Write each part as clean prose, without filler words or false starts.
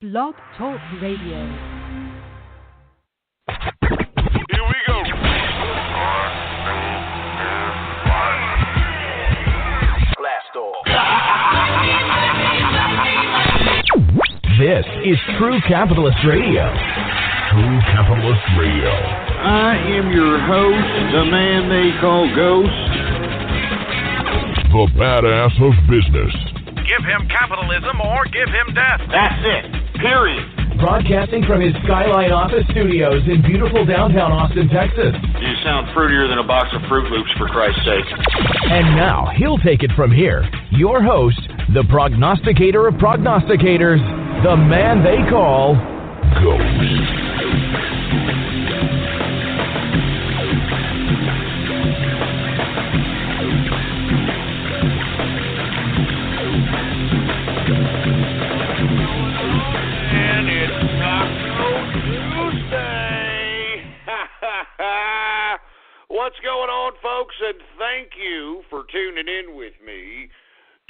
Blog Talk Radio. Here we go. Blast off. This is True Capitalist Radio. True Capitalist Radio. I am your host, the man they call Ghost. The badass of business. Give him capitalism or give him death. That's it. Period. Broadcasting from his Skyline office studios in beautiful downtown Austin, Texas. You sound fruitier than a box of Fruit Loops, for Christ's sake. And now, he'll take it from here. Your host, the prognosticator of prognosticators, the man they call Ghost. What's going on, folks, and thank you for tuning in with me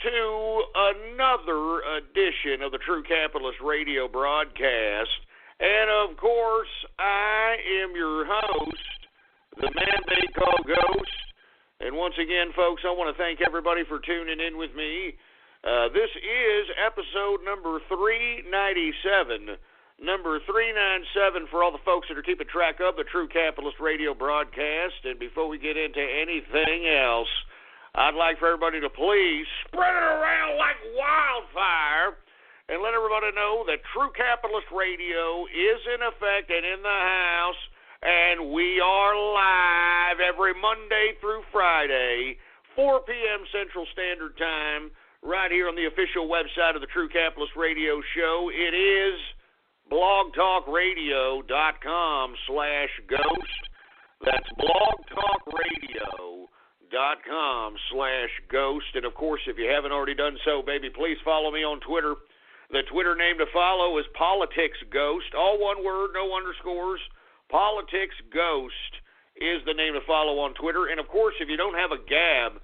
to another edition of the True Capitalist Radio broadcast. And, of course, I am your host, the man they call Ghost. And once again, folks, I want to thank everybody for tuning in with me. This is episode number 397. Number 397 for all the folks that are keeping track of the True Capitalist Radio broadcast. And before we get into anything else, I'd like for everybody to please spread it around like wildfire and let everybody know that True Capitalist Radio is in effect and in the house, and we are live every Monday through Friday, 4 p.m. Central Standard Time, right here on the official website of the True Capitalist Radio Show. It is blogtalkradio.com/ghost. That's blogtalkradio.com/ghost. And of course, if you haven't already done so, baby, please follow me on Twitter. The Twitter name to follow is PoliticsGhost. All one word, no underscores. PoliticsGhost is the name to follow on Twitter. And of course, if you don't have a Gab,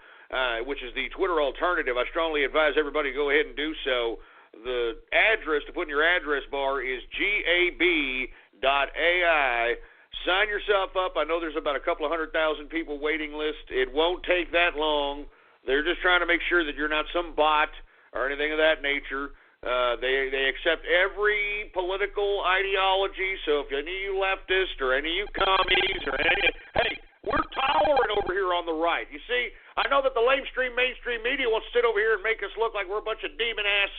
which is the Twitter alternative, I strongly advise everybody to go ahead and do so. The address to put in your address bar is gab.ai. Sign yourself up. I know there's about a couple of 100,000 people waiting list. It won't take that long. They're just trying to make sure that you're not some bot or anything of that nature. They accept every political ideology. So if any of you leftists or any of you commies or hey, we're tolerant over here on the right. You see, I know that the mainstream media wants to sit over here and make us look like we're a bunch of demon-ass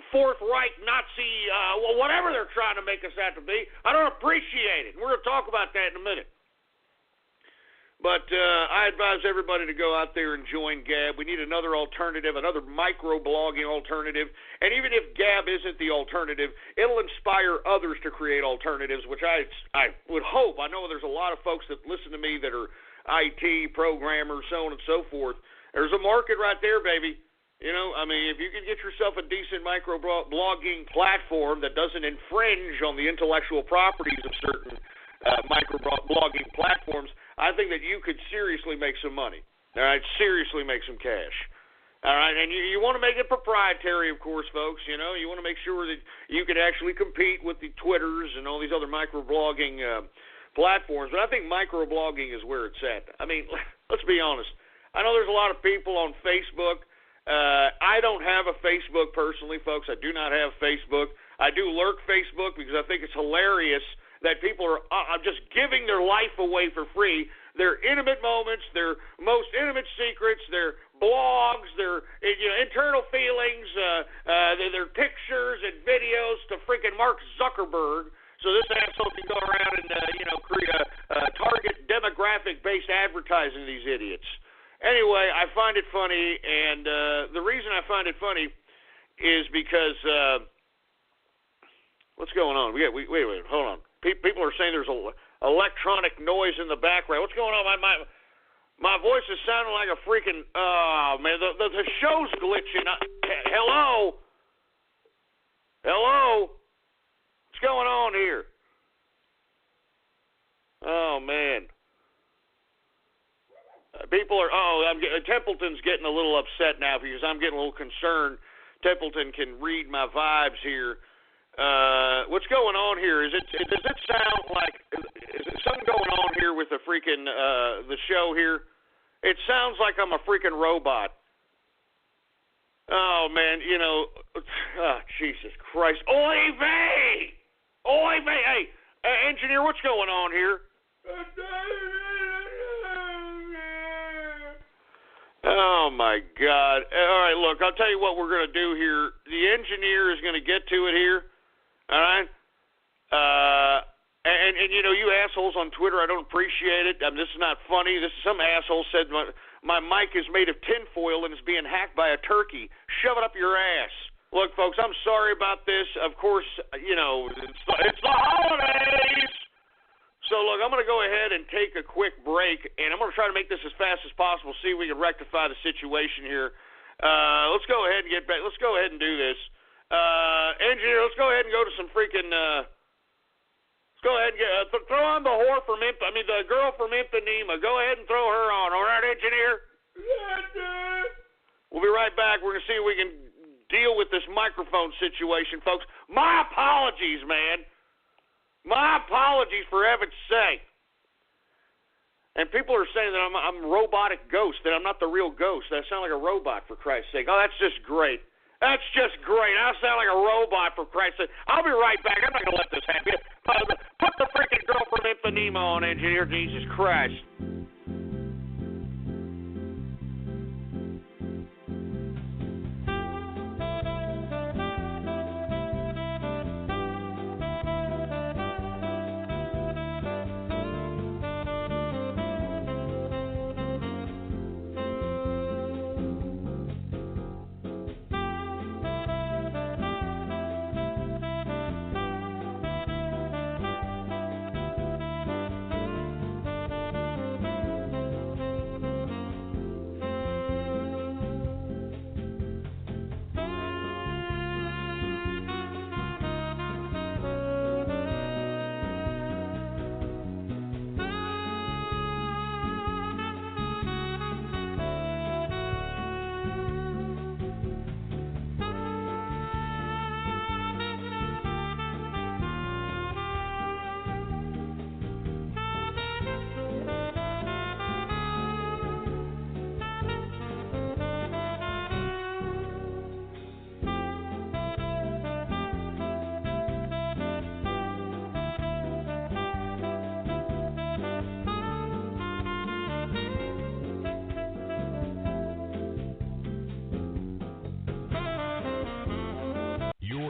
Fourth Reich Nazi, whatever they're trying to make us out to be. I don't appreciate it. We're going to talk about that in a minute. But I advise everybody to go out there and join Gab. We need another alternative, another micro-blogging alternative. And even if Gab isn't the alternative, it'll inspire others to create alternatives, which I would hope. I know there's a lot of folks that listen to me that are IT, programmers, so on and so forth. There's a market right there, baby. You know, I mean, if you can get yourself a decent micro-blogging platform that doesn't infringe on the intellectual properties of certain micro-blogging platforms, I think that you could seriously make some money. All right, seriously make some cash. All right, and you want to make it proprietary, of course, folks. You know, you want to make sure that you can actually compete with the Twitters and all these other micro-blogging platforms. But I think micro-blogging is where it's at. I mean, let's be honest. I know there's a lot of people on Facebook. I don't have a Facebook personally, folks. I do not have Facebook. I do lurk Facebook because I think it's hilarious that people are just giving their life away for free. Their intimate moments, their most intimate secrets, their blogs, their internal feelings, their pictures and videos to freaking Mark Zuckerberg. So this asshole can go around and create target demographic-based advertising to these idiots. Anyway, I find it funny, and the reason I find it funny is because what's going on? Wait, hold on. People are saying there's electronic noise in the background. What's going on? My voice is sounding like a freaking. Oh man, the show's glitching. Hello. What's going on here? Oh man. People are. Templeton's getting a little upset now because I'm getting a little concerned Templeton can read my vibes here. What's going on here? Does it sound like is it something going on here with the freaking the show here? It sounds like I'm a freaking robot. Oh man, Jesus Christ! Oy vey! Oy vey! Hey, engineer, what's going on here? Oh my God! All right, look, I'll tell you what we're going to do here. The engineer is going to get to it here. All right. And you assholes on Twitter, I don't appreciate it. This is not funny. Some asshole said my mic is made of tinfoil and is being hacked by a turkey. Shove it up your ass. Look, folks, I'm sorry about this. Of course, it's the holidays. So, look, I'm going to go ahead and take a quick break, and I'm going to try to make this as fast as possible, see if we can rectify the situation here. Let's go ahead and get back. Let's go ahead and do this. Engineer, let's go ahead and go to some freaking. Let's go ahead and throw on the the girl from Ipanema. Go ahead and throw her on. All right, engineer. We'll be right back. We're gonna see if we can deal with this microphone situation, folks. My apologies, man. My apologies for heaven's sake. And people are saying that I'm a robotic ghost, that I'm not the real ghost. That I sound like a robot, for Christ's sake. Oh, that's just great. That's just great. I sound like a robot, for Christ's sake. I'll be right back. I'm not going to let this happen. Put the freaking girl from Ipanema on, engineer. Jesus Christ.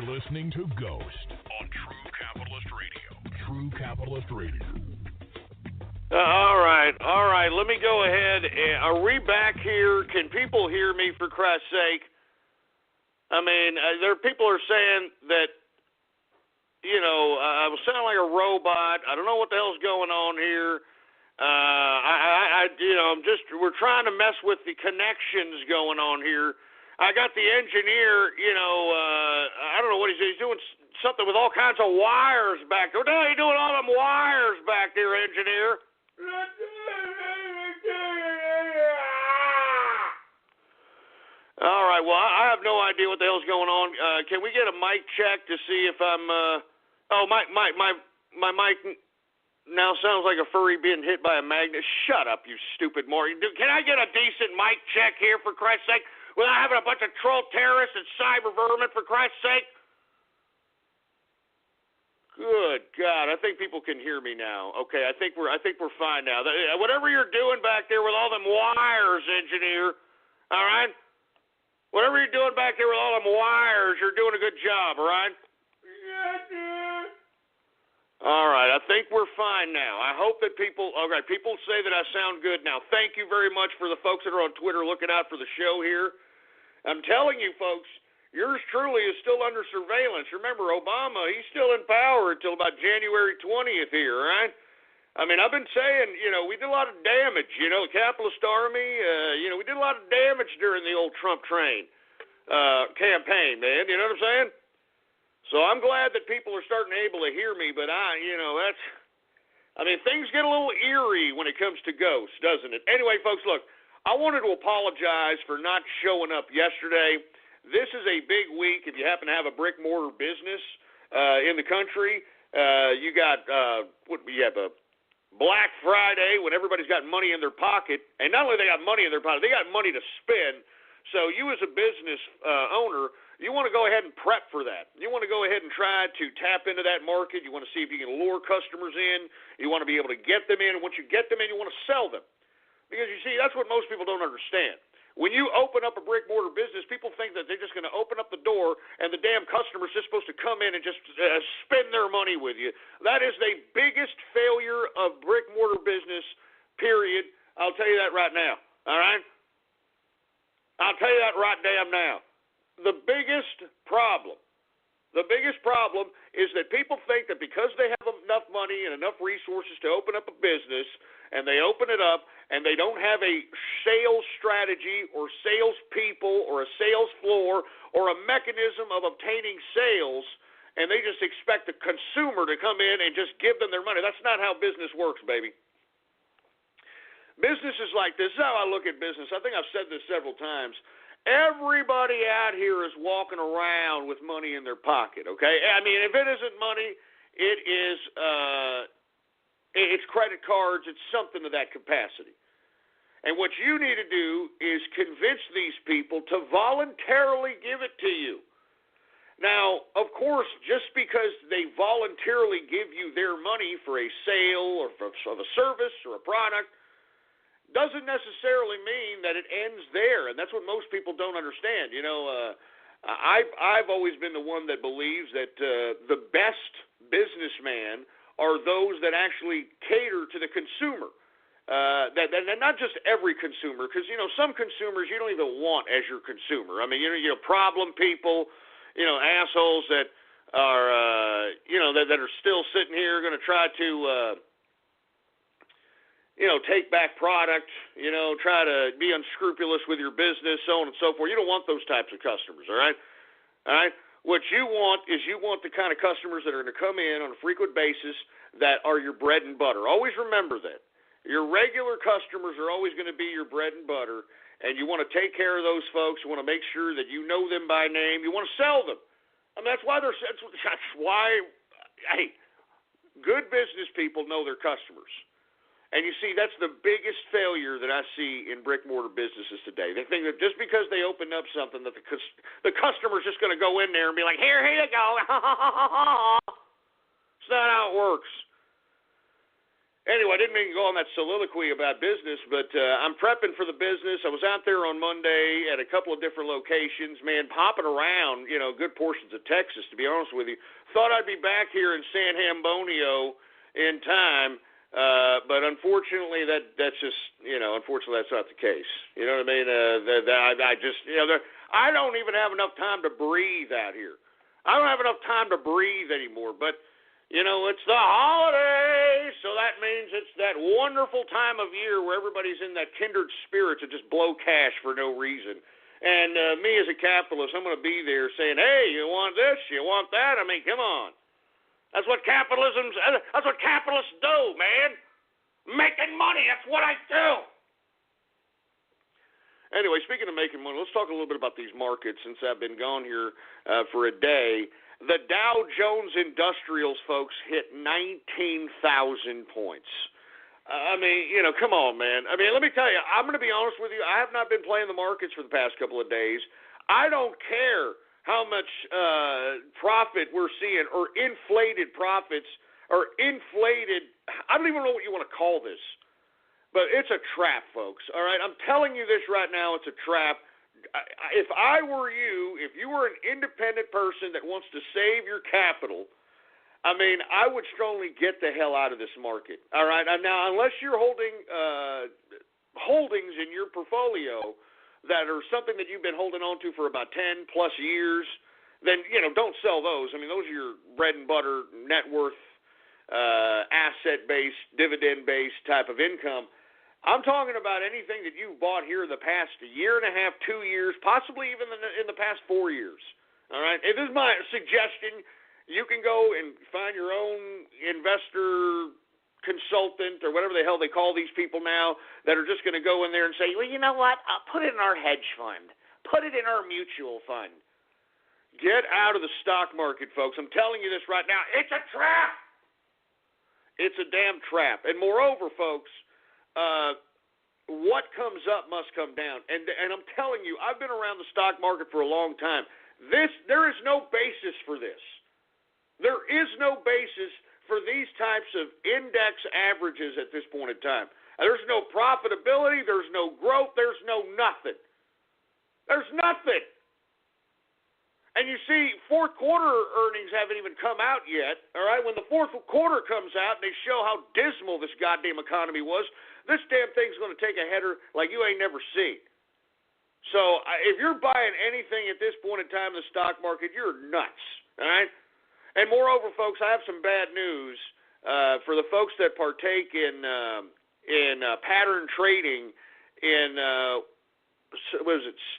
Listening to Ghost on True Capitalist Radio. True Capitalist Radio. All right. Let me go ahead. Are we back here? Can people hear me, for Christ's sake? People are saying that, I was sounding like a robot. I don't know what the hell's going on here. We're trying to mess with the connections going on here. I got the engineer, I don't know what he's doing. He's doing something with all kinds of wires back there. What the hell are you doing all them wires back there, engineer? All right, well, I have no idea what the hell's going on. Can we get a mic check to see if I'm, my mic now sounds like a furry being hit by a magnet. Shut up, you stupid Morgan. Can I get a decent mic check here, for Christ's sake? Without having a bunch of troll terrorists and cyber vermin, for Christ's sake? Good God, I think people can hear me now. Okay, I think we're fine now. Whatever you're doing back there with all them wires, engineer, all right? Whatever you're doing back there with all them wires, you're doing a good job, all right? All right, I think we're fine now. I hope that people say that I sound good now. Thank you very much for the folks that are on Twitter looking out for the show here. I'm telling you, folks, yours truly is still under surveillance. Remember, Obama, he's still in power until about January 20th here, right? I've been saying, we did a lot of damage, the capitalist army, we did a lot of damage during the old Trump train campaign, man, you know what I'm saying? So I'm glad that people are starting to able to hear me, but things get a little eerie when it comes to ghosts, doesn't it? Anyway, folks, look, I wanted to apologize for not showing up yesterday. this is a big week if you happen to have a brick-mortar business in the country. You got you have a Black Friday when everybody's got money in their pocket, and not only they got money in their pocket, they got money to spend. So you as a business owner, you want to go ahead and prep for that. You want to go ahead and try to tap into that market. You want to see if you can lure customers in. You want to be able to get them in, and once you get them in, you want to sell them. Because, you see, that's what most people don't understand. When you open up a brick-mortar business, people think that they're just going to open up the door and the damn customer's just supposed to come in and just spend their money with you. That is the biggest failure of brick-mortar business, period. I'll tell you that right now, all right? I'll tell you that right damn now. The biggest problem is that people think that because they have enough money and enough resources to open up a business, and they open it up, and they don't have a sales strategy or sales people or a sales floor or a mechanism of obtaining sales, and they just expect the consumer to come in and just give them their money. That's not how business works, baby. Business is like this. This is how I look at business. I think I've said this several times. Everybody out here is walking around with money in their pocket, okay? I mean, if it isn't money, it is it's credit cards, it's something to that capacity. And what you need to do is convince these people to voluntarily give it to you. Now, of course, just because they voluntarily give you their money for a sale or for a service or a product doesn't necessarily mean that it ends there, and that's what most people don't understand. You know, I've always been the one that believes that the best businessmen are those that actually cater to the consumer. That not just every consumer, because you know some consumers you don't even want as your consumer. I mean, you know, problem people, you know, assholes that are that are still sitting here going to try to take back product, try to be unscrupulous with your business, so on and so forth. You don't want those types of customers, all right? All right? What you want is you want the kind of customers that are going to come in on a frequent basis that are your bread and butter. Always remember that. Your regular customers are always going to be your bread and butter, and you want to take care of those folks. You want to make sure that you know them by name. You want to sell them. I mean, that's why hey, good business people know their customers. And you see, that's the biggest failure that I see in brick-mortar businesses today. They think that just because they open up something that the customer's just going to go in there and be like, here you go. It's not how it works. Anyway, I didn't mean to go on that soliloquy about business, but I'm prepping for the business. I was out there on Monday at a couple of different locations, man, popping around, good portions of Texas, to be honest with you. Thought I'd be back here in San Antonio in time. But unfortunately, that's just, unfortunately, that's not the case. You know what I mean? I don't even have enough time to breathe out here. I don't have enough time to breathe anymore. But, it's the holidays, so that means it's that wonderful time of year where everybody's in that kindred spirit to just blow cash for no reason. And me as a capitalist, I'm going to be there saying, hey, you want this? You want that? I mean, come on. That's what that's what capitalists do, man. Making money, that's what I do. Anyway, speaking of making money, let's talk a little bit about these markets since I've been gone here for a day. The Dow Jones Industrials, folks, hit 19,000 points. I mean, come on, man. I mean, let me tell you, I'm going to be honest with you. I have not been playing the markets for the past couple of days. I don't care how much profit we're seeing, or inflated profits, or inflated, I don't even know what you want to call this, but it's a trap, folks, all right? I'm telling you this right now, it's a trap. If I were you, if you were an independent person that wants to save your capital, I mean, I would strongly get the hell out of this market, all right? Now, unless you're holding holdings in your portfolio that are something that you've been holding on to for about 10 plus years, then, don't sell those. I mean, those are your bread and butter, net worth, asset-based, dividend-based type of income. I'm talking about anything that you've bought here in the past year and a half, 2 years, possibly even in the past 4 years. All right? And this is my suggestion. You can go and find your own investor consultant or whatever the hell they call these people now that are just going to go in there and say, well, you know what? I'll put it in our hedge fund. Put it in our mutual fund. Get out of the stock market, folks. I'm telling you this right now. It's a trap. It's a damn trap. And moreover, folks, what comes up must come down. And I'm telling you, I've been around the stock market for a long time. There is no basis for this. There is no basis for these types of index averages at this point in time. There's no profitability. There's no growth. There's no nothing. There's nothing. And you see, fourth quarter earnings haven't even come out yet, all right? When the fourth quarter comes out and they show how dismal this goddamn economy was, this damn thing's going to take a header like you ain't never seen. So if you're buying anything at this point in time in the stock market, you're nuts, all right? And moreover, folks, I have some bad news for the folks that partake in pattern trading in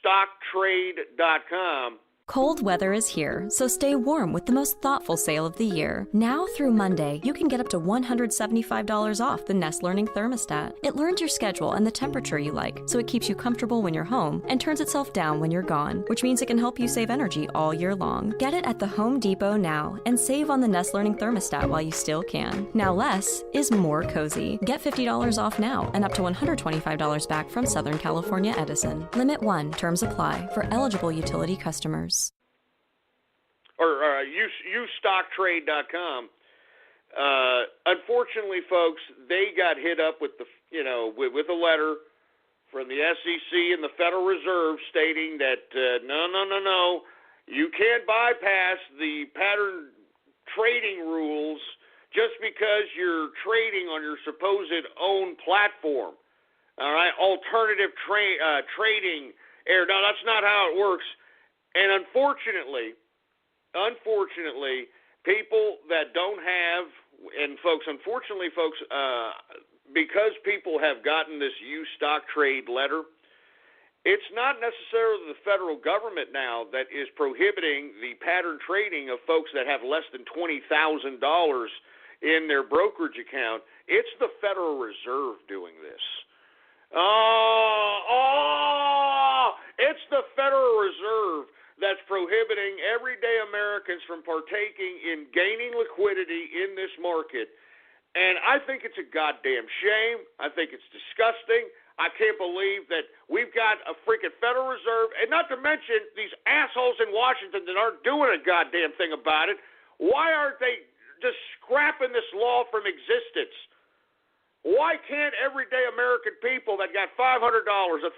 stocktrade.com. Cold weather is here, so stay warm with the most thoughtful sale of the year. Now through Monday, you can get up to $175 off the Nest Learning Thermostat. It learns your schedule and the temperature you like, so it keeps you comfortable when you're home and turns itself down when you're gone, which means it can help you save energy all year long. Get it at the Home Depot now and save on the Nest Learning Thermostat while you still can. Now less is more cozy. Get $50 off now and up to $125 back from Southern California Edison. Limit 1. Terms apply for eligible utility customers. Or use stocktrade.com. Unfortunately, folks, they got hit up with with a letter from the SEC and the Federal Reserve stating that no, you can't bypass the pattern trading rules just because you're trading on your supposed own platform. All right, alternative trading. No, that's not how it works. And unfortunately, people that don't have, and unfortunately, folks, because people have gotten this use stock trade letter, it's not necessarily the federal government now that is prohibiting the pattern trading of folks that have less than $20,000 in their brokerage account. It's the Federal Reserve doing this. It's the Federal Reserve that's prohibiting everyday Americans from partaking in gaining liquidity in this market. And I think it's a goddamn shame. I think it's disgusting. I can't believe that we've got a freaking Federal Reserve, and not to mention these assholes in Washington that aren't doing a goddamn thing about it. Why aren't they just scrapping this law from existence? Why can't everyday American people that got $500, $1,000,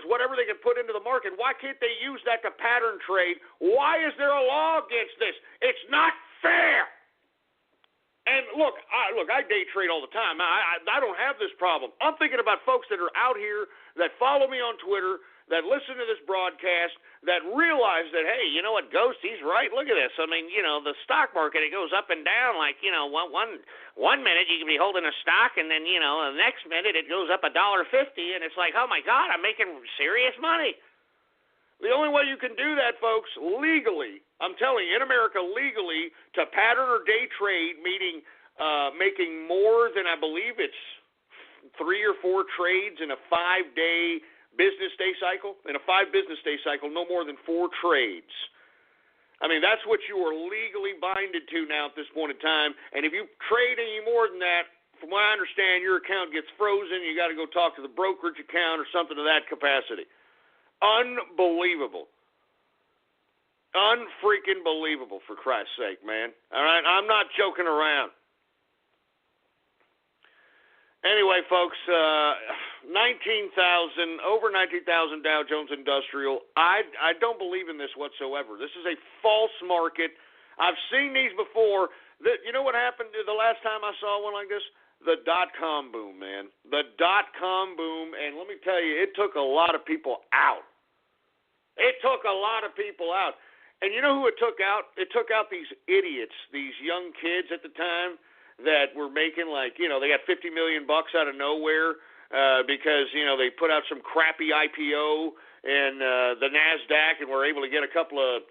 whatever they can put into the market, why can't they use that to pattern trade? Why is there a law against this? It's not fair. And look, I day trade all the time. I don't have this problem. I'm thinking about folks that are out here that follow me on Twitter, that listen to this broadcast, that realize that, hey, you know what, Ghost, he's right. Look at this. I mean, the stock market, it goes up and down like, one minute you can be holding a stock, and then, the next minute it goes up $1.50, and it's like, oh, my God, I'm making serious money. The only way you can do that, folks, legally, I'm telling you, in America, legally, to pattern or day trade, meaning making more than, I believe it's 3 or 4 trades in a 5-day business day cycle. In a 5 business day cycle, no more than 4 trades. I mean, that's what you are legally binded to now at this point in time. And if you trade any more than that, from what I understand, your account gets frozen. You got to go talk to the brokerage account or something of that capacity. Unbelievable. Unfreaking believable, for Christ's sake, man. All right? I'm not joking around. Anyway, folks, over 19,000 Dow Jones Industrial. I don't believe in this whatsoever. This is a false market. I've seen these before. You know what happened the last time I saw one like this? The dot-com boom, man. The dot-com boom, and let me tell you, it took a lot of people out. It took a lot of people out. And you know who it took out? It took out these idiots, these young kids at the time that were making they got $50 million out of nowhere because, they put out some crappy IPO and the NASDAQ and were able to get a couple of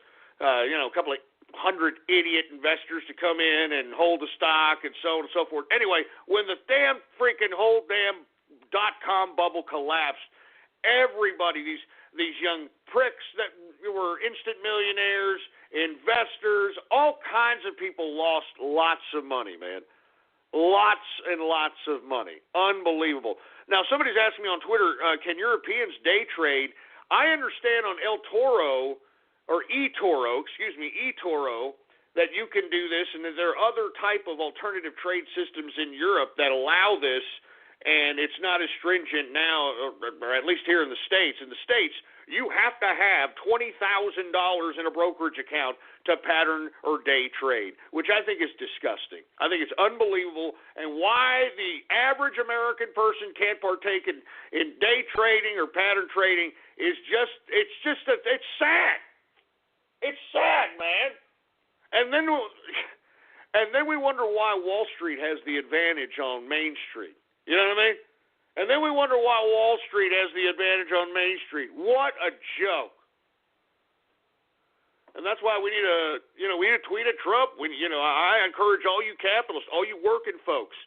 hundred idiot investors to come in and hold the stock and so on and so forth. Anyway, when the whole damn dot-com bubble collapsed, everybody, these young pricks that were instant millionaires, investors, all kinds of people lost lots of money, man. Lots and lots of money. Unbelievable. Now, somebody's asking me on Twitter, can Europeans day trade? I understand on eToro, that you can do this, and there are other type of alternative trade systems in Europe that allow this, and it's not as stringent now, or at least here in the States. In the States, you have to have $20,000 in a brokerage account to pattern or day trade, which I think is disgusting. I think it's unbelievable, and why the average American person can't partake in day trading or pattern trading is it's sad. It's sad, man. And then we wonder why Wall Street has the advantage on Main Street. You know what I mean? And then we wonder why Wall Street has the advantage on Main Street. What a joke. And that's why we need to tweet at Trump. I encourage all you capitalists, all you working folks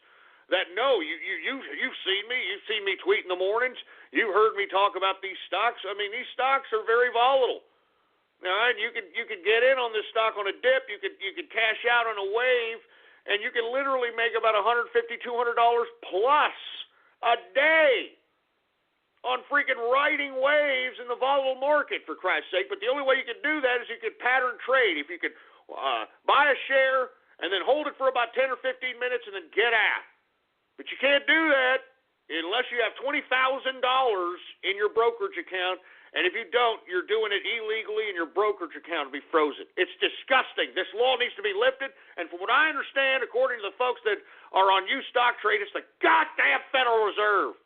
that know you've seen me. You've seen me tweet in the mornings. You've heard me talk about these stocks. I mean, these stocks are very volatile. All right, you could get in on this stock on a dip. You could cash out on a wave, and you can literally make about $150, $200 plus a day on freaking riding waves in the volatile market, for Christ's sake. But the only way you could do that is you could pattern trade. If you could buy a share and then hold it for about 10 or 15 minutes and then get out. But you can't do that unless you have $20,000 in your brokerage account. And if you don't, you're doing it illegally, and your brokerage account will be frozen. It's disgusting. This law needs to be lifted. And from what I understand, according to the folks that are on stock trade, it's the goddamn Federal Reserve.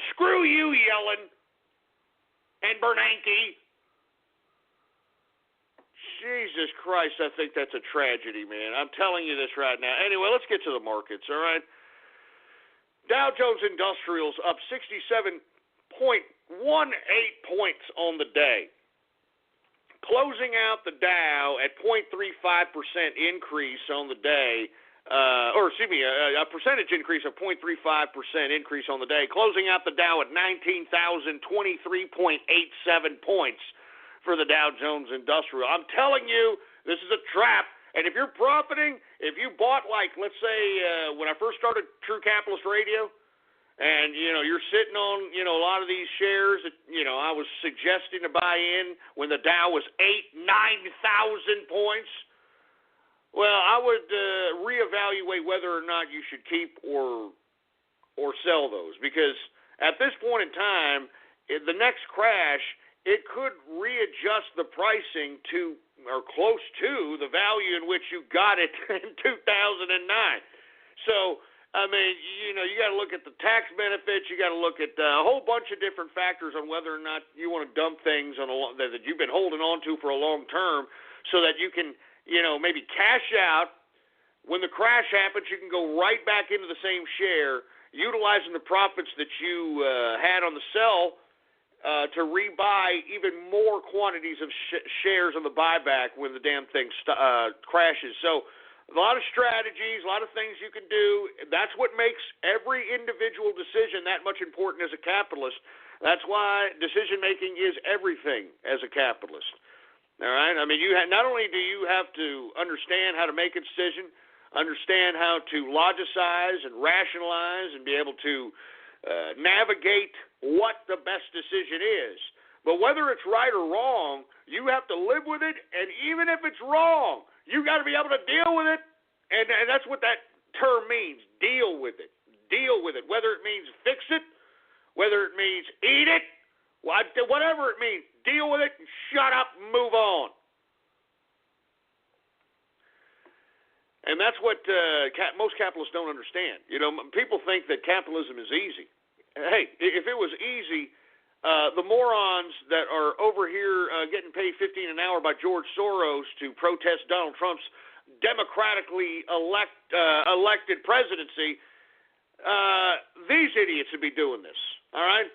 Screw you, Yellen and Bernanke. Jesus Christ, I think that's a tragedy, man. I'm telling you this right now. Anyway, let's get to the markets, all right? Dow Jones Industrials up 67.18 points on the day, closing out the Dow at 0.35% increase on the day, a percentage increase of 0.35% increase on the day, closing out the Dow at 19,023.87 points for the Dow Jones Industrial. I'm telling you, this is a trap. And if you're profiting, if you bought, like, let's say, when I first started True Capitalist Radio, and, you're sitting on, a lot of these shares that, I was suggesting to buy in when the Dow was 9,000 points, well, I would reevaluate whether or not you should keep or sell those. Because at this point in time, the next crash, it could readjust the pricing to or close to the value in which you got it in 2009. So, I mean, you got to look at the tax benefits. You got to look at a whole bunch of different factors on whether or not you want to dump things that you've been holding on to for a long term, so that you can, maybe cash out. When the crash happens, you can go right back into the same share, utilizing the profits that you had on the sell to rebuy even more quantities of shares on the buyback when the damn thing crashes. So, a lot of strategies, a lot of things you can do. That's what makes every individual decision that much important as a capitalist. That's why decision-making is everything as a capitalist. All right? I mean, not only do you have to understand how to make a decision, understand how to logicize and rationalize and be able to navigate what the best decision is, but whether it's right or wrong, you have to live with it, and even if it's wrong, you got to be able to deal with it, and that's what that term means, deal with it. Deal with it, whether it means fix it, whether it means eat it, whatever it means, deal with it and shut up and move on. And that's what most capitalists don't understand. People think that capitalism is easy. Hey, if it was easy, the morons that are over here getting paid $15 an hour by George Soros to protest Donald Trump's democratically elected presidency, these idiots would be doing this, all right?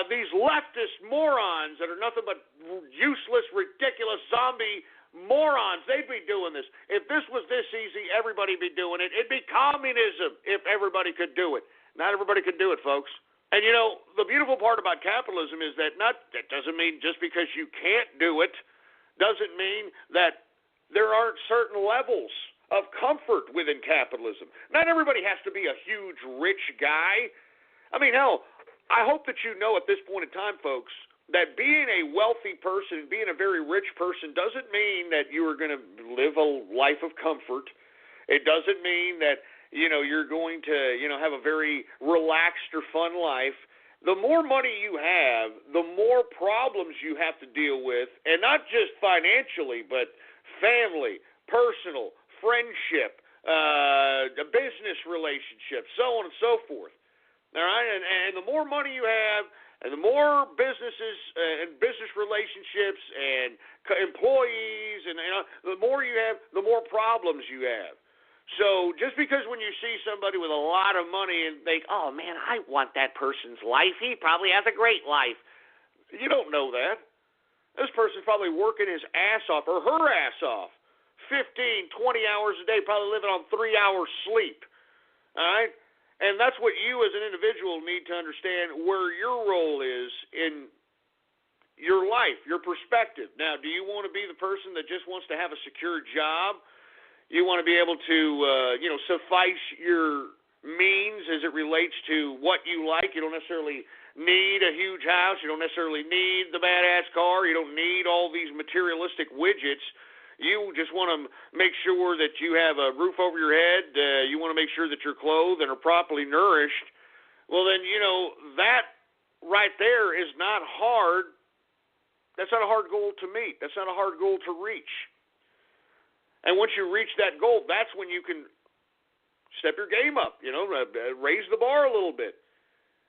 These leftist morons that are nothing but useless, ridiculous zombie morons, they'd be doing this. If this was this easy, everybody'd be doing it. It'd be communism if everybody could do it. Not everybody could do it, folks. And, you know, the beautiful part about capitalism is that that doesn't mean just because you can't do it doesn't mean that there aren't certain levels of comfort within capitalism. Not everybody has to be a huge, rich guy. I mean, hell, I hope that you know at this point in time, folks, that being a wealthy person, being a very rich person, doesn't mean that you are going to live a life of comfort. It doesn't mean that, you know, you're going to, you know, have a very relaxed or fun life. The more money you have, the more problems you have to deal with, and not just financially, but family, personal, friendship, business relationships, so on and so forth. All right, and the more money you have, and the more businesses and business relationships and employees, and you know, the more you have, the more problems you have. So just because when you see somebody with a lot of money and think, oh, man, I want that person's life, he probably has a great life. You don't know that. This person's probably working his ass off or her ass off 15, 20 hours a day, probably living on 3 hours sleep. All right? And that's what you as an individual need to understand where your role is in your life, your perspective. Now, do you want to be the person that just wants to have a secure job? You want to be able to, suffice your means as it relates to what you like. You don't necessarily need a huge house. You don't necessarily need the badass car. You don't need all these materialistic widgets. You just want to make sure that you have a roof over your head. You want to make sure that you're clothed and are properly nourished. Well, then, you know, that right there is not hard. That's not a hard goal to meet. That's not a hard goal to reach. And once you reach that goal, that's when you can step your game up, you know, raise the bar a little bit.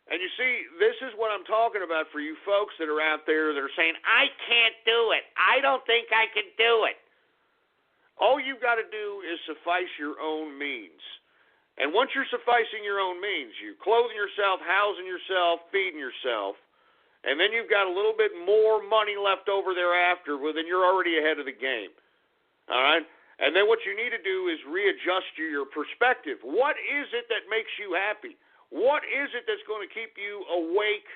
And you see, this is what I'm talking about for you folks that are out there that are saying, I can't do it. I don't think I can do it. All you've got to do is suffice your own means. And once you're sufficing your own means, you're clothing yourself, housing yourself, feeding yourself, and then you've got a little bit more money left over thereafter, well, then you're already ahead of the game. All right? And then what you need to do is readjust your perspective. What is it that makes you happy? What is it that's going to keep you awake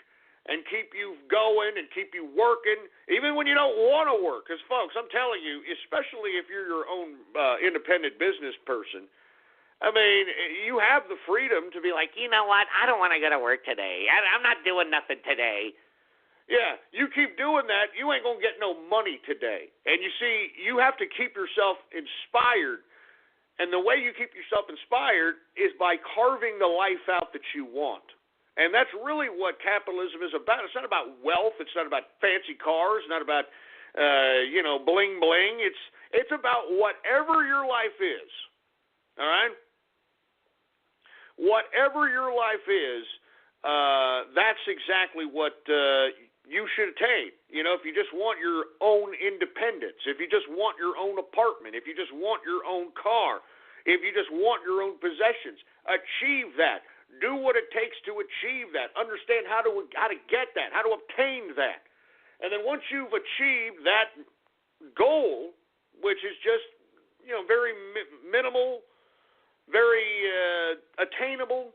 and keep you going and keep you working, even when you don't want to work? Because, folks, I'm telling you, especially if you're your own independent business person, I mean, you have the freedom to be like, you know what, I don't want to go to work today. I'm not doing nothing today. Yeah, you keep doing that, you ain't going to get no money today. And you see, you have to keep yourself inspired. And the way you keep yourself inspired is by carving the life out that you want. And that's really what capitalism is about. It's not about wealth. It's not about fancy cars. It's not about, bling bling. It's about whatever your life is. All right? Whatever your life is, that's exactly what you should attain. You know, if you just want your own independence, if you just want your own apartment, if you just want your own car, if you just want your own possessions, achieve that. Do what it takes to achieve that. Understand how to get that, how to obtain that. And then once you've achieved that goal, which is just, very minimal, very attainable,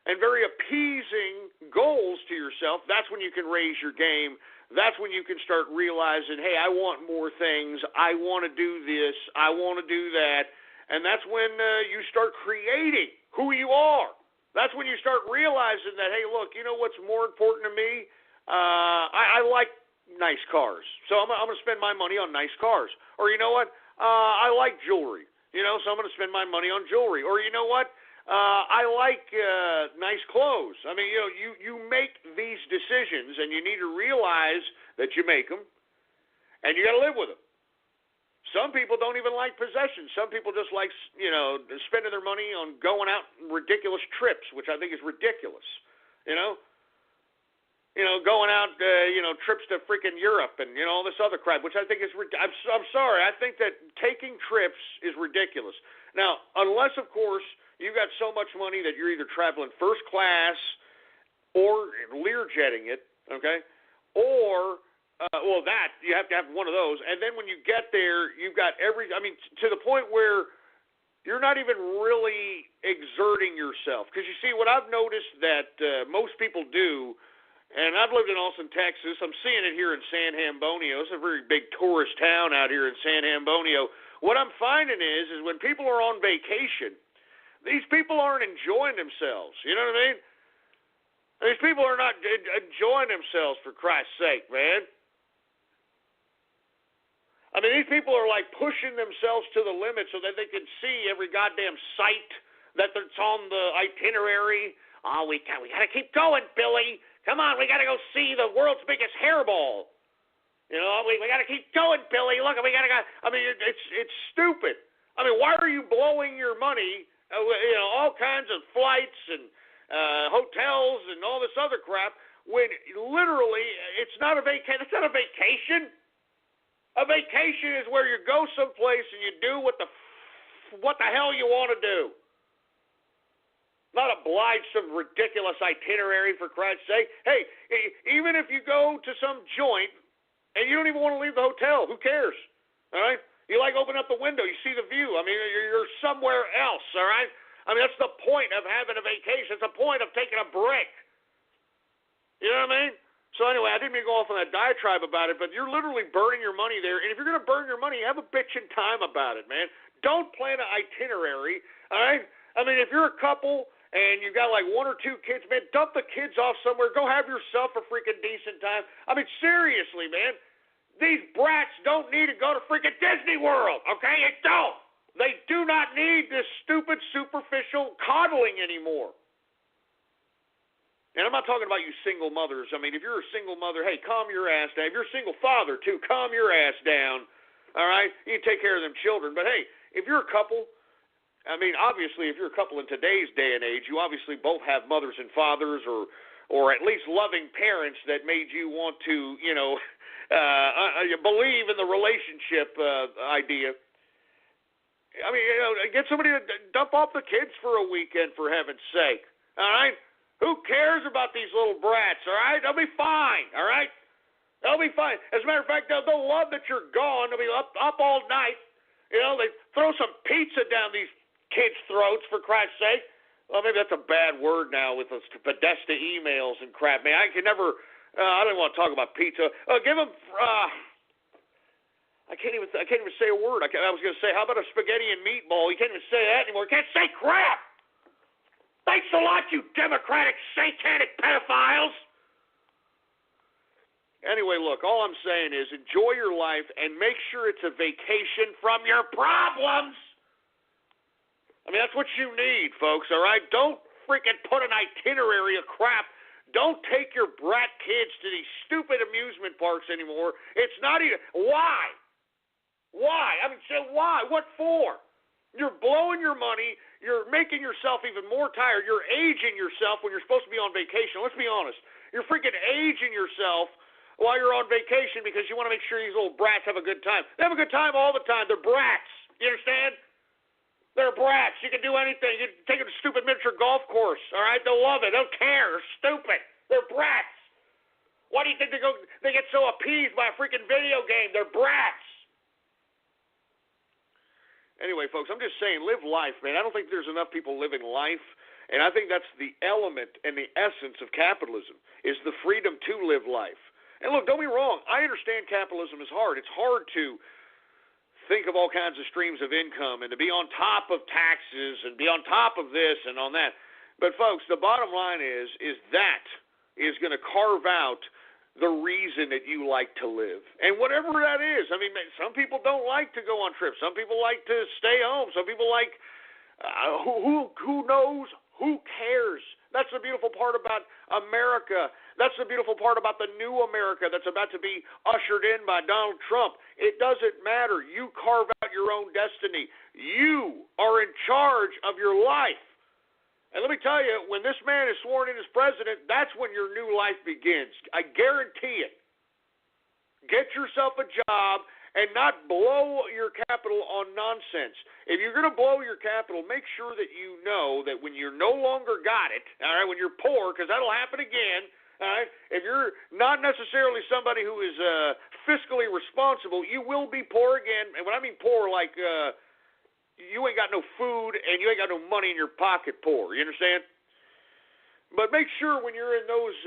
and very appeasing goals to yourself, that's when you can raise your game. That's when you can start realizing, hey, I want more things. I want to do this. I want to do that. And that's when you start creating who you are. That's when you start realizing that, hey, look, you know what's more important to me? I like nice cars, so I'm going to spend my money on nice cars. Or you know what? I like jewelry, so I'm going to spend my money on jewelry. Or you know what? I like nice clothes. I mean, you make these decisions, and you need to realize that you make them, and you got to live with them. Some people don't even like possessions. Some people just like, spending their money on going out on ridiculous trips, which I think is ridiculous. Going out, trips to freaking Europe and, all this other crap, which I think is, I'm sorry, I think that taking trips is ridiculous. Now, unless, of course, you've got so much money that you're either traveling first class or Learjetting it, okay, or that, you have to have one of those. And then when you get there, you've got to the point where you're not even really exerting yourself. Because you see, what I've noticed that most people do, and I've lived in Austin, Texas. I'm seeing it here in San Antonio. It's a very big tourist town out here in San Antonio. What I'm finding is when people are on vacation, these people aren't enjoying themselves. You know what I mean? These people are not enjoying themselves, for Christ's sake, man. I mean, these people are like pushing themselves to the limit so that they can see every goddamn sight that's on the itinerary. Oh, we got to keep going, Billy. Come on, we got to go see the world's biggest hairball. You know, we got to keep going, Billy. Look, we got to go. I mean, it's stupid. I mean, why are you blowing your money? You know, all kinds of flights and hotels and all this other crap when literally it's not a vacation. It's not a vacation. A vacation is where you go someplace and you do what the hell you want to do. Not obliged some ridiculous itinerary, for Christ's sake. Hey, even if you go to some joint and you don't even want to leave the hotel, who cares? All right? You like open up the window, you see the view. I mean, you're somewhere else, all right? I mean, that's the point of having a vacation. It's the point of taking a break. You know what I mean? So anyway, I didn't mean to go off on that diatribe about it, but you're literally burning your money there. And if you're going to burn your money, have a bitchin' time about it, man. Don't plan an itinerary, all right? I mean, if you're a couple and you've got like one or two kids, man, dump the kids off somewhere. Go have yourself a freaking decent time. I mean, seriously, man. These brats don't need to go to freaking Disney World, okay? They don't. They do not need this stupid, superficial coddling anymore. And I'm not talking about you single mothers. I mean, if you're a single mother, hey, calm your ass down. If you're a single father, too, calm your ass down, all right? You can take care of them children. But, hey, if you're a couple, I mean, obviously, if you're a couple in today's day and age, you obviously both have mothers and fathers or at least loving parents that made you want to, you know, believe in the relationship idea. I mean, you know, get somebody to dump off the kids for a weekend, for heaven's sake, all right? Who cares about these little brats, all right? They'll be fine, all right? They'll be fine. As a matter of fact, they'll love that you're gone. They'll be up all night. You know, they throw some pizza down these kids' throats, for Christ's sake. Well, maybe that's a bad word now with those Podesta emails and crap. Man, I can never, I don't want to talk about pizza. Give them, I can't even say a word. I was going to say, how about a spaghetti and meatball? You can't even say that anymore. You can't say crap. Thanks a lot, you democratic satanic pedophiles. Anyway, look, all I'm saying is enjoy your life and make sure it's a vacation from your problems. I mean, that's what you need, folks, all right? Don't freaking put an itinerary of crap. Don't take your brat kids to these stupid amusement parks anymore. It's not even, why? Why? I mean, say why? What for? You're blowing your money. You're making yourself even more tired. You're aging yourself when you're supposed to be on vacation. Let's be honest. You're freaking aging yourself while you're on vacation because you want to make sure these little brats have a good time. They have a good time all the time. They're brats. You understand? They're brats. You can do anything. You can take them to a stupid miniature golf course, all right? They'll love it. They'll care. They're stupid. They're brats. Why do you think they get so appeased by a freaking video game? They're brats. Anyway, folks, I'm just saying, live life, man. I don't think there's enough people living life, and I think that's the element and the essence of capitalism, is the freedom to live life. And look, don't be wrong. I understand capitalism is hard. It's hard to think of all kinds of streams of income and to be on top of taxes and be on top of this and on that. But, folks, the bottom line is that is going to carve out the reason that you like to live. And whatever that is. I mean, some people don't like to go on trips. Some people like to stay home. Some people like, who knows? Who cares? That's the beautiful part about America. That's the beautiful part about the new America that's about to be ushered in by Donald Trump. It doesn't matter. You carve out your own destiny. You are in charge of your life. And let me tell you, when this man is sworn in as president, that's when your new life begins. I guarantee it. Get yourself a job and not blow your capital on nonsense. If you're going to blow your capital, make sure that you know that when you're no longer got it, all right, when you're poor, because that'll happen again, all right, if you're not necessarily somebody who is fiscally responsible, you will be poor again. And when I mean poor, like you ain't got no food and you ain't got no money in your pocket poor. You understand? But make sure when you're in those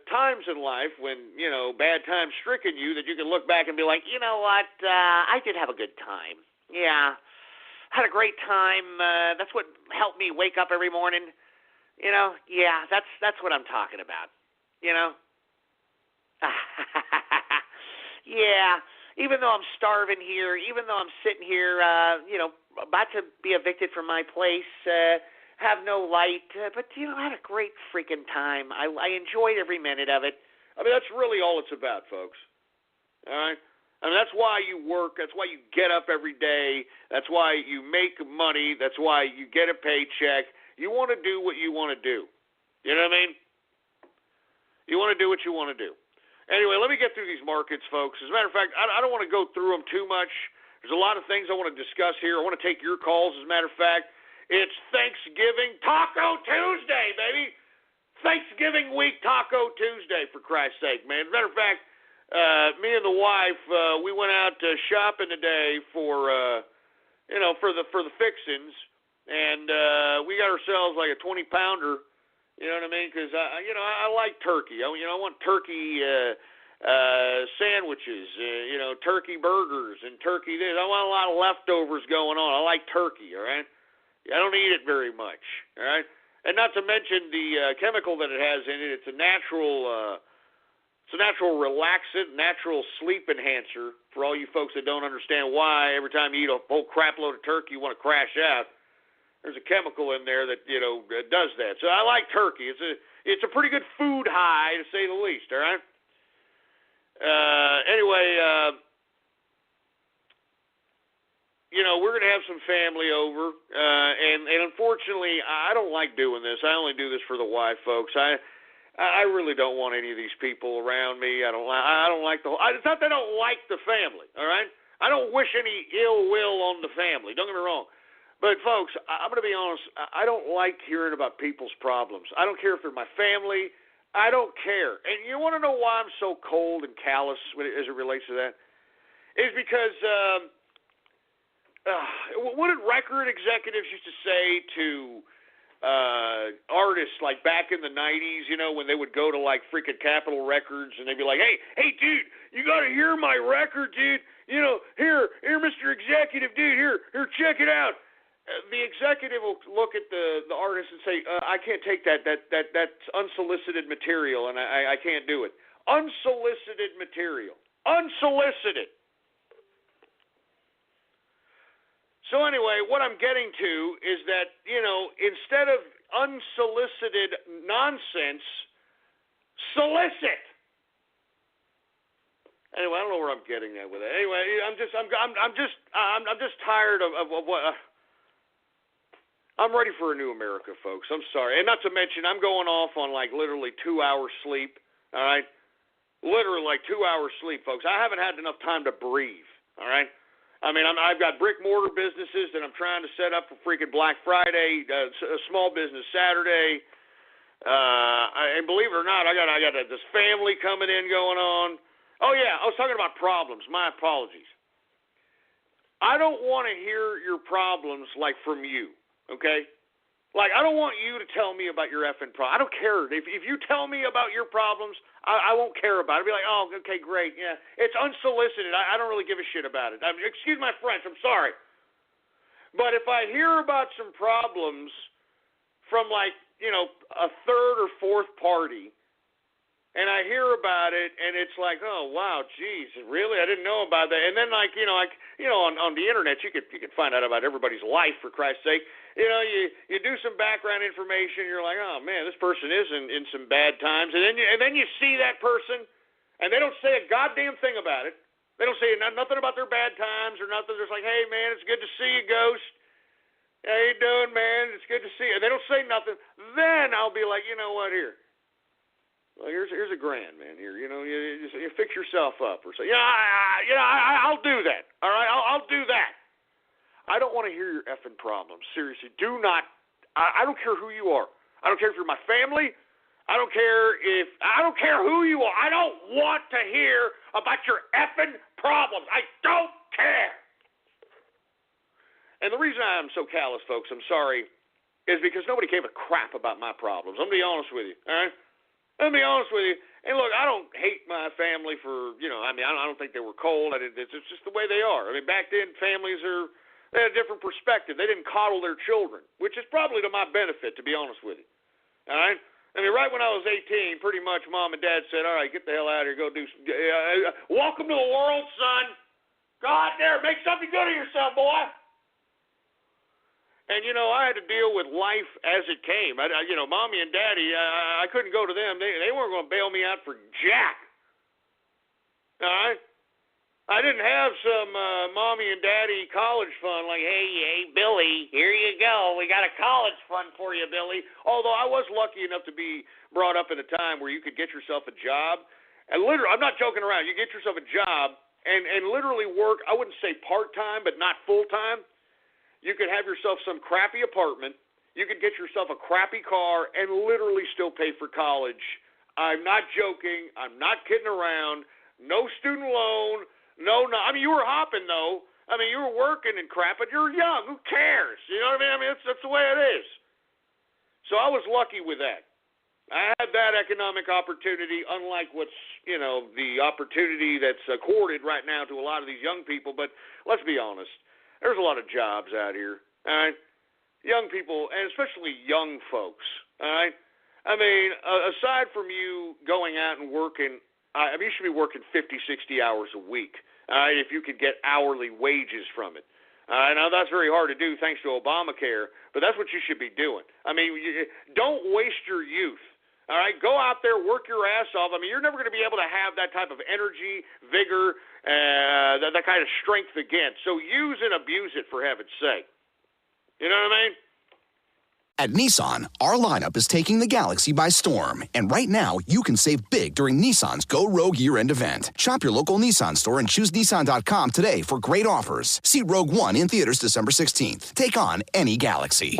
times in life when, bad times stricken you, that you can look back and be like, you know what, I did have a good time. Yeah, had a great time. That's what helped me wake up every morning. Yeah, that's what I'm talking about. Yeah, even though I'm starving here, even though I'm sitting here, about to be evicted from my place, have no light, but, I had a great freaking time. I enjoyed every minute of it. I mean, that's really all it's about, folks. All right? I mean, that's why you work. That's why you get up every day. That's why you make money. That's why you get a paycheck. You want to do what you want to do. You know what I mean? You want to do what you want to do. Anyway, let me get through these markets, folks. As a matter of fact, I don't want to go through them too much. There's a lot of things I want to discuss here. I want to take your calls, as a matter of fact. It's Thanksgiving Taco Tuesday, baby. Thanksgiving week Taco Tuesday, for Christ's sake, man. As a matter of fact, me and the wife, we went out shopping today for the fixins, and we got ourselves like a 20-pounder. You know what I mean? Because I like turkey. I want turkey sandwiches, turkey burgers and turkey this. I want a lot of leftovers going on. I like turkey. All right. I don't eat it very much, all right? And not to mention the chemical that it has in it. It's a natural relaxant, natural sleep enhancer for all you folks that don't understand why every time you eat a whole crap load of turkey you want to crash out. There's a chemical in there that, does that. So I like turkey. It's a pretty good food high, to say the least, all right? Anyway, we're going to have some family over, and unfortunately, I don't like doing this. I only do this for the wife, folks. I really don't want any of these people around me. I don't like it's not that I don't like the family, all right? I don't wish any ill will on the family. Don't get me wrong. But, folks, I'm going to be honest. I don't like hearing about people's problems. I don't care if they're my family. I don't care. And you want to know why I'm so cold and callous as it relates to that? It's because what did record executives used to say to artists like back in the 90s, when they would go to like freaking Capitol Records and they'd be like, hey, dude, you got to hear my record, dude. Here, Mr. Executive, dude, here, check it out. The executive will look at the artist and say, I can't take that. That's unsolicited material, and I can't do it. Unsolicited material. Unsolicited. So anyway, what I'm getting to is that, instead of unsolicited nonsense, solicit. Anyway, I don't know where I'm getting at with it. Anyway, I'm just tired of what. I'm ready for a new America, folks. I'm sorry. And not to mention, I'm going off on like literally 2 hours sleep. All right? Literally like 2 hours sleep, folks. I haven't had enough time to breathe. All right? I mean, I've got brick mortar businesses that I'm trying to set up for freaking Black Friday, a small business Saturday. And believe it or not, I got this family coming in going on. Oh, yeah, I was talking about problems. My apologies. I don't want to hear your problems like from you. Okay? Like, I don't want you to tell me about your effing problem. I don't care. If you tell me about your problems, I won't care about it. I'll be like, oh, okay, great. Yeah, it's unsolicited. I don't really give a shit about it. Excuse my French. I'm sorry. But if I hear about some problems from, like, a third or fourth party, and I hear about it, and it's like, oh wow, geez, really? I didn't know about that. And then on the internet, you could find out about everybody's life, for Christ's sake. You do some background information, you're like, oh man, this person is in some bad times, and then you see that person, and they don't say a goddamn thing about it. They don't say nothing about their bad times or nothing. They're just like, hey man, it's good to see you, Ghost. How you doing, man? It's good to see you. And they don't say nothing. Then I'll be like, you know what, here. Well, here's $1,000, man. Here, you fix yourself up or so. I'll do that. All right, I'll do that. I don't want to hear your effing problems. Seriously, do not. I don't care who you are. I don't care if you're my family. I don't care who you are. I don't want to hear about your effing problems. I don't care. And the reason I'm so callous, folks, I'm sorry, is because nobody gave a crap about my problems. I'm going to be honest with you, all right? Let me be honest with you. And look, I don't hate my family for, I don't think they were cold. It's just the way they are. I mean, back then, they had a different perspective. They didn't coddle their children, which is probably to my benefit, to be honest with you. All right? I mean, right when I was 18, pretty much Mom and Dad said, all right, get the hell out of here. Go do welcome to the world, son. Go out there. Make something good of yourself, boy. And, I had to deal with life as it came. Mommy and Daddy, I couldn't go to them. They weren't going to bail me out for jack. All right? I didn't have some Mommy and Daddy college fund like, hey, Billy, here you go. We got a college fund for you, Billy. Although I was lucky enough to be brought up in a time where you could get yourself a job. And literally, I'm not joking around. You get yourself a job and literally work, I wouldn't say part-time, but not full-time. You could have yourself some crappy apartment. You could get yourself a crappy car and literally still pay for college. I'm not joking. I'm not kidding around. No student loan. No. I mean, you were hopping, though. I mean, you were working and crap, but you're young. Who cares? You know what I mean? That's the way it is. So I was lucky with that. I had that economic opportunity, unlike what's, the opportunity that's accorded right now to a lot of these young people. But let's be honest. There's a lot of jobs out here, all right? Young people, and especially young folks, all right? I mean, aside from you going out and working, you should be working 50, 60 hours a week, all right, if you could get hourly wages from it. Now, that's very hard to do thanks to Obamacare, but that's what you should be doing. I mean, don't waste your youth. All right, go out there, work your ass off. I mean, you're never going to be able to have that type of energy, vigor, that kind of strength again. So use and abuse it, for heaven's sake. You know what I mean? At Nissan, our lineup is taking the Galaxy by storm. And right now, you can save big during Nissan's Go Rogue year-end event. Shop your local Nissan store and choose Nissan.com today for great offers. See Rogue One in theaters December 16th. Take on any Galaxy.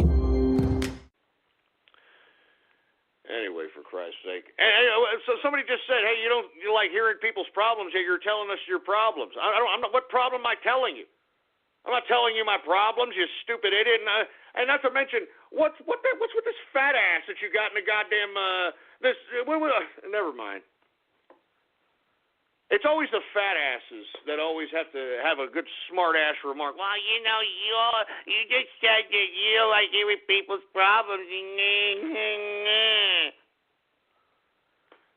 Anyway, for Christ's sake. And so somebody just said, hey, you like hearing people's problems, yet you're telling us your problems. I'm not, what problem am I telling you? I'm not telling you my problems, you stupid idiot. And not to mention, what's with this fat ass that you got in the goddamn, never mind. It's always the fat asses that always have to have a good smart ass remark. Well, you just said that you don't like hearing people's problems.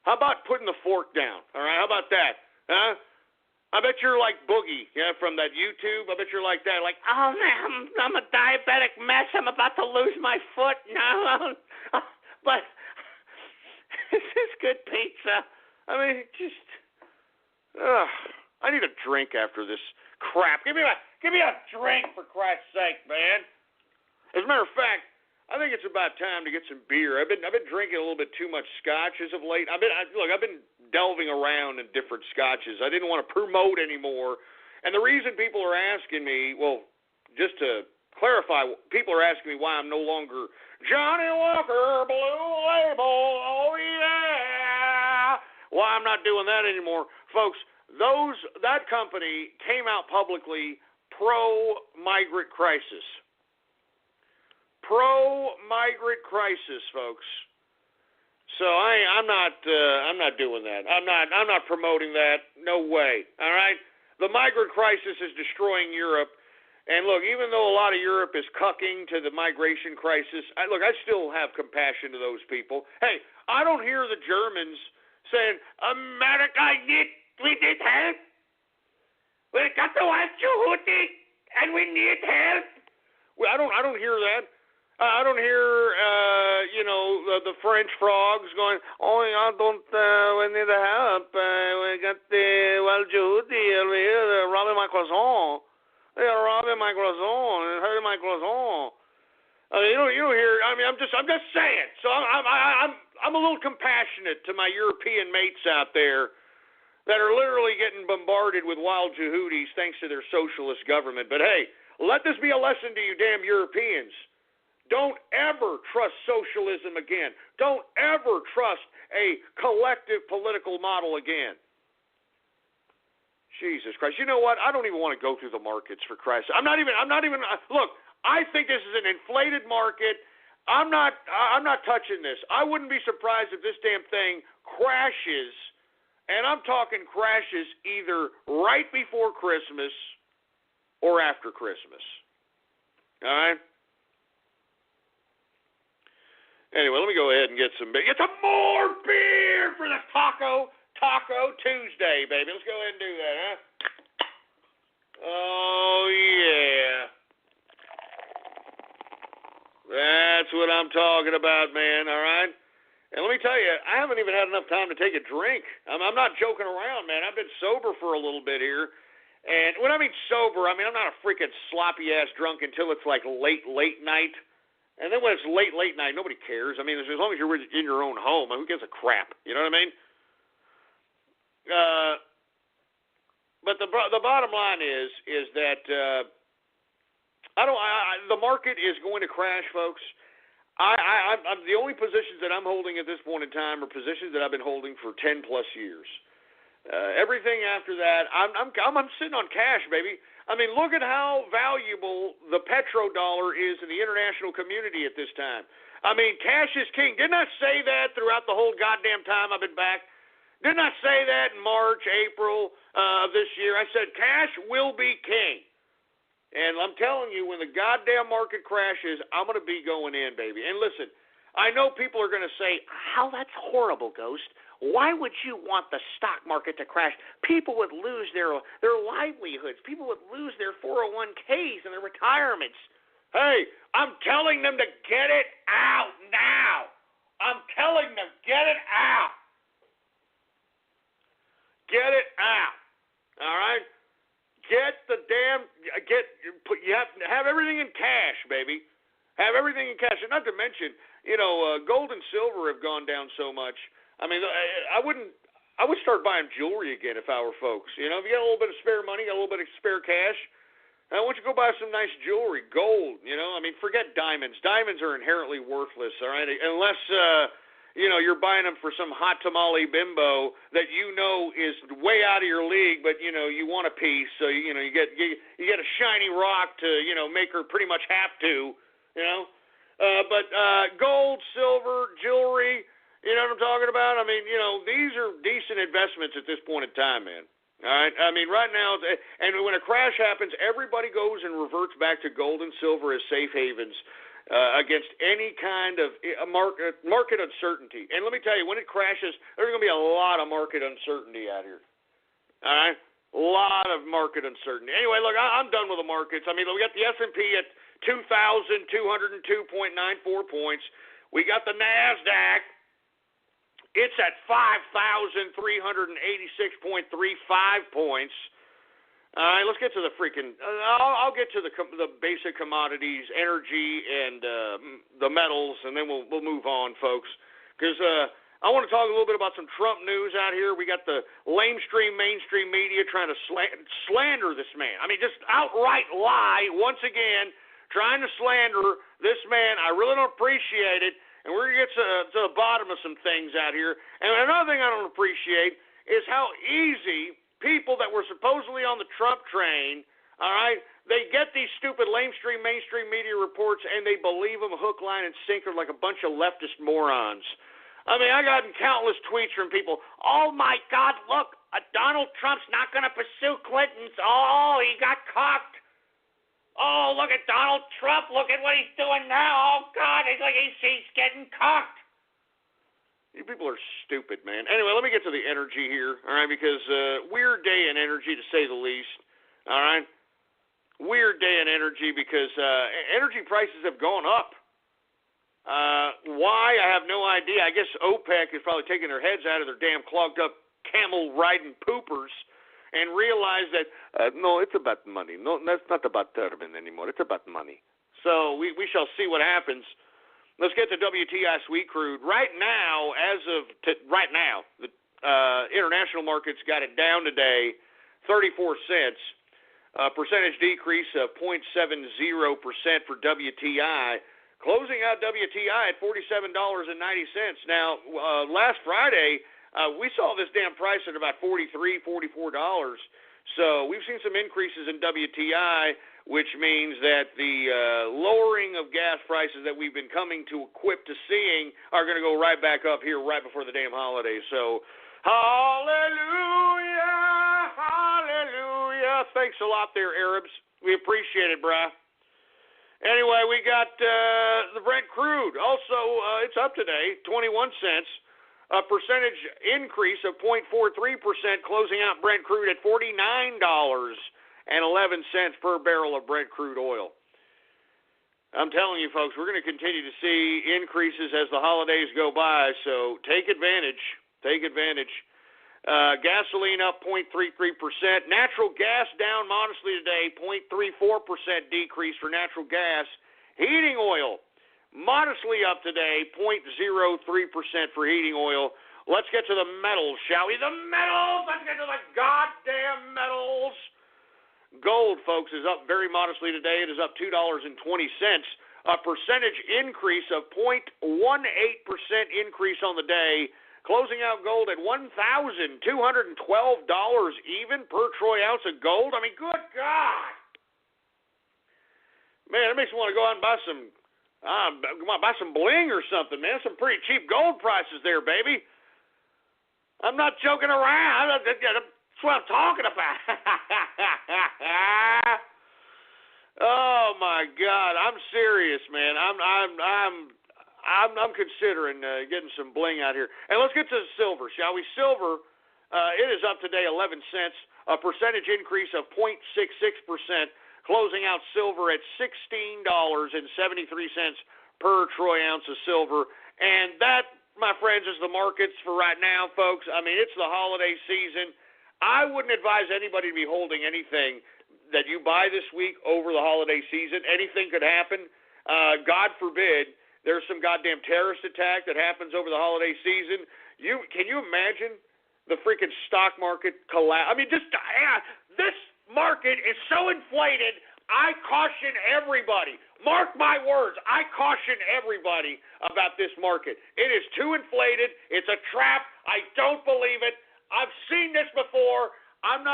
How about putting the fork down? All right, how about that? Huh? I bet you're like Boogie, from that YouTube. I bet you're like that. Like, oh man, I'm a diabetic mess. I'm about to lose my foot now. But this is good pizza. I mean, just. I need a drink after this crap. Give me a drink, for Christ's sake, man. As a matter of fact, I think it's about time to get some beer. I've been drinking a little bit too much scotch as of late. I've been delving around in different scotches. I didn't want to promote anymore. And the reason people are asking me, well, just to clarify, people are asking me why I'm no longer Johnny Walker Blue Label. Oh yeah. Why I'm not doing that anymore. Folks, that company came out publicly pro-migrant crisis. Pro-migrant crisis, folks. So I'm not doing that. I'm not promoting that. No way. All right? The migrant crisis is destroying Europe. And look, even though a lot of Europe is cucking to the migration crisis, I still have compassion to those people. Hey, I don't hear the Germans saying, America, we need help. We got to watch Jehudi, and we need help. Well, I don't hear that. I don't hear, the French frogs going, oh, I don't, we need help. We got Jehudi, robbing my croissant. They're robbing my croissant and hurting my croissant. You don't hear. I mean, I'm just saying. So I'm a little compassionate to my European mates out there that are literally getting bombarded with wild Jehudis thanks to their socialist government. But hey, let this be a lesson to you damn Europeans. Don't ever trust socialism again. Don't ever trust a collective political model again. Jesus Christ. You know what? I don't even want to go through the markets, for Christ. I'm not even, look, I think this is an inflated market. I'm not touching this. I wouldn't be surprised if this damn thing crashes, and I'm talking crashes either right before Christmas or after Christmas. All right? Anyway, let me go ahead and get some more beer for the Taco Tuesday, baby. Let's go ahead and do that, huh? Oh, yeah. That's what I'm talking about, man, all right? And let me tell you, I haven't even had enough time to take a drink. I'm not joking around, man. I've been sober for a little bit here. And when I mean sober, I mean I'm not a freaking sloppy-ass drunk until it's like late night. And then when it's late night, nobody cares. I mean, as long as you're in your own home, who gives a crap? You know what I mean? But the bottom line is that the market is going to crash, folks. I'm the only positions that I'm holding at this point in time are positions that I've been holding for 10+ years. Everything after that, I'm sitting on cash, baby. I mean, look at how valuable the petrodollar is in the international community at this time. I mean, cash is king. Didn't I say that throughout the whole goddamn time I've been back? Didn't I say that in March, April of this year? I said cash will be king. And I'm telling you, when the goddamn market crashes, I'm going to be going in, baby. And listen, I know people are going to say, "How that's horrible, Ghost. Why would you want the stock market to crash? People would lose their livelihoods. People would lose their 401ks and their retirements." Hey, I'm telling them to get it out now. I'm telling them, get it out. Get it out. All right? Have everything in cash, baby. Have everything in cash. And not to mention, gold and silver have gone down so much. I mean, I would start buying jewelry again if I were folks. If you got a little bit of spare money, got a little bit of spare cash, why don't you go buy some nice jewelry, gold, I mean, forget diamonds. Diamonds are inherently worthless, all right, unless, you're buying them for some hot tamale bimbo that is way out of your league, but, you want a piece, so, you get a shiny rock to, make her pretty much have to, but gold, silver, jewelry, you know what I'm talking about? I mean, these are decent investments at this point in time, man. All right? I mean, right now, and when a crash happens, everybody goes and reverts back to gold and silver as safe havens against any kind of market uncertainty. And let me tell you, when it crashes, there's going to be a lot of market uncertainty out here. All right? A lot of market uncertainty. Anyway, look, I'm done with the markets. I mean, we got the S&P at 2,202.94 points. We got the NASDAQ. It's at 5,386.35 points. All right, let's get to the freaking. I'll get to the basic commodities, energy, and the metals, and then we'll move on, folks. Because I want to talk a little bit about some Trump news out here. We got the mainstream media trying to slander this man. I mean, just outright lie once again, trying to slander this man. I really don't appreciate it. And we're going to get to the bottom of some things out here. And another thing I don't appreciate is how easy people that were supposedly on the Trump train, all right, they get these stupid mainstream media reports and they believe them hook, line, and sinker like a bunch of leftist morons. I mean, I got countless tweets from people, "Oh, my God, look, Donald Trump's not going to pursue Clinton's. Oh, he got cocked. Oh, look at Donald Trump. Look at what he's doing now. Oh, God, it's like he's getting cocked." You people are stupid, man. Anyway, let me get to the energy here, all right, because weird day in energy, to say the least, all right? Weird day in energy because energy prices have gone up. Why? I have no idea. I guess OPEC is probably taking their heads out of their damn clogged-up camel-riding poopers and realize that, no, it's about money. No, that's not about turbine anymore. It's about money. So we shall see what happens. Let's get to WTI sweet crude. Right now, right now, the international markets got it down today, 34 cents. Percentage decrease of 0.70% for WTI. Closing out WTI at $47.90. Now, last Friday, we saw this damn price at about $43, $44. So we've seen some increases in WTI, which means that the lowering of gas prices that we've been coming to equip to seeing are going to go right back up here right before the damn holidays. So hallelujah, hallelujah. Thanks a lot there, Arabs. We appreciate it, brah. Anyway, we got the Brent crude. Also, it's up today, 21 cents. A percentage increase of 0.43%, closing out Brent crude at $49.11 per barrel of Brent crude oil. I'm telling you, folks, we're going to continue to see increases as the holidays go by, so take advantage. Take advantage. Gasoline up 0.33%. Natural gas down modestly today, 0.34% decrease for natural gas. Heating oil modestly up today, 0.03% for heating oil. Let's get to the metals, shall we? The metals! Let's get to the goddamn metals! Gold, folks, is up very modestly today. It is up $2.20. A percentage increase of 0.18% increase on the day. Closing out gold at $1,212 even per troy ounce of gold. I mean, good God! Man, it makes me want to go out and buy some bling or something, man. Some pretty cheap gold prices there, baby. I'm not joking around. That's what I'm talking about. Oh my God, I'm serious, man. I'm considering getting some bling out here. And let's get to silver, shall we? Silver, it is up today 11 cents, a percentage increase of 0.66%. Closing out silver at $16.73 per troy ounce of silver. And that, my friends, is the markets for right now, folks. I mean, it's the holiday season. I wouldn't advise anybody to be holding anything that you buy this week over the holiday season. Anything could happen. God forbid there's some goddamn terrorist attack that happens over the holiday season. Can you imagine the freaking stock market collapse? I mean, this market is so inflated, I caution everybody. Mark my words, I caution everybody about this market. It is too inflated. It's a trap. I don't believe it. I've seen this before. I'm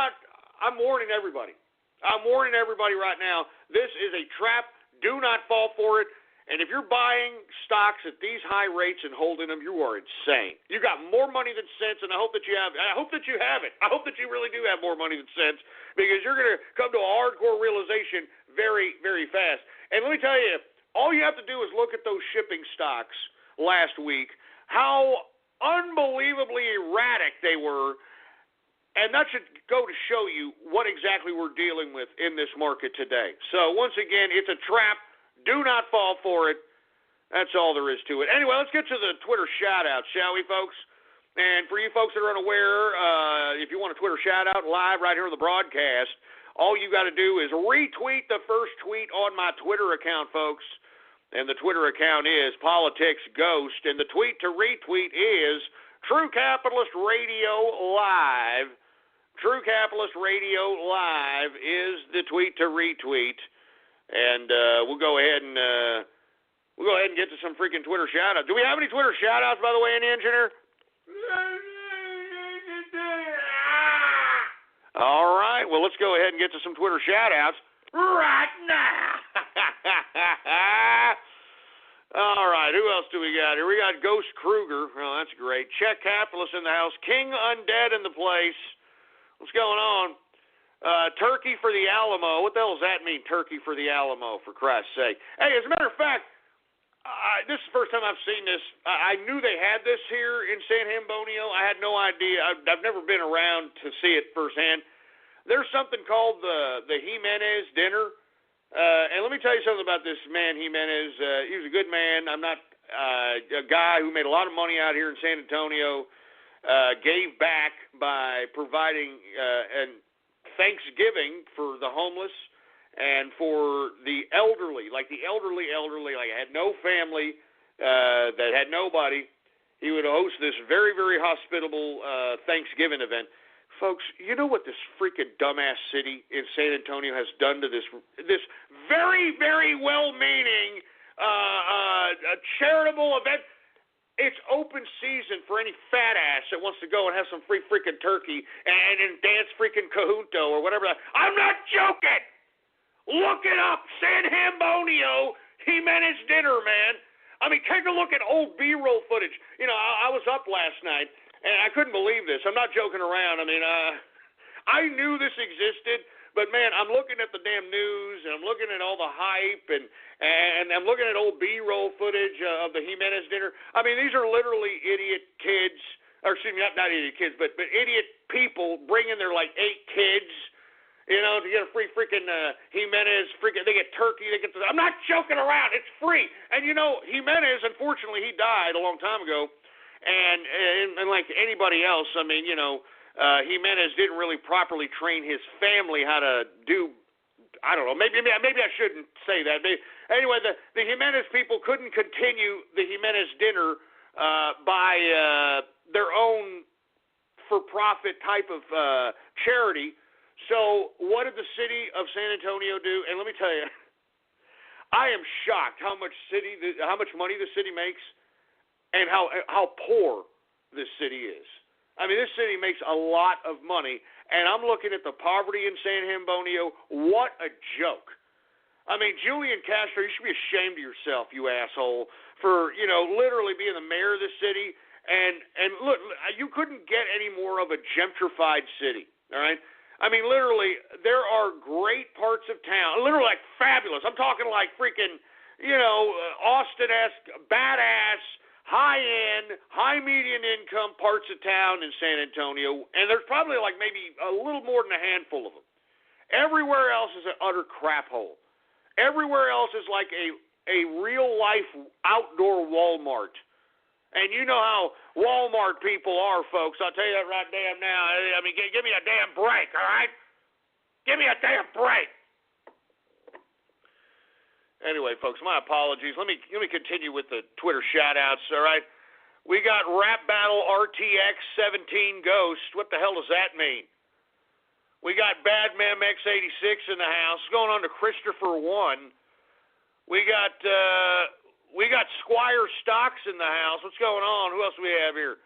warning everybody. I'm warning everybody right now. This is a trap. Do not fall for it. And if you're buying stocks at these high rates and holding them, you are insane. You got more money than sense, and I hope that you have it. I hope that you really do have more money than sense, because you're going to come to a hardcore realization very, very fast. And let me tell you, all you have to do is look at those shipping stocks last week, how unbelievably erratic they were, and that should go to show you what exactly we're dealing with in this market today. So once again, it's a trap. Do not fall for it. That's all there is to it. Anyway, let's get to the Twitter shout-outs, shall we, folks? And for you folks that are unaware, if you want a Twitter shout-out live right here on the broadcast, all you got to do is retweet the first tweet on my Twitter account, folks. And the Twitter account is Politics Ghost. And the tweet to retweet is True Capitalist Radio Live. True Capitalist Radio Live is the tweet to retweet. And we'll go ahead and get to some freaking Twitter shout-outs. Do we have any Twitter shout-outs, by the way, any engineer? All right. Well, let's go ahead and get to some Twitter shout-outs right now. All right. Who else do we got here? We got Ghost Kruger. Oh, that's great. Czech Capitalist in the house. King Undead in the place. What's going on? Turkey for the Alamo. What the hell does that mean, Turkey for the Alamo, for Christ's sake? Hey, as a matter of fact, this is the first time I've seen this. I knew they had this here in San Antonio. I had no idea. I've never been around to see it firsthand. There's something called the Jimenez dinner. And let me tell you something about this man, Jimenez. He was a good man. I'm not a guy who made a lot of money out here in San Antonio, gave back by providing an Thanksgiving for the homeless and for the elderly, like the elderly, like I had no family, that had nobody. He would host this very, very hospitable Thanksgiving event. Folks, you know what this freaking dumbass city in San Antonio has done to this very, very well-meaning charitable event? it's open season for any fat ass that wants to go and have some free freaking turkey and dance freaking Kahunto or whatever. I'm not joking. Look it up. San Hambonio Jimenez dinner, man. I mean, take a look at old B-roll footage. You know, I was up last night, and I couldn't believe this. I'm not joking around. I mean, I knew this existed, but, man, I'm looking at the damn news, and I'm looking at all the hype, and I'm looking at old B-roll footage of the Jimenez dinner. I mean, these are literally idiot kids, or excuse me, not idiot kids, but idiot people bringing their, like, 8 kids, you know, to get a free freaking Jimenez, they get turkey, I'm not joking around, it's free. And, you know, Jimenez, unfortunately, he died a long time ago, and like anybody else, I mean, you know, Jimenez didn't really properly train his family how to do, I don't know, maybe I shouldn't say that. But anyway, the Jimenez people couldn't continue the Jimenez dinner by their own for-profit type of charity. So what did the city of San Antonio do? And let me tell you, I am shocked how much money the city makes and how poor this city is. I mean, this city makes a lot of money, and I'm looking at the poverty in San Hambonio. What a joke. I mean, Julian Castro, you should be ashamed of yourself, you asshole, for, you know, literally being the mayor of the city. And look, you couldn't get any more of a gentrified city, all right? I mean, literally, there are great parts of town, literally like fabulous. I'm talking like freaking, you know, Austin-esque, badass, high-end, high-median income parts of town in San Antonio, and there's probably like maybe a little more than a handful of them. Everywhere else is an utter crap hole. Everywhere else is like a real-life outdoor Walmart. And you know how Walmart people are, folks. I'll tell you that right damn now. I mean, give me a damn break, all right? Give me a damn break. Anyway, folks, my apologies. Let me continue with the Twitter shout-outs, all right? We got Rap Battle RTX 17 Ghost. What the hell does that mean? We got Bad Mem X86 in the house. What's going on to Christopher 1? We got Squire Stocks in the house. What's going on? Who else do we have here?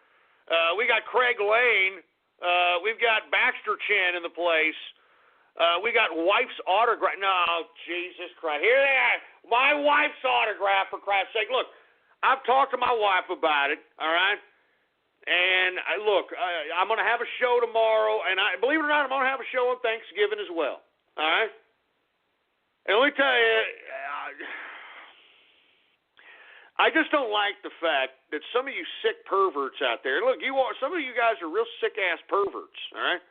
We got Craig Lane. We've got Baxter Chan in the place. We got wife's autograph. No, Jesus Christ. Here they are. My wife's autograph, for Christ's sake. Look, I've talked to my wife about it, all right? And, I'm going to have a show tomorrow. And believe it or not, I'm going to have a show on Thanksgiving as well, all right? And let me tell you, I just don't like the fact that some of you sick perverts out there, look, some of you guys are real sick-ass perverts, all right,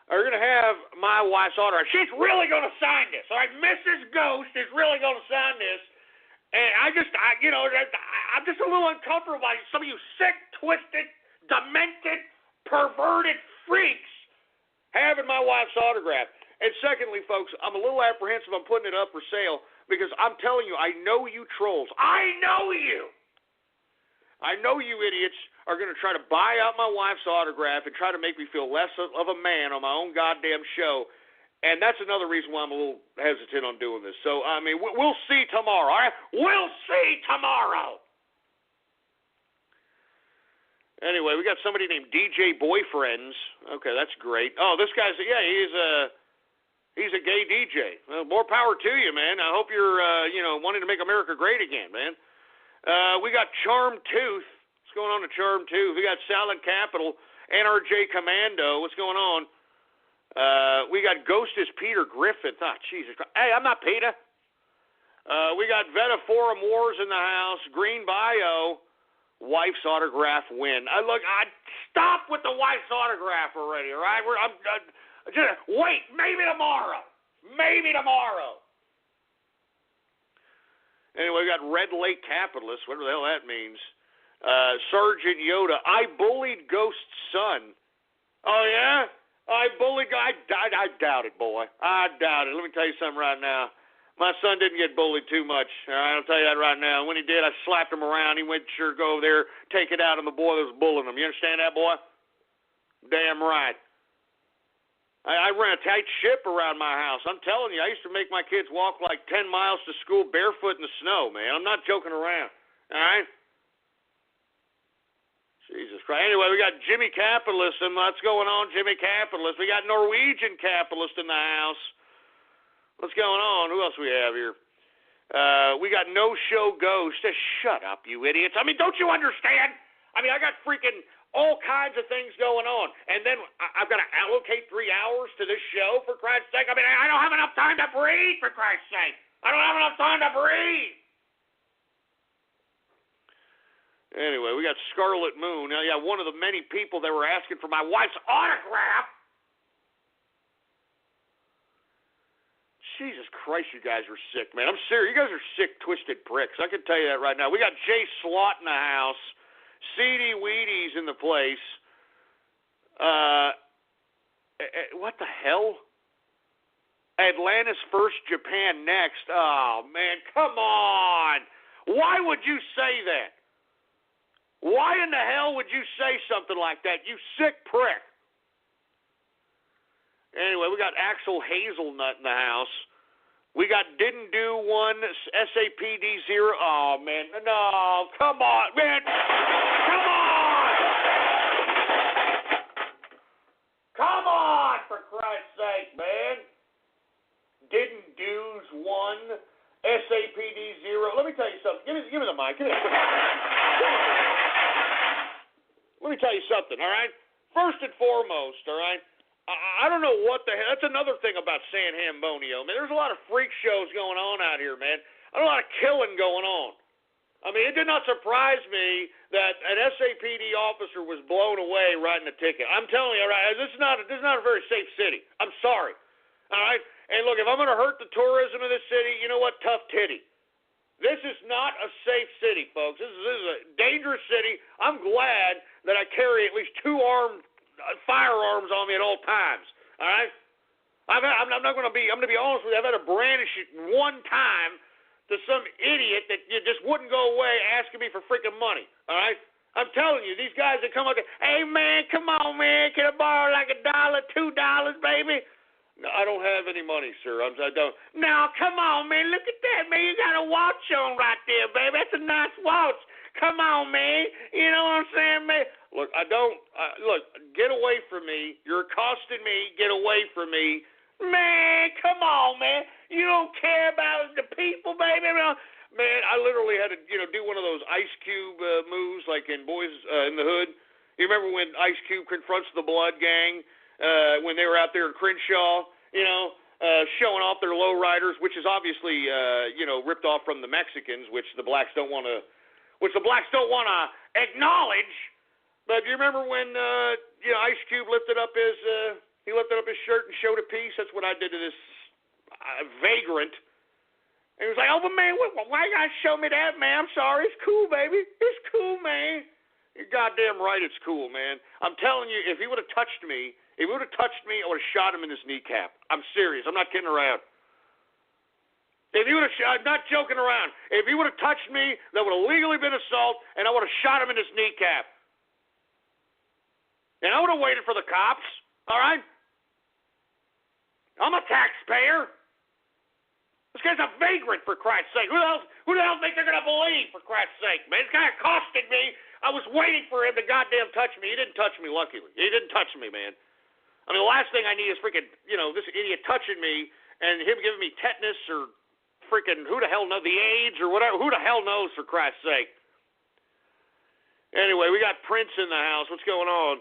are going to have my wife's autograph. She's really going to sign this, all right? Mrs. Ghost is really going to sign this. And I'm just a little uncomfortable by some of you sick, twisted, demented, perverted freaks having my wife's autograph. And secondly, folks, I'm a little apprehensive on putting it up for sale because I'm telling you, I know you trolls. I know you. I know you idiots are going to try to buy out my wife's autograph and try to make me feel less of a man on my own goddamn show. And that's another reason why I'm a little hesitant on doing this. So, I mean, we'll see tomorrow, all right? We'll see tomorrow. Anyway, we got somebody named DJ Boyfriends. Okay, that's great. Oh, this guy's, he's a gay DJ. Well, more power to you, man. I hope you're, wanting to make America great again, man. We got Charm Tooth. What's going on to Charm Tooth? We got Salad Capital, NRJ Commando. What's going on? We got Ghost is Peter Griffith. Oh, Jesus Christ. Hey, I'm not Peter. We got Veta Forum Wars in the house. Green Bio. Wife's autograph win. Stop with the wife's autograph already, all right? Wait, maybe tomorrow. Maybe tomorrow. Anyway, we got Red Lake Capitalist, whatever the hell that means. Sergeant Yoda. I bullied Ghost's son. Oh, yeah? I doubt it, boy. I doubt it. Let me tell you something right now. My son didn't get bullied too much. All right, I'll tell you that right now. When he did, I slapped him around. He went sure go over there, take it out on the boy that was bullying him. You understand that, boy? Damn right. I ran a tight ship around my house. I'm telling you, I used to make my kids walk like 10 miles to school barefoot in the snow, man. I'm not joking around. All right? Jesus Christ. Anyway, we got Jimmy Capitalism. What's going on, Jimmy Capitalist? We got Norwegian Capitalist in the house. What's going on? Who else we have here? We got No Show Ghost. Shut up, you idiots. I mean, don't you understand? I mean, I got freaking all kinds of things going on. And then I've got to allocate 3 hours to this show, for Christ's sake. I mean, I don't have enough time to breathe, for Christ's sake. I don't have enough time to breathe. Anyway, we got Scarlet Moon. Now, yeah, one of the many people that were asking for my wife's autograph. Jesus Christ, you guys are sick, man. I'm serious. You guys are sick, twisted pricks. I can tell you that right now. We got Jay Slot in the house. Seedy Weedy's in the place. What the hell? Atlantis first, Japan next. Oh, man, come on. Why would you say that? Why in the hell would you say something like that, you sick prick? Anyway, we got Axel Hazelnut in the house. We got Didn't Do One, SAPD0. Oh, man. No, come on, man. Come on. Come on, for Christ's sake, man. Didn't Do's One, SAPD0. Let me tell you something. Give me the mic. Give me Let me tell you something, all right? First and foremost, all right? I don't know what the hell. That's another thing about San Hambonio, man. There's a lot of freak shows going on out here, man. A lot of killing going on. I mean, it did not surprise me that an SAPD officer was blown away writing a ticket. I'm telling you, all right, this is not a very safe city. I'm sorry, all right? And look, if I'm going to hurt the tourism of this city, you know what? Tough titty. This is not a safe city, folks. This is a dangerous city. I'm glad that I carry at least 2 firearms on me at all times. All right? I'm not going to be. I'm going to be honest with you. I've had to brandish it one time to some idiot that just wouldn't go away asking me for freaking money. All right? I'm telling you, these guys that come up there, hey man, come on man, can I borrow like $1, $2, baby? No, I don't have any money, sir. I don't. No, come on, man. Look at that, man. You got a watch on right there, baby. That's a nice watch. Come on, man. You know what I'm saying, man? Look, look, get away from me. You're accosting me. Get away from me. Man, come on, man. You don't care about the people, baby. Man, I literally had to, do one of those Ice Cube moves like in Boys in the Hood. You remember when Ice Cube confronts the Blood Gang? When they were out there in Crenshaw, showing off their lowriders, which is obviously, ripped off from the Mexicans, which the blacks don't want to acknowledge. But do you remember when, Ice Cube lifted up his shirt and showed a piece? That's what I did to this vagrant. And he was like, oh, but man, why you gotta show me that, man? I'm sorry. It's cool, baby. It's cool, man. You're goddamn right it's cool, man. I'm telling you, if he would have touched me, I would have shot him in his kneecap. I'm serious. I'm not kidding around. If he would have I'm not joking around. If he would have touched me, that would have legally been assault, and I would have shot him in his kneecap. And I would have waited for the cops, all right? I'm a taxpayer. This guy's a vagrant, for Christ's sake. Who the hell think they're going to believe, for Christ's sake, man? This guy accosted me. I was waiting for him to goddamn touch me. He didn't touch me, luckily. He didn't touch me, man. I mean, the last thing I need is freaking, this idiot touching me and him giving me tetanus or freaking, who the hell knows, the AIDS or whatever. Who the hell knows, for Christ's sake? Anyway, we got Prince in the house. What's going on?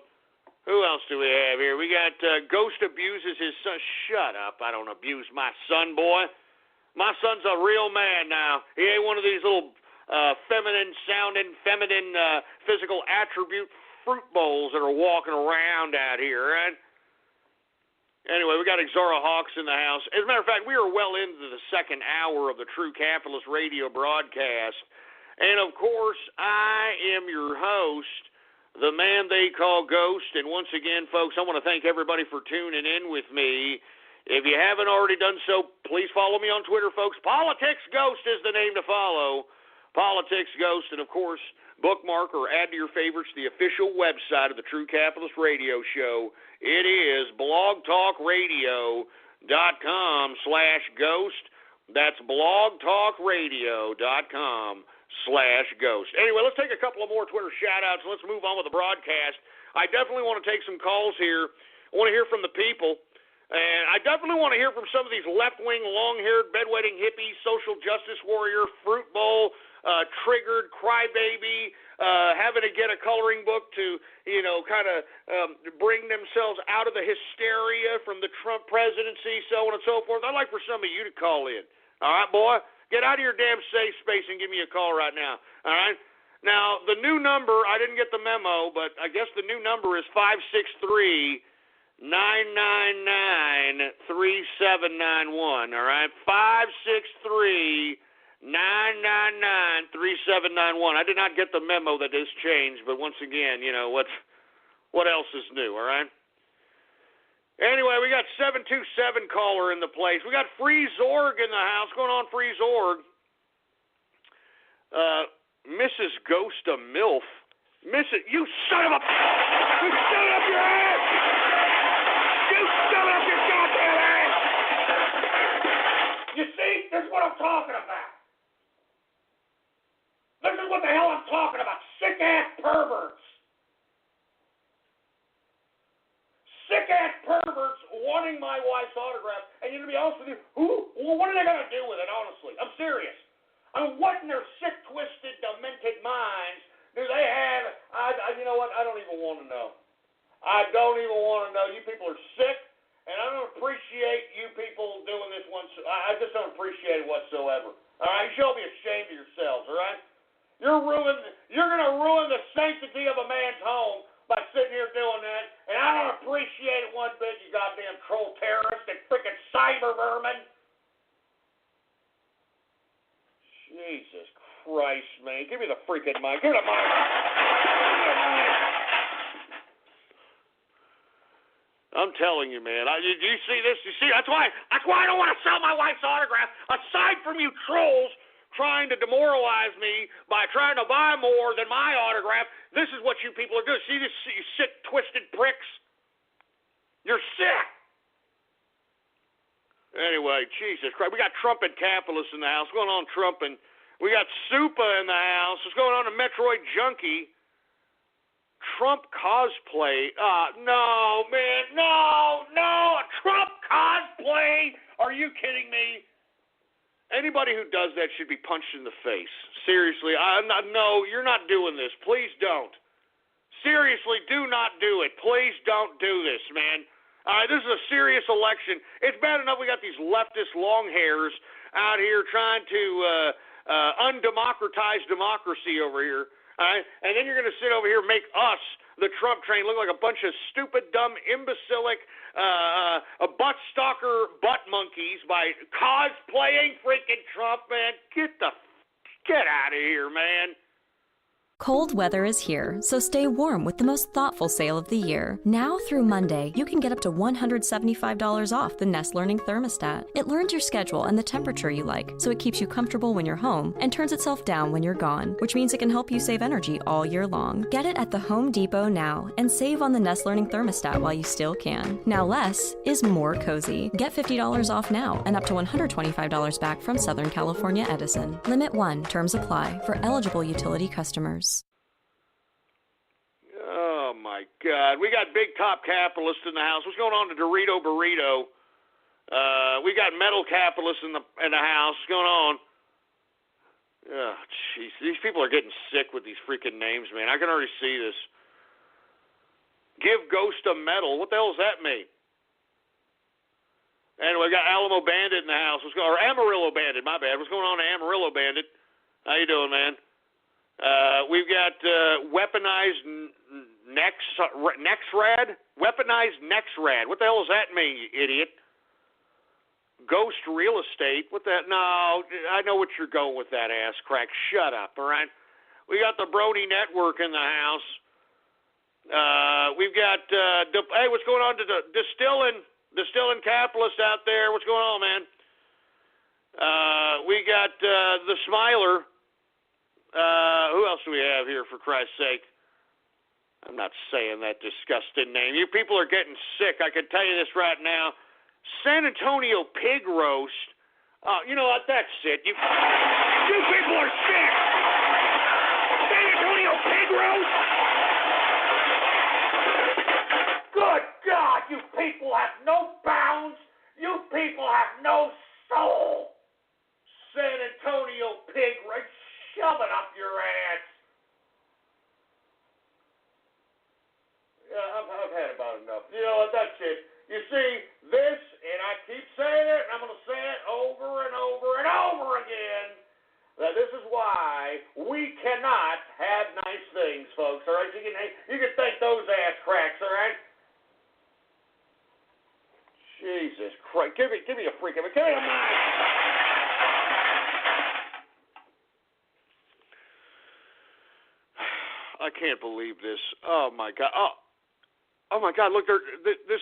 Who else do we have here? We got Ghost abuses his son. Shut up. I don't abuse my son, boy. My son's a real man now. He ain't one of these little feminine-sounding, physical attribute fruit bowls that are walking around out here, right? Anyway, we got Exora Hawks in the house. As a matter of fact, we are well into the second hour of the True Capitalist radio broadcast. And, of course, I am your host, the man they call Ghost. And once again, folks, I want to thank everybody for tuning in with me. If you haven't already done so, please follow me on Twitter, folks. Politics Ghost is the name to follow. Politics Ghost. And, of course, bookmark or add to your favorites the official website of the True Capitalist Radio Show. It is blogtalkradio.com/ghost. That's blogtalkradio.com/ghost. /ghost. Anyway, let's take a couple of more Twitter shout-outs, and let's move on with the broadcast. I definitely want to take some calls here. I want to hear from the people. And I definitely want to hear from some of these left-wing, long-haired, bedwetting hippies, social justice warrior, fruit bowl, triggered, crybaby, having to get a coloring book to, kind of bring themselves out of the hysteria from the Trump presidency, so on and so forth. I'd like for some of you to call in. All right, boy? Get out of your damn safe space and give me a call right now. All right? Now, the new number, I didn't get the memo, but I guess the new number is 563-999-3791, all right? 563-999-3791. I did not get the memo that this changed, but once again, what else is new, all right? Anyway, we got 727 caller in the place. We got Free Zorg in the house. What's going on, Free Zorg? Mrs. Ghost of MILF. You son of a... You shut up your ass! You shut up your goddamn ass! You see? This is what I'm talking about. This is what the hell I'm talking about. Sick-ass perverts. Sick-ass perverts wanting my wife's autograph. And to be honest with you, what are they going to do with it, honestly? I'm serious. I mean, what in their sick, twisted, demented minds do they have? You know what? I don't even want to know. I don't even want to know. You people are sick, and I don't appreciate you people doing this one. I just don't appreciate it whatsoever. All right? You should all be ashamed of yourselves, all right? You're going to ruin the sanctity of a man's home by sitting here doing that, and I don't appreciate it one bit, you goddamn troll terrorist and freaking cyber vermin. Jesus Christ, man. Give me the freaking mic. Give me the mic. I'm telling you, man. Do you see this? You see? That's why I don't want to sell my wife's autograph. Aside from you trolls trying to demoralize me by trying to buy more than my autograph, this is what you people are doing. See this, you sick, twisted pricks? You're sick. Anyway, Jesus Christ. We got Trump and capitalists in the house. What's going on, Trump? And we got Supa in the house. What's going on, a Metroid Junkie? Trump cosplay. No, man. No. A Trump cosplay? Are you kidding me? Anybody who does that should be punched in the face. Seriously, no, you're not doing this. Please don't. Seriously, do not do it. Please don't do this, man. This is a serious election. It's bad enough we got these leftist long hairs out here trying to undemocratize democracy over here. All right? And then you're going to sit over here and make us, the Trump train, look like a bunch of stupid, dumb, imbecilic, butt stalker butt monkeys by cosplaying freaking Trump, man. Get out of here, man. Cold weather is here, so stay warm with the most thoughtful sale of the year. Now through Monday, you can get up to $175 off the Nest Learning Thermostat. It learns your schedule and the temperature you like, so it keeps you comfortable when you're home and turns itself down when you're gone, which means it can help you save energy all year long. Get it at the Home Depot now and save on the Nest Learning Thermostat while you still can. Now less is more cozy. Get $50 off now and up to $125 back from Southern California Edison. Limit 1. Terms apply for eligible utility customers. Oh, my God. We got big top capitalists in the house. What's going on to Dorito Burrito? We got metal capitalists in the house. What's going on? Oh, jeez. These people are getting sick with these freaking names, man. I can already see this. Give Ghost a medal. What the hell does that mean? Anyway, we got Alamo Bandit in the house. Or Amarillo Bandit, my bad. What's going on to Amarillo Bandit? How you doing, man? We've got weaponized Nexrad? Weaponized Nexrad. What the hell does that mean, you idiot? Ghost real estate? What the... No, I know what you're going with that ass crack. Shut up, all right? We got the Brody Network in the house. We've got... hey, what's going on to the distilling capitalists out there? What's going on, man? We got the Smiler. Who else do we have here, for Christ's sake? I'm not saying that disgusting name. You people are getting sick. I can tell you this right now. San Antonio Pig Roast. You know what? That's it. You people are sick. why we cannot have nice things, folks. All right, you can thank those ass cracks. All right. Jesus Christ! Give me a freaking, give me a mind. I can't believe this. Oh my God! Oh my God! Look, this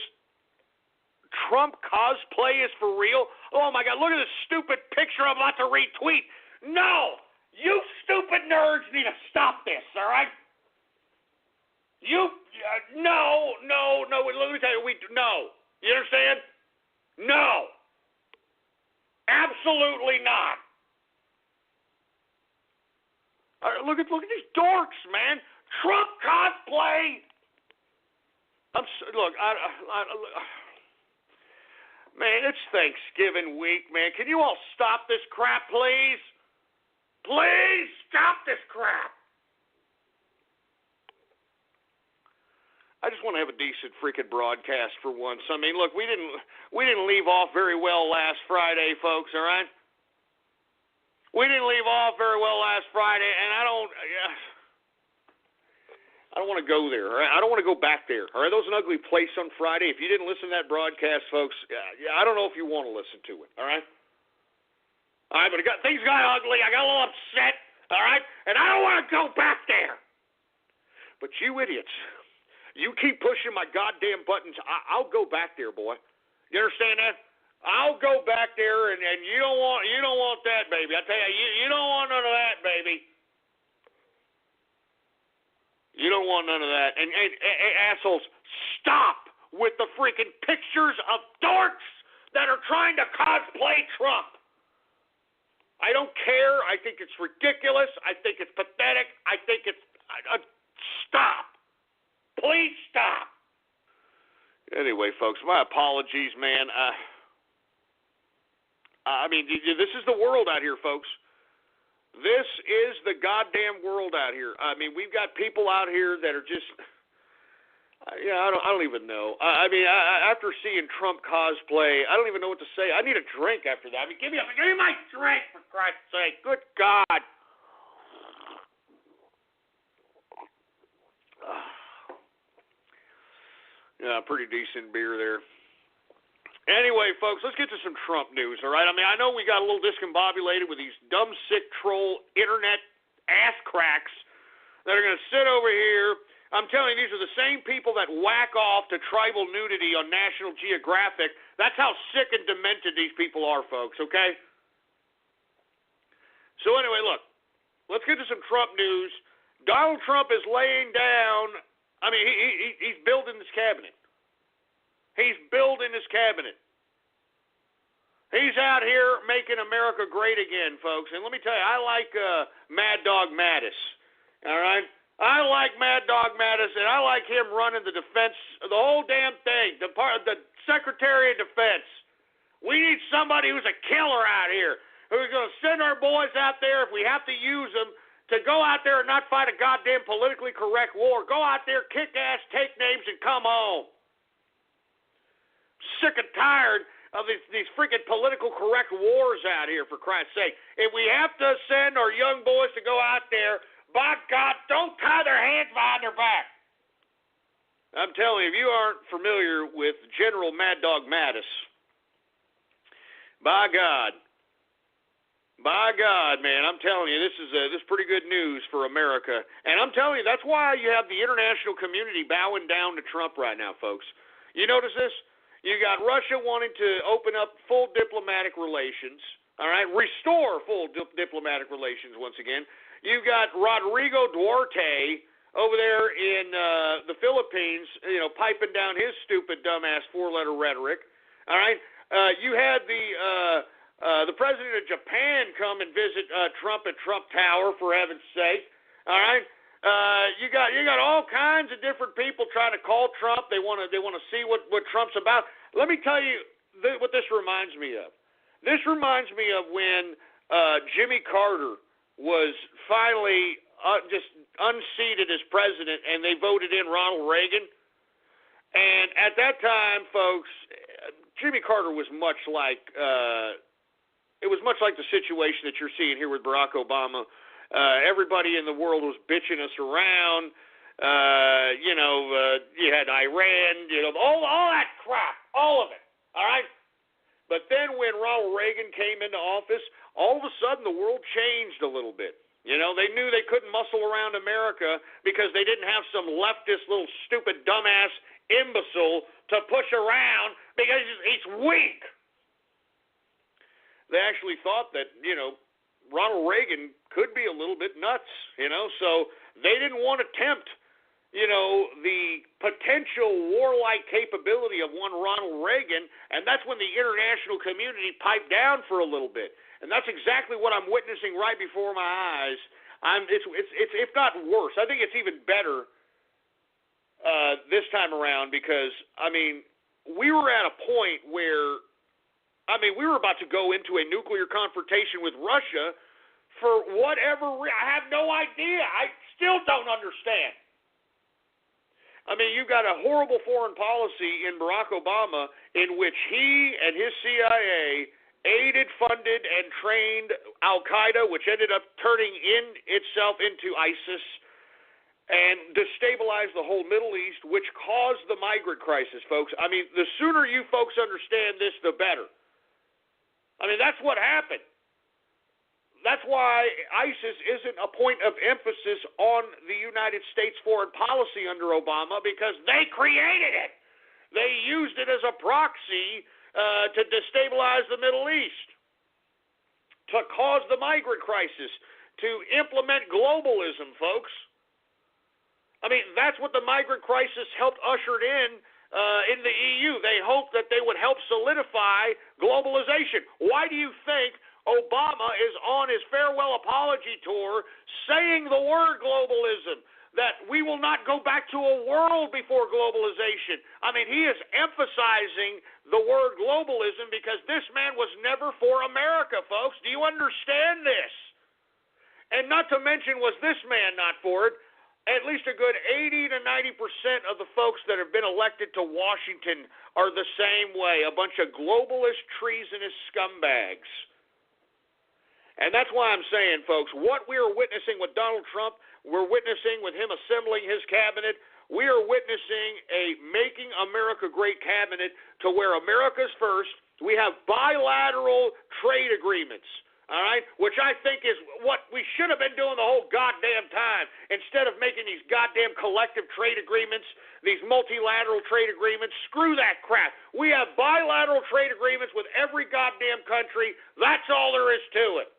Trump cosplay is for real. Oh my God! Look at this stupid picture I'm about to retweet. No, you stupid nerds need to stop this. All right? No. Let me tell you, no. You understand? No. Absolutely not. Look at these dorks, man. Trump cosplay. Man, it's Thanksgiving week, man. Can you all stop this crap, please? Please stop this crap. I just want to have a decent freaking broadcast for once. I mean, look, we didn't leave off very well last Friday, folks. All right, we didn't leave off very well last Friday, and I don't want to go there. All right, I don't want to go back there. All right, that was an ugly place on Friday. If you didn't listen to that broadcast, folks, I don't know if you want to listen to it. All right, but things got ugly. I got a little upset. All right, and I don't want to go back there. But you idiots. You keep pushing my goddamn buttons, I'll go back there, boy. You understand that? I'll go back there, and you don't want that, baby. I tell you, you don't want none of that, baby. You don't want none of that. And assholes, stop with the freaking pictures of dorks that are trying to cosplay Trump. I don't care. I think it's ridiculous. I think it's pathetic. I think it's stop. Please stop. Anyway, folks, my apologies, man. I mean, this is the world out here, folks. This is the goddamn world out here. I mean, we've got people out here that are just, I don't even know. I mean, after seeing Trump cosplay, I don't even know what to say. I need a drink after that. I mean, give me my drink, for Christ's sake. Good God. Yeah, pretty decent beer there. Anyway, folks, let's get to some Trump news, all right? I mean, I know we got a little discombobulated with these dumb, sick, troll, internet ass cracks that are going to sit over here. I'm telling you, these are the same people that whack off to tribal nudity on National Geographic. That's how sick and demented these people are, folks, okay? So anyway, look, let's get to some Trump news. Donald Trump is laying down... I mean, he's building this cabinet. He's building his cabinet. He's out here making America great again, folks. And let me tell you, I like Mad Dog Mattis. All right? I like Mad Dog Mattis, and I like him running the defense, the whole damn thing, the Secretary of Defense. We need somebody who's a killer out here, who's going to send our boys out there if we have to use them, to go out there and not fight a goddamn politically correct war. Go out there, kick ass, take names, and come home. Sick and tired of these freaking political correct wars out here, for Christ's sake. If we have to send our young boys to go out there, by God, don't tie their hands behind their back. I'm telling you, if you aren't familiar with General Mad Dog Mattis, by God, man, I'm telling you, this is pretty good news for America. And I'm telling you, that's why you have the international community bowing down to Trump right now, folks. You notice this? You got Russia wanting to open up full diplomatic relations, all right, restore full diplomatic relations once again. You got Rodrigo Duarte over there in the Philippines, piping down his stupid, dumbass four-letter rhetoric, all right? You had the president of Japan come and visit Trump at Trump Tower, for heaven's sake. All right, you got all kinds of different people trying to call Trump. They want to see what Trump's about. Let me tell you what this reminds me of. This reminds me of when Jimmy Carter was finally just unseated as president, and they voted in Ronald Reagan. And at that time, folks, Jimmy Carter was much like. It was much like the situation that you're seeing here with Barack Obama. Everybody in the world was bitching us around. You had Iran, all that crap, all of it, all right? But then when Ronald Reagan came into office, all of a sudden the world changed a little bit. They knew they couldn't muscle around America because they didn't have some leftist little stupid dumbass imbecile to push around because he's weak. They actually thought that, Ronald Reagan could be a little bit nuts, so they didn't want to tempt, the potential warlike capability of one Ronald Reagan, and that's when the international community piped down for a little bit. And that's exactly what I'm witnessing right before my eyes. It's if not worse. I think it's even better this time around because, we were at a point where, we were about to go into a nuclear confrontation with Russia for whatever reason. I have no idea. I still don't understand. You've got a horrible foreign policy in Barack Obama in which he and his CIA aided, funded, and trained Al-Qaeda, which ended up turning itself into ISIS, and destabilized the whole Middle East, which caused the migrant crisis, folks. The sooner you folks understand this, the better. That's what happened. That's why ISIS isn't a point of emphasis on the United States foreign policy under Obama because they created it. They used it as a proxy to destabilize the Middle East, to cause the migrant crisis, to implement globalism, folks. That's what the migrant crisis helped usher in the EU. They hoped that they would help solidify globalization. Why do you think Obama is on his farewell apology tour saying the word globalism, that we will not go back to a world before globalization? He is emphasizing the word globalism because this man was never for America, folks. Do you understand this? And not to mention, was this man not for it? At least a good 80 to 90% of the folks that have been elected to Washington are the same way, a bunch of globalist, treasonous scumbags. And that's why I'm saying, folks, what we are witnessing with Donald Trump, we're witnessing with him assembling his cabinet. We are witnessing a Making America Great cabinet to where America's first. We have bilateral trade agreements, all right, which I think is what we should have been doing the whole goddamn time instead of making these goddamn collective trade agreements, these multilateral trade agreements. Screw that crap. We have bilateral trade agreements with every goddamn country. That's all there is to it.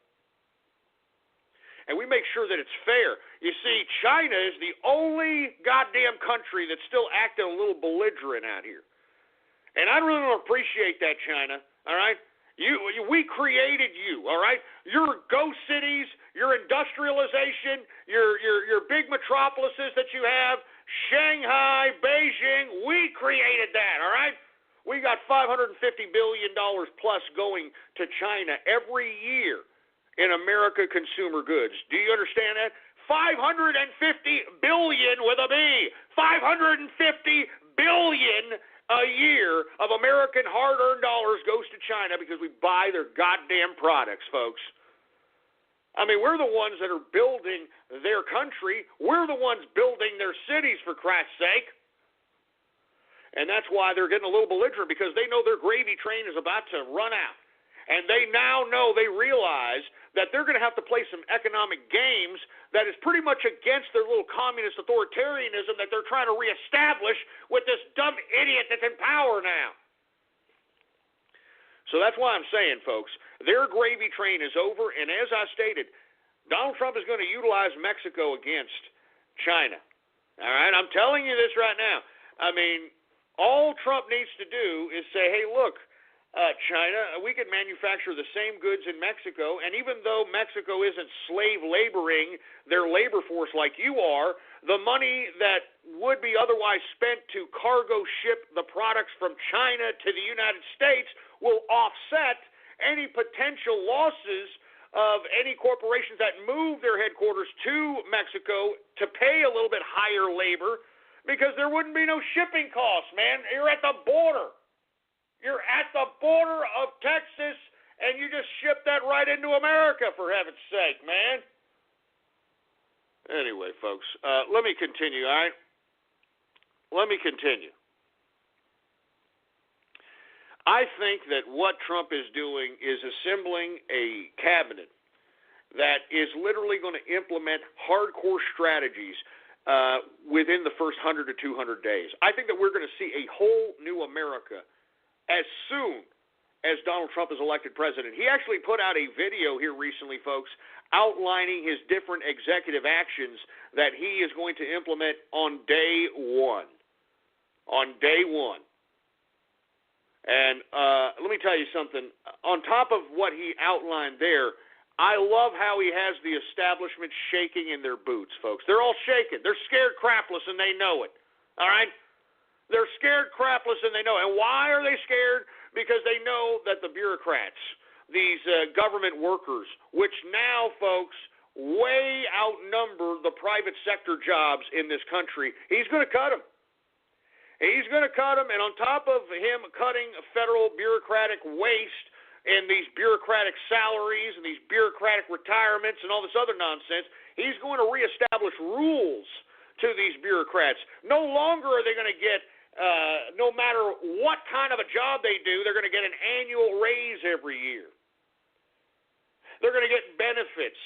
And we make sure that it's fair. You see, China is the only goddamn country that's still acting a little belligerent out here. And I really don't appreciate that, China, all right? We created you, all right? Your ghost cities, your industrialization, your big metropolises that you have, Shanghai, Beijing, we created that, all right? We got $550 billion plus going to China every year in America consumer goods. Do you understand that? 550 billion with a B. 550 billion a year of American hard-earned dollars goes to China because we buy their goddamn products, folks. We're the ones that are building their country. We're the ones building their cities, for Christ's sake. And that's why they're getting a little belligerent, because they know their gravy train is about to run out. And they now know, they realize that they're going to have to play some economic games that is pretty much against their little communist authoritarianism that they're trying to reestablish with this dumb idiot that's in power now. So that's why I'm saying, folks, their gravy train is over, and as I stated, Donald Trump is going to utilize Mexico against China. All right? I'm telling you this right now. All Trump needs to do is say, hey, look, China, we can manufacture the same goods in Mexico, and even though Mexico isn't slave laboring their labor force like you are, the money that would be otherwise spent to cargo ship the products from China to the United States will offset any potential losses of any corporations that move their headquarters to Mexico to pay a little bit higher labor, because there wouldn't be no shipping costs, man. You're at the border. You're at the border of Texas, and you just ship that right into America, for heaven's sake, man. Anyway, folks, let me continue, all right? Let me continue. I think that what Trump is doing is assembling a cabinet that is literally going to implement hardcore strategies within the first 100 to 200 days. I think that we're going to see a whole new America as soon as Donald Trump is elected president. He actually put out a video here recently, folks, outlining his different executive actions that he is going to implement on day one. On day one. And let me tell you something. On top of what he outlined there, I love how he has the establishment shaking in their boots, folks. They're all shaking. They're scared crapless, and they know it. All right? They're scared crapless, and they know it. And why are they scared? Because they know that the bureaucrats, these government workers, which now, folks, way outnumber the private sector jobs in this country, he's going to cut them. He's going to cut them, and on top of him cutting federal bureaucratic waste and these bureaucratic salaries and these bureaucratic retirements and all this other nonsense, he's going to reestablish rules to these bureaucrats. No longer are they going to get, no matter what kind of a job they do, they're going to get an annual raise every year. They're going to get benefits.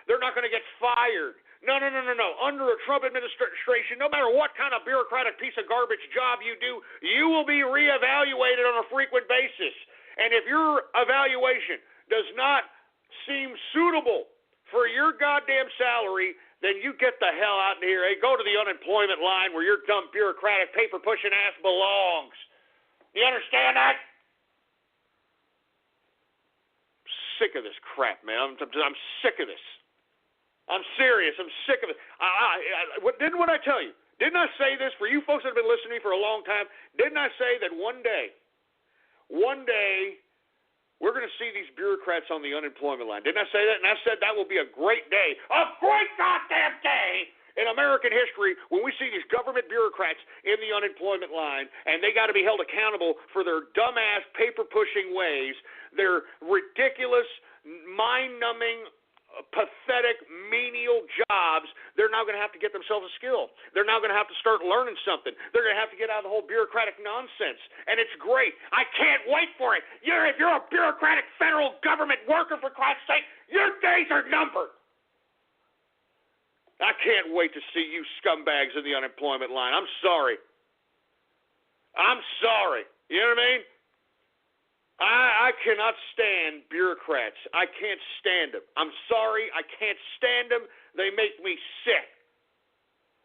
They're not going to get fired. No. Under a Trump administration, no matter what kind of bureaucratic piece of garbage job you do, you will be reevaluated on a frequent basis. And if your evaluation does not seem suitable for your goddamn salary, then you get the hell out of here. Hey, go to the unemployment line where your dumb bureaucratic paper-pushing ass belongs. You understand that? Sick of this crap, man. I'm sick of this. I'm serious. I'm sick of it. Didn't I tell you? Didn't I say this for you folks that have been listening to me for a long time? Didn't I say that one day, we're going to see these bureaucrats on the unemployment line? Didn't I say that? And I said that will be a great day, a great goddamn day in American history when we see these government bureaucrats in the unemployment line, and they got to be held accountable for their dumbass paper-pushing ways, their ridiculous, mind-numbing, pathetic, menial jobs. They're now going to have to get themselves a skill. They're now going to have to start learning something. They're going to have to get out of the whole bureaucratic nonsense. And it's great. I can't wait for it. If you're a bureaucratic federal government worker, for Christ's sake, your days are numbered. I can't wait to see you scumbags in the unemployment line. I'm sorry. You know what I mean? I cannot stand bureaucrats. I can't stand them. I'm sorry. I can't stand them. They make me sick.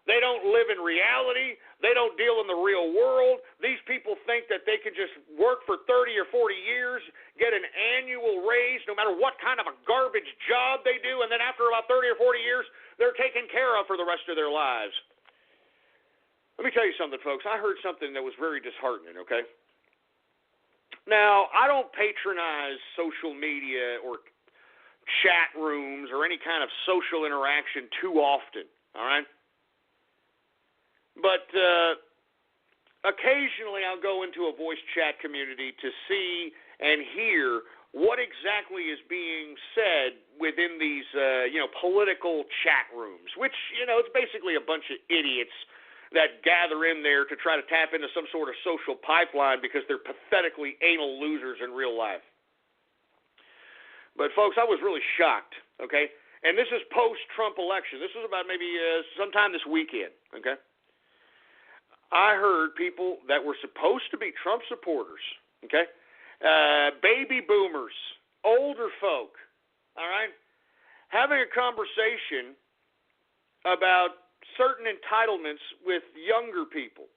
They don't live in reality. They don't deal in the real world. These people think that they can just work for 30 or 40 years, get an annual raise no matter what kind of a garbage job they do, and then after about 30 or 40 years, they're taken care of for the rest of their lives. Let me tell you something, folks. I heard something that was very disheartening, okay? Now, I don't patronize social media or chat rooms or any kind of social interaction too often, all right? But occasionally I'll go into a voice chat community to see and hear what exactly is being said within these, political chat rooms, which, it's basically a bunch of idiots that gather in there to try to tap into some sort of social pipeline because they're pathetically anal losers in real life. But, folks, I was really shocked, okay? And this is post-Trump election. This was about maybe sometime this weekend, okay? I heard people that were supposed to be Trump supporters, okay? Baby boomers, older folk, all right, having a conversation about certain entitlements with younger people.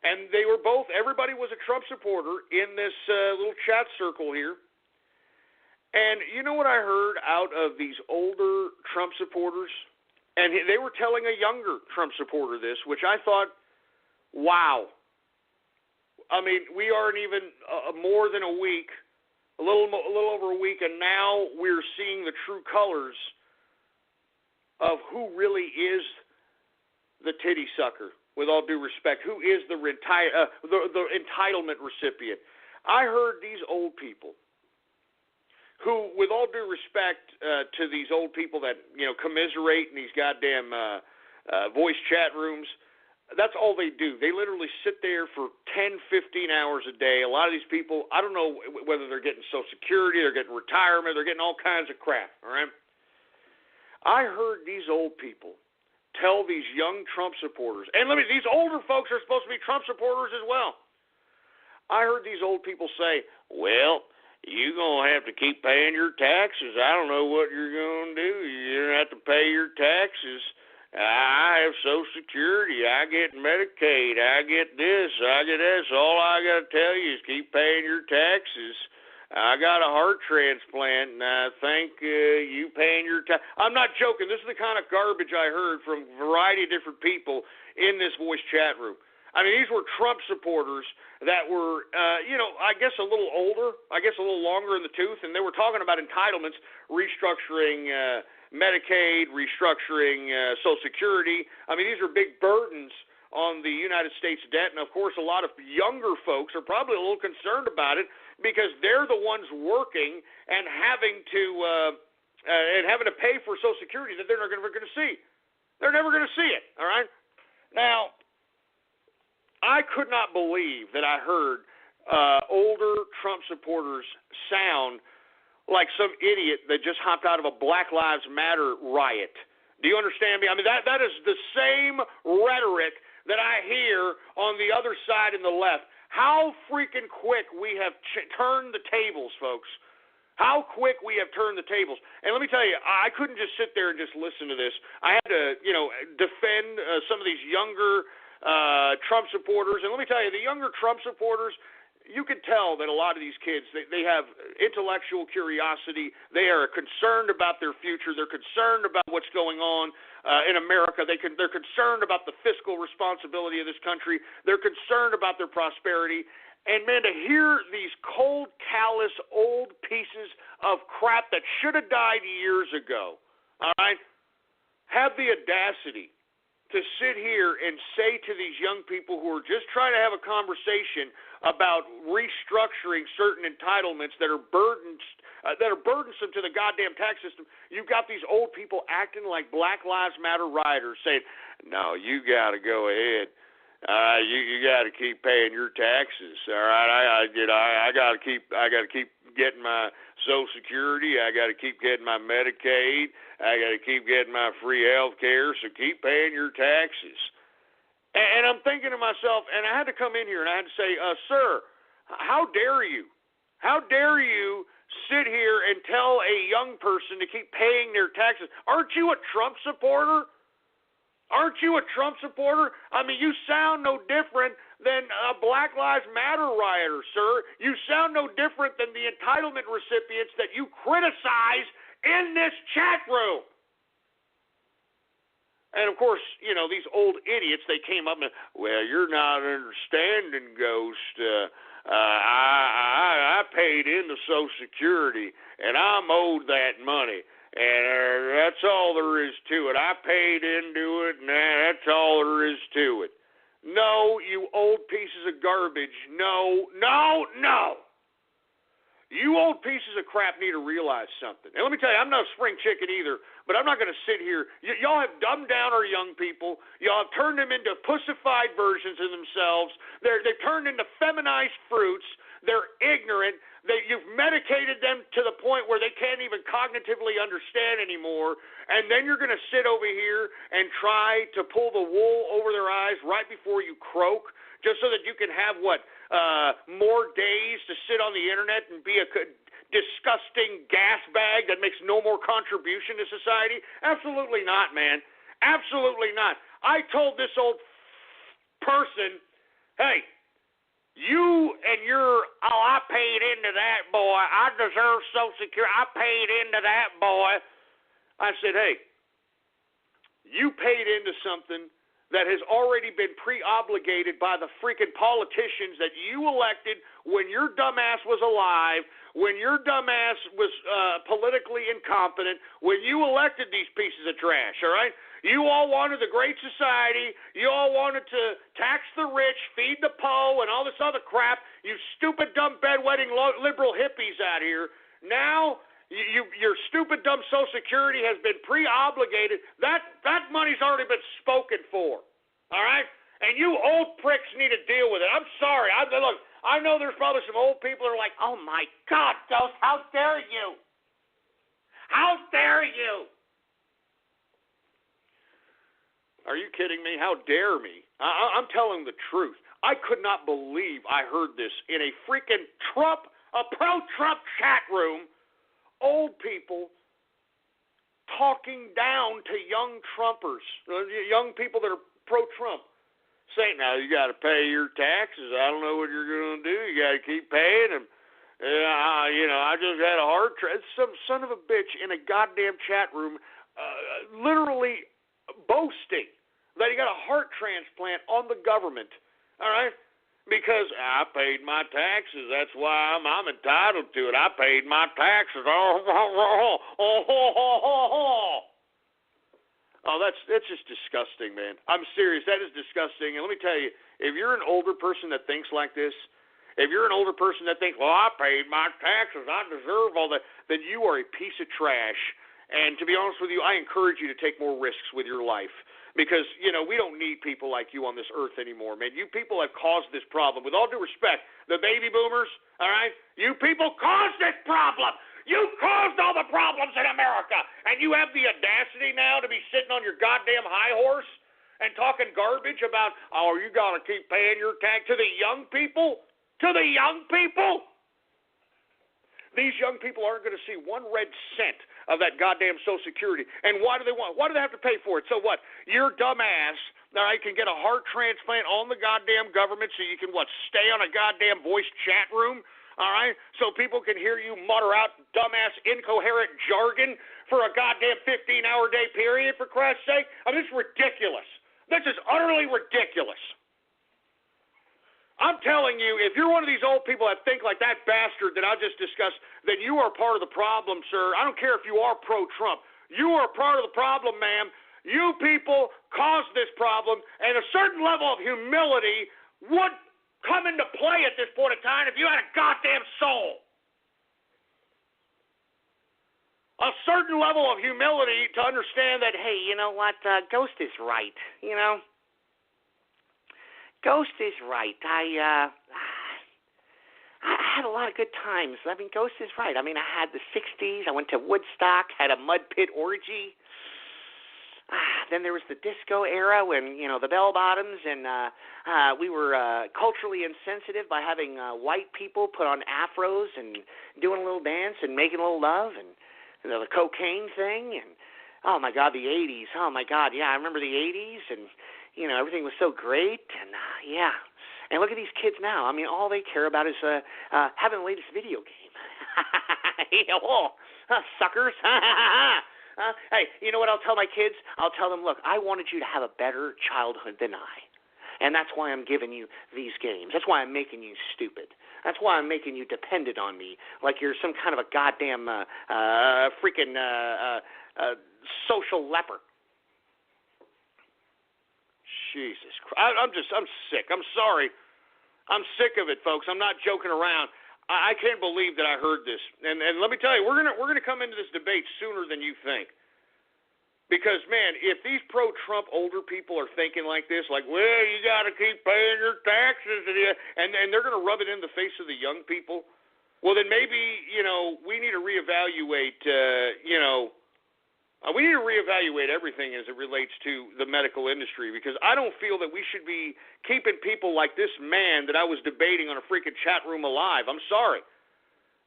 And they were everybody was a Trump supporter in this little chat circle here. And you know what I heard out of these older Trump supporters? And they were telling a younger Trump supporter this, which I thought, wow. I mean, we aren't even more than a week, a little over a week, and now we're seeing the true colors of who really is the titty sucker, with all due respect, who is the entitlement recipient. I heard these old people who, with all due respect to these old people that, commiserate in these goddamn voice chat rooms, that's all they do. They literally sit there for 10, 15 hours a day. A lot of these people, I don't know whether they're getting Social Security, they're getting retirement, they're getting all kinds of crap, all right? I heard these old people tell these young Trump supporters, and these older folks are supposed to be Trump supporters as well. I heard these old people say, well, you're going to have to keep paying your taxes. I don't know what you're going to do. You're going to have to pay your taxes. I have Social Security, I get Medicaid, I get this, I get this. All I got to tell you is keep paying your taxes. I got a heart transplant, and I think you paying your taxes. I'm not joking. This is the kind of garbage I heard from a variety of different people in this voice chat room. I mean, these were Trump supporters that were, I guess a little older, I guess a little longer in the tooth, and they were talking about entitlements, restructuring Medicaid, restructuring Social Security. I mean, these are big burdens on the United States debt, and of course a lot of younger folks are probably a little concerned about it because they're the ones working and having to pay for Social Security that they're never going to see. They're never going to see it, all right? Now, I could not believe that I heard older Trump supporters sound like some idiot that just hopped out of a Black Lives Matter riot. Do you understand me? I mean, that is the same rhetoric that I hear on the other side and the left. How freaking quick we have turned the tables, folks. How quick we have turned the tables. And let me tell you, I couldn't just sit there and just listen to this. I had to, defend some of these younger Trump supporters. And let me tell you, the younger Trump supporters, you can tell that a lot of these kids, they have intellectual curiosity. They are concerned about their future. They're concerned about what's going on in America. They're concerned about the fiscal responsibility of this country. They're concerned about their prosperity. And, man, to hear these cold, callous, old pieces of crap that should have died years ago, all right, have the audacity to sit here and say to these young people who are just trying to have a conversation about restructuring certain entitlements that are burdensome to the goddamn tax system, you've got these old people acting like Black Lives Matter rioters saying, no, you got to go ahead. You got to keep paying your taxes. All right, I got to keep getting my Social Security. I got to keep getting my Medicaid. I got to keep getting my free health care. So keep paying your taxes. And I'm thinking to myself, and I had to come in here and I had to say, sir, how dare you? How dare you sit here and tell a young person to keep paying their taxes? Aren't you a Trump supporter? Aren't you a Trump supporter? I mean, you sound no different than a Black Lives Matter rioter, sir. You sound no different than the entitlement recipients that you criticize in this chat room. And, of course, these old idiots, they came up and, well, you're not understanding, Ghost. I paid into Social Security, and I'm owed that money. And that's all there is to it. I paid into it, and that's all there is to it. No, you old pieces of garbage. No. You old pieces of crap need to realize something. And let me tell you, I'm no spring chicken either, but I'm not going to sit here. Y'all have dumbed down our young people. Y'all have turned them into pussified versions of themselves. They've turned into feminized fruits. They're ignorant. You've medicated them to the point where they can't even cognitively understand anymore, and then you're going to sit over here and try to pull the wool over their eyes right before you croak, just so that you can have, more days to sit on the internet and be a disgusting gas bag that makes no more contribution to society? Absolutely not, man. Absolutely not. I told this old person, hey, you and I paid into that, boy. I deserve Social Security. I paid into that, boy. I said, hey, you paid into something that has already been pre-obligated by the freaking politicians that you elected when your dumbass was alive, when your dumbass was politically incompetent, when you elected these pieces of trash, all right? You all wanted the Great Society. You all wanted to tax the rich, feed the po, and all this other crap. You stupid, dumb, bedwetting liberal hippies out here. Now Your stupid, dumb Social Security has been pre-obligated. That money's already been spoken for, all right? And you old pricks need to deal with it. I'm sorry. Look, I know there's probably some old people that are like, oh, my God, Ghost, how dare you? How dare you? Are you kidding me? How dare me? I'm telling the truth. I could not believe I heard this in a freaking a pro-Trump chat room. Old people talking down to young Trumpers, young people that are pro-Trump, saying, now you got to pay your taxes. I don't know what you're going to do. You got to keep paying them. I just had a heart some son of a bitch in a goddamn chat room literally boasting that he got a heart transplant on the government, all right? Because I paid my taxes. That's why I'm entitled to it. I paid my taxes. Oh, that's just disgusting, man. I'm serious. That is disgusting. And let me tell you, if you're an older person that thinks like this, if you're an older person that thinks, well, I paid my taxes, I deserve all that, then you are a piece of trash. And to be honest with you, I encourage you to take more risks with your life. Because, we don't need people like you on this earth anymore, man. You people have caused this problem. With all due respect, the baby boomers, all right, you people caused this problem. You caused all the problems in America. And you have the audacity now to be sitting on your goddamn high horse and talking garbage about, oh, you got to keep paying your tax to the young people? To the young people? These young people aren't going to see one red cent of that goddamn Social Security. And why do they have to pay for it? So what? Your dumb ass, all right, can get a heart transplant on the goddamn government so you can, stay on a goddamn voice chat room, all right? So people can hear you mutter out dumbass, incoherent jargon for a goddamn 15-hour day period, for Christ's sake? I mean, it's ridiculous. This is utterly ridiculous. I'm telling you, if you're one of these old people that think like that bastard that I just discussed, then you are part of the problem, sir. I don't care if you are pro-Trump. You are part of the problem, ma'am. You people caused this problem, and a certain level of humility would come into play at this point in time if you had a goddamn soul. A certain level of humility to understand that, hey, you know what, Ghost is right, Ghost is right. I had a lot of good times. I mean, Ghost is right. I mean, I had the 60s. I went to Woodstock, had a mud pit orgy. Then there was the disco era when, the bell-bottoms, and we were culturally insensitive by having white people put on afros and doing a little dance and making a little love, and the cocaine thing. And, oh, my God, the 80s. Oh, my God, yeah, I remember the 80s, and everything was so great, and yeah. And look at these kids now. I mean, all they care about is having the latest video game. Suckers. Hey, you know what I'll tell my kids? I'll tell them, look, I wanted you to have a better childhood than I. And that's why I'm giving you these games. That's why I'm making you stupid. That's why I'm making you dependent on me like you're some kind of a goddamn freaking social leper. Jesus Christ. I'm sick. I'm sorry. I'm sick of it, folks. I'm not joking around. I can't believe that I heard this. And let me tell you, we're gonna come into this debate sooner than you think. Because, man, if these pro-Trump older people are thinking like this, like, well, you got to keep paying your taxes, and they're going to rub it in the face of the young people, well, then maybe, we need to reevaluate, we need to reevaluate everything as it relates to the medical industry, because I don't feel that we should be keeping people like this man that I was debating on a freaking chat room alive. I'm sorry.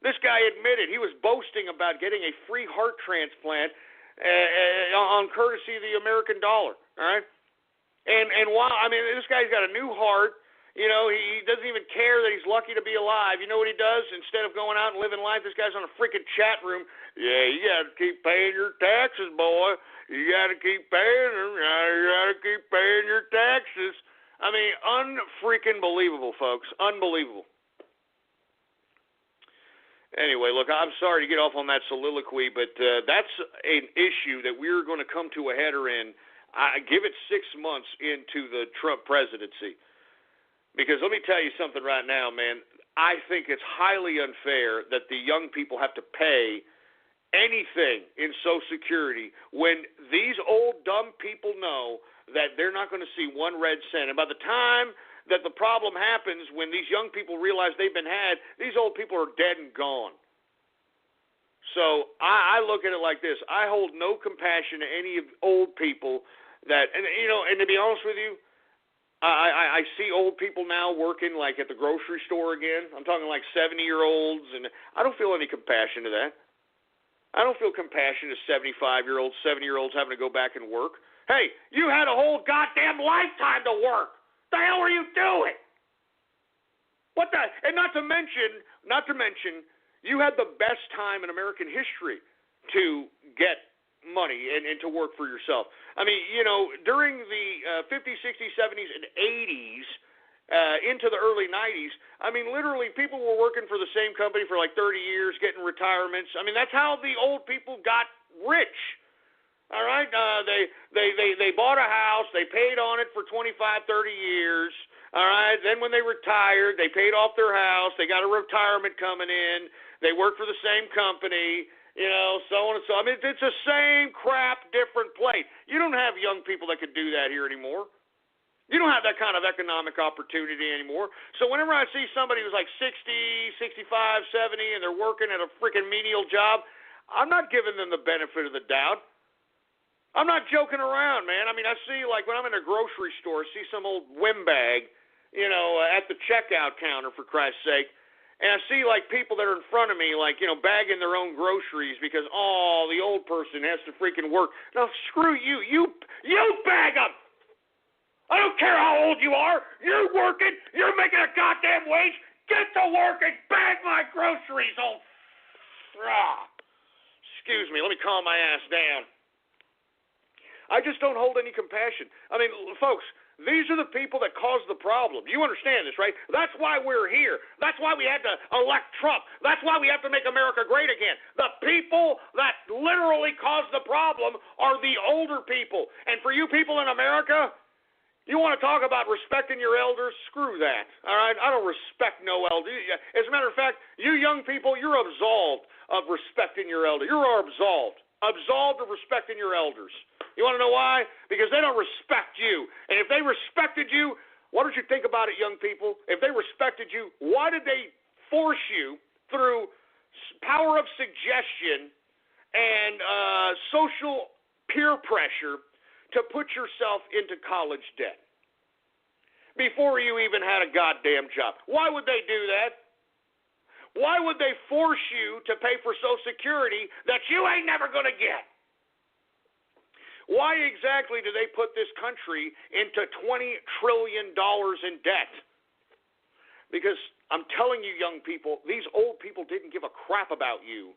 This guy admitted he was boasting about getting a free heart transplant on courtesy of the American dollar, all right? And while, this guy's got a new heart. He doesn't even care that he's lucky to be alive. You know what he does? Instead of going out and living life, this guy's on a freaking chat room. Yeah, you got to keep paying your taxes, boy. You got to keep paying them. You got to keep paying your taxes. Unfreaking believable, folks. Unbelievable. Anyway, look, I'm sorry to get off on that soliloquy, but that's an issue that we're going to come to a header in. I give it 6 months into the Trump presidency. Because let me tell you something right now, man. I think it's highly unfair that the young people have to pay anything in Social Security when these old dumb people know that they're not going to see one red cent. And by the time that the problem happens, when these young people realize they've been had, these old people are dead and gone. So I look at it like this. I hold no compassion to any of old people that, and to be honest with you, I see old people now working like at the grocery store again. I'm talking like 70-year-olds, and I don't feel any compassion to that. I don't feel compassion to 75-year-olds, 70-year-olds having to go back and work. Hey, you had a whole goddamn lifetime to work. The hell are you doing? What the? And not to mention, you had the best time in American history to get money and to work for yourself. I mean, during the 50s, 60s, 70s, and 80s, into the early 90s, I mean, literally people were working for the same company for like 30 years, getting retirements. I mean, that's how the old people got rich. All right? They bought a house. They paid on it for 25, 30 years. All right? Then when they retired, they paid off their house. They got a retirement coming in. They worked for the same company. So on and so. I mean, it's the same crap, different plate. You don't have young people that could do that here anymore. You don't have that kind of economic opportunity anymore. So whenever I see somebody who's like 60, 65, 70, and they're working at a freaking menial job, I'm not giving them the benefit of the doubt. I'm not joking around, man. I mean, I see, like, when I'm in a grocery store, I see some old windbag, at the checkout counter, for Christ's sake. And I see, like, people that are in front of me, like, bagging their own groceries because, the old person has to freaking work. Now, screw you. You bag them. I don't care how old you are. You're working. You're making a goddamn wage. Get to work and bag my groceries, Excuse me. Let me calm my ass down. I just don't hold any compassion. I mean, folks, these are the people that caused the problem. You understand this, right? That's why we're here. That's why we had to elect Trump. That's why we have to make America great again. The people that literally caused the problem are the older people. And for you people in America, you want to talk about respecting your elders? Screw that, all right? I don't respect no elder. As a matter of fact, you young people, you're absolved of respecting your elder. You're absolved of respecting your elders. You want to know why? Because they don't respect you. And if they respected you, why don't you think about it, young people? If they respected you, why did they force you through power of suggestion and social peer pressure to put yourself into college debt before you even had a goddamn job? Why would they do that? Why would they force you to pay for Social Security that you ain't never going to get? Why exactly do they put this country into $20 trillion in debt? Because I'm telling you, young people, these old people didn't give a crap about you.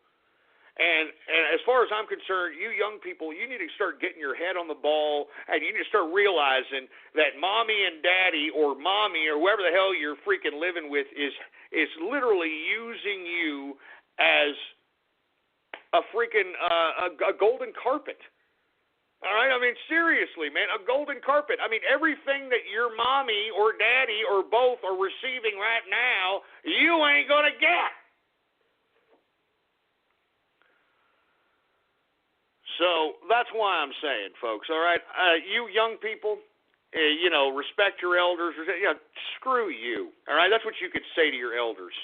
And as far as I'm concerned, you young people, you need to start getting your head on the ball, and you need to start realizing that mommy and daddy, or mommy, or whoever the hell you're freaking living with is literally using you as a freaking a golden carpet. All right? I mean, seriously, man, a golden carpet. I mean, everything that your mommy or daddy or both are receiving right now, you ain't going to get. So that's why I'm saying, folks, all right, you young people, respect your elders. Screw you, all right? That's what you could say to your elders.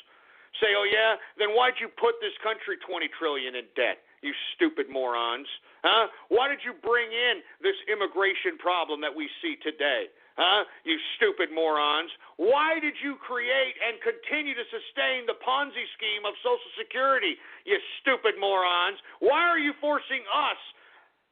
Say, oh, yeah, then why'd you put this country $20 trillion in debt, you stupid morons? Huh? Why did you bring in this immigration problem that we see today? Huh? You stupid morons. Why did you create and continue to sustain the Ponzi scheme of Social Security, you stupid morons? Why are you forcing us?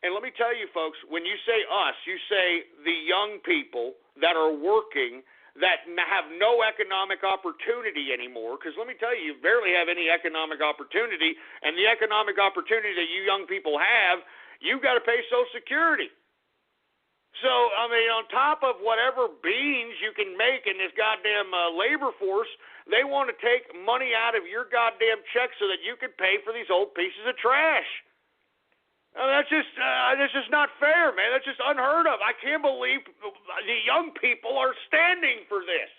And let me tell you, folks, when you say us, you say the young people that are working that have no economic opportunity anymore, because let me tell you, you barely have any economic opportunity, and the economic opportunity that you young people have, you've got to pay Social Security. So, I mean, on top of whatever beans you can make in this goddamn labor force, they want to take money out of your goddamn check so that you can pay for these old pieces of trash. I mean, that's just not fair, man. That's just unheard of. I can't believe the young people are standing for this.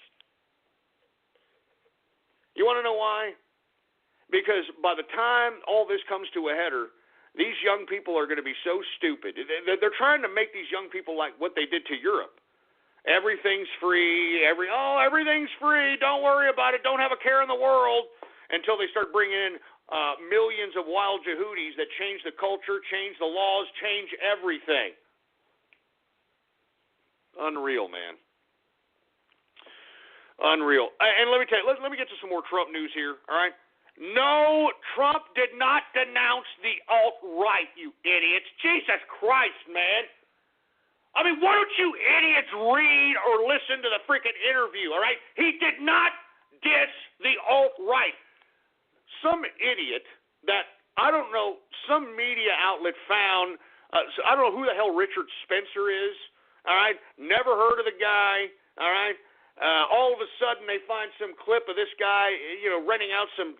You want to know why? Because by the time all this comes to a header, these young people are going to be so stupid. They're trying to make these young people like what they did to Europe. Everything's free. Everything's free. Don't worry about it. Don't have a care in the world. Until they start bringing in millions of wild Yehudis that change the culture, change the laws, change everything. Unreal, man. Unreal. And let me tell you, let me get to some more Trump news here, all right? No, Trump did not denounce the alt-right, you idiots. Jesus Christ, man. I mean, why don't you idiots read or listen to the freaking interview, all right? He did not diss the alt-right. Some idiot that, I don't know, some media outlet found, I don't know who the hell Richard Spencer is, all right? Never heard of the guy, all right? All of a sudden they find some clip of this guy, renting out some,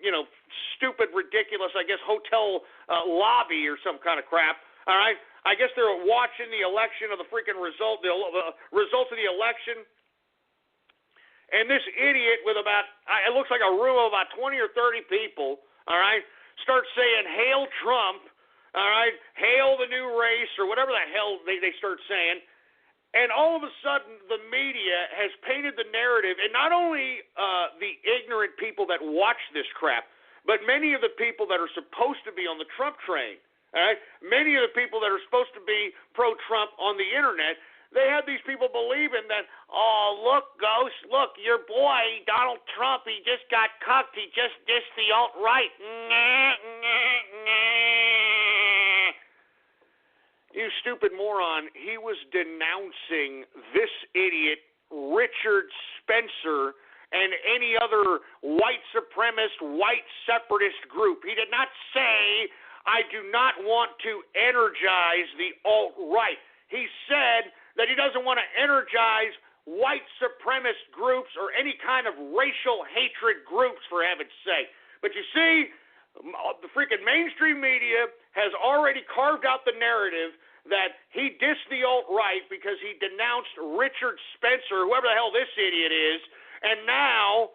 stupid, ridiculous, I guess, hotel lobby or some kind of crap, all right? I guess they're watching the election of the freaking results of the election. And this idiot with it looks like a room of about 20 or 30 people, all right, starts saying, "Hail Trump," all right, "Hail the new race," or whatever the hell they start saying. And all of a sudden, the media has painted the narrative, and not only the ignorant people that watch this crap, but many of the people that are supposed to be on the Trump train, all right, many of the people that are supposed to be pro-Trump on the internet, they have these people believing that, oh, look, Ghost, look, your boy, Donald Trump, he just got cucked. He just dissed the alt-right. You stupid moron. He was denouncing this idiot, Richard Spencer, and any other white supremacist, white separatist group. He did not say, "I do not want to energize the alt-right." He said that he doesn't want to energize white supremacist groups or any kind of racial hatred groups, for heaven's sake. But you see, the freaking mainstream media has already carved out the narrative that he dissed the alt-right because he denounced Richard Spencer, whoever the hell this idiot is, and now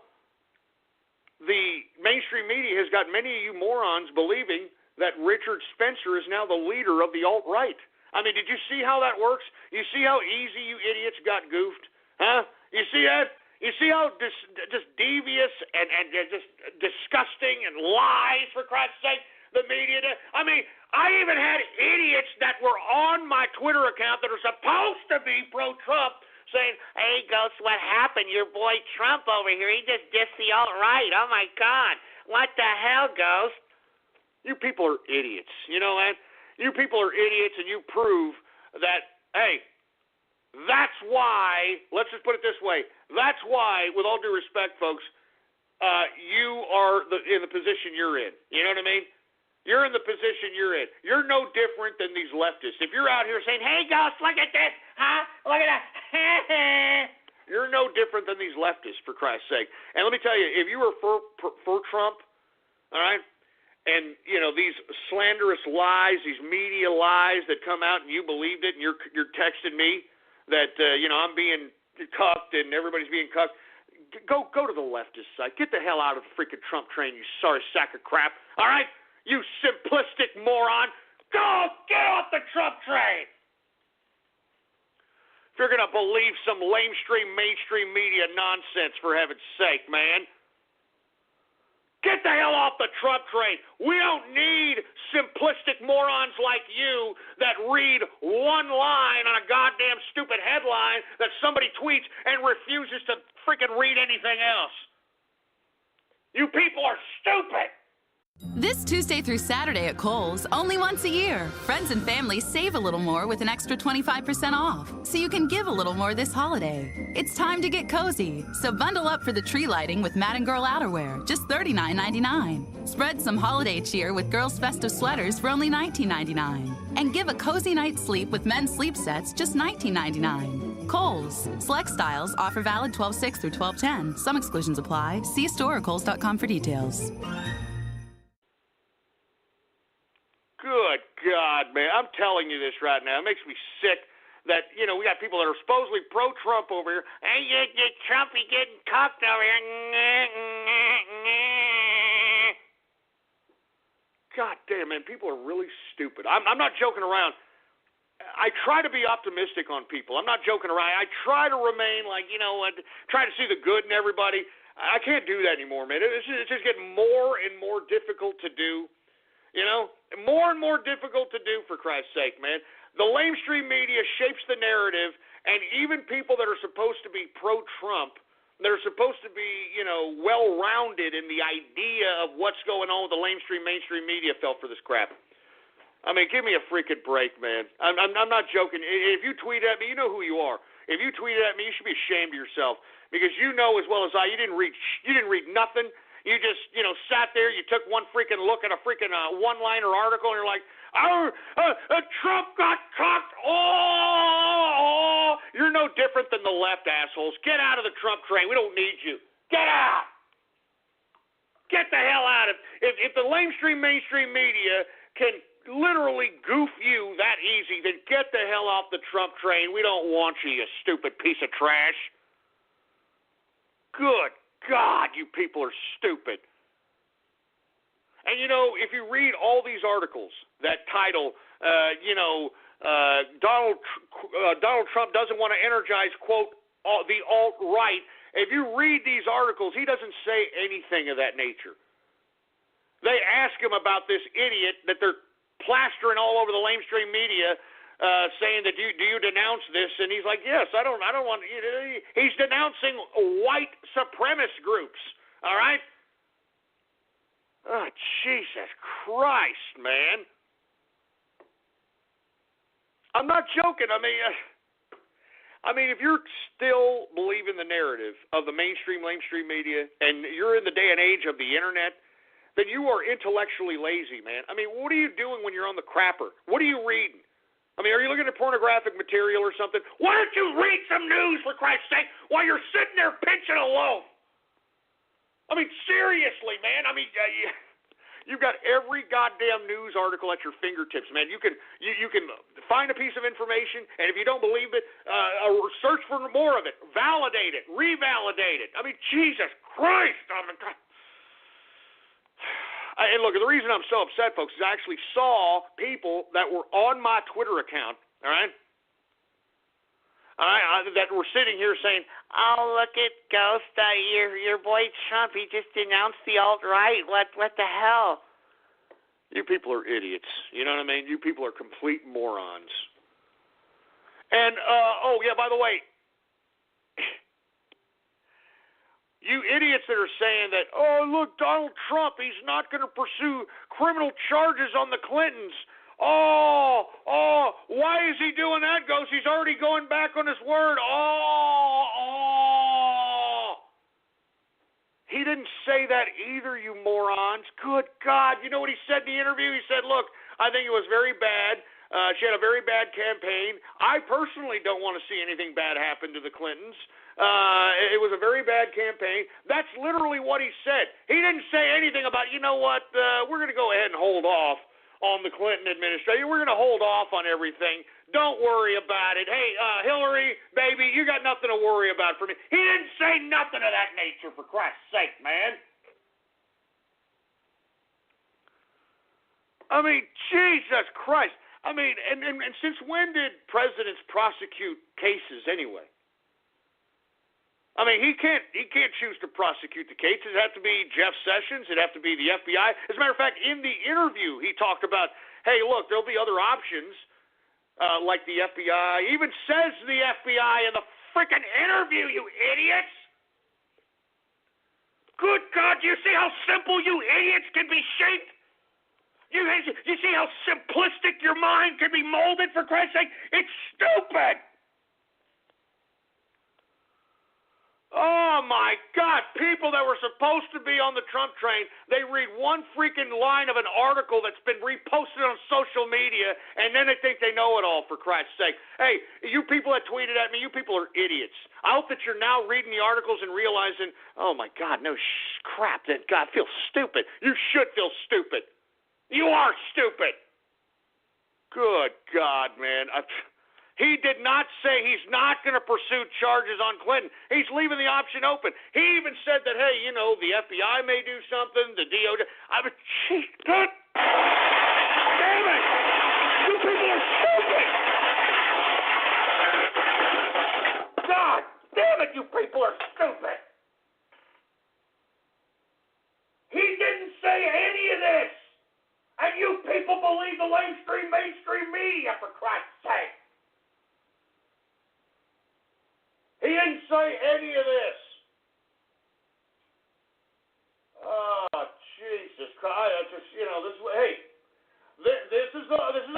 the mainstream media has got many of you morons believing that Richard Spencer is now the leader of the alt-right. I mean, did you see how that works? You see how easy you idiots got goofed? Huh? You see that? You see how just devious and just disgusting and lies, for Christ's sake, the media did? I mean, I even had idiots that were on my Twitter account that are supposed to be pro-Trump saying, "Hey, Ghost, what happened? Your boy Trump over here, he just dissed the alt-right. Oh, my God. What the hell, Ghost?" You people are idiots. You know that? You people are idiots, and you prove that, hey, that's why, let's just put it this way, that's why, with all due respect, folks, you are in the position you're in. You know what I mean? You're in the position you're in. You're no different than these leftists. If you're out here saying, "Hey, Ghost, look at this, huh? Look at that," you're no different than these leftists, for Christ's sake. And let me tell you, if you were for Trump, all right, and, these slanderous lies, these media lies that come out and you believed it and you're texting me that, I'm being cucked and everybody's being cucked, go to the leftist side. Get the hell out of the freaking Trump train, you sorry sack of crap. All right? You simplistic moron. Go get off the Trump train. If you're going to believe some mainstream media nonsense, for heaven's sake, man. Get the hell off the Trump train. We don't need simplistic morons like you that read one line on a goddamn stupid headline that somebody tweets and refuses to freaking read anything else. You people are stupid. This Tuesday through Saturday at Kohl's, only once a year, friends and family save a little more with an extra 25% off, so you can give a little more this holiday. It's time to get cozy, so bundle up for the tree lighting with Madden Girl outerwear, just $39.99. Spread some holiday cheer with girls' festive sweaters for only $19.99. And give a cozy night's sleep with men's sleep sets, just $19.99. Kohl's. Select styles, offer valid 12/6 through 12/10. Some exclusions apply. See store or kohls.com for details. Good God, man. I'm telling you this right now. It makes me sick that, we got people that are supposedly pro-Trump over here. Hey, you Trump, you getting cucked over here. God damn, man, people are really stupid. I'm not joking around. I try to be optimistic on people. I'm not joking around. I try to remain like, try to see the good in everybody. I can't do that anymore, man. It's just getting more and more difficult to do. More and more difficult to do, for Christ's sake, man. The lamestream media shapes the narrative, and even people that are supposed to be pro-Trump, that are supposed to be, well-rounded in the idea of what's going on with the mainstream media fell for this crap. I mean, give me a freaking break, man. I'm not joking. If you tweet at me, you know who you are. If you tweeted at me, you should be ashamed of yourself, because you know as well as I, you didn't read nothing. You just, sat there. You took one freaking look at a freaking one-liner article, and you're like, Trump got cocked. Oh, you're no different than the left, assholes. Get out of the Trump train. We don't need you. Get out. Get the hell out of it. If the mainstream media can literally goof you that easy, then get the hell off the Trump train. We don't want you, you stupid piece of trash. Good God, you people are stupid. And, if you read all these articles that title, Donald Trump doesn't want to energize, quote, the alt-right, if you read these articles, he doesn't say anything of that nature. They ask him about this idiot that they're plastering all over the lamestream media, saying that do you denounce this? And he's like, yes, I don't want. He's denouncing white supremacist groups. All right. Oh, Jesus Christ, man! I'm not joking. I mean, if you're still believing the narrative of the lamestream media, and you're in the day and age of the internet, then you are intellectually lazy, man. I mean, what are you doing when you're on the crapper? What are you reading? I mean, are you looking at pornographic material or something? Why don't you read some news, for Christ's sake, while you're sitting there pinching a loaf? I mean, seriously, man. I mean, you've got every goddamn news article at your fingertips, man. You can find a piece of information, and if you don't believe it, search for more of it, validate it, revalidate it. I mean, Jesus Christ! And look, the reason I'm so upset, folks, is I actually saw people that were on my Twitter account, all right, that were sitting here saying, "Oh, look at Ghost, your boy Trump. He just denounced the alt-right. What the hell?" You people are idiots. You know what I mean? You people are complete morons. And oh yeah, by the way, you idiots that are saying that, oh look, Donald Trump, he's not going to pursue criminal charges on the Clintons. Oh, why is he doing that, Ghost? He's already going back on his word. He didn't say that either, you morons. Good God. You know what he said in the interview? He said, look, I think it was very bad. She had a very bad campaign. I personally don't want to see anything bad happen to the Clintons. It was a very bad campaign. That's literally what he said. He didn't say anything about, you know what, we're going to go ahead and hold off on the Clinton administration. We're going to hold off on everything. Don't worry about it. Hey, Hillary, baby, you got nothing to worry about for me. He didn't say nothing of that nature, for Christ's sake, man. I mean, Jesus Christ. I mean, and since when did presidents prosecute cases anyway? I mean, he can't choose to prosecute the case. It'd have to be Jeff Sessions. It'd have to be the FBI. As a matter of fact, in the interview, he talked about, hey, look, there'll be other options, like the FBI. He even says the FBI in the freaking interview, you idiots. Good God, do you see how simple you idiots can be shaped? You see how simplistic your mind can be molded, for Christ's sake? It's stupid. Oh, my God. People that were supposed to be on the Trump train, they read one freaking line of an article that's been reposted on social media, and then they think they know it all, for Christ's sake. Hey, you people that tweeted at me, you people are idiots. I hope that you're now reading the articles and realizing, oh, my God, no crap. That God feels stupid. You should feel stupid. You are stupid. Good God, man. He did not say he's not going to pursue charges on Clinton. He's leaving the option open. He even said that, hey, you know, the FBI may do something, the DOJ. I mean, gee, God damn it! You people are stupid! God damn it, you people are stupid! He didn't say any of this! And you people believe the mainstream media, for Christ's sake! He didn't say any of this. Oh, Jesus Christ! I just, you know, this is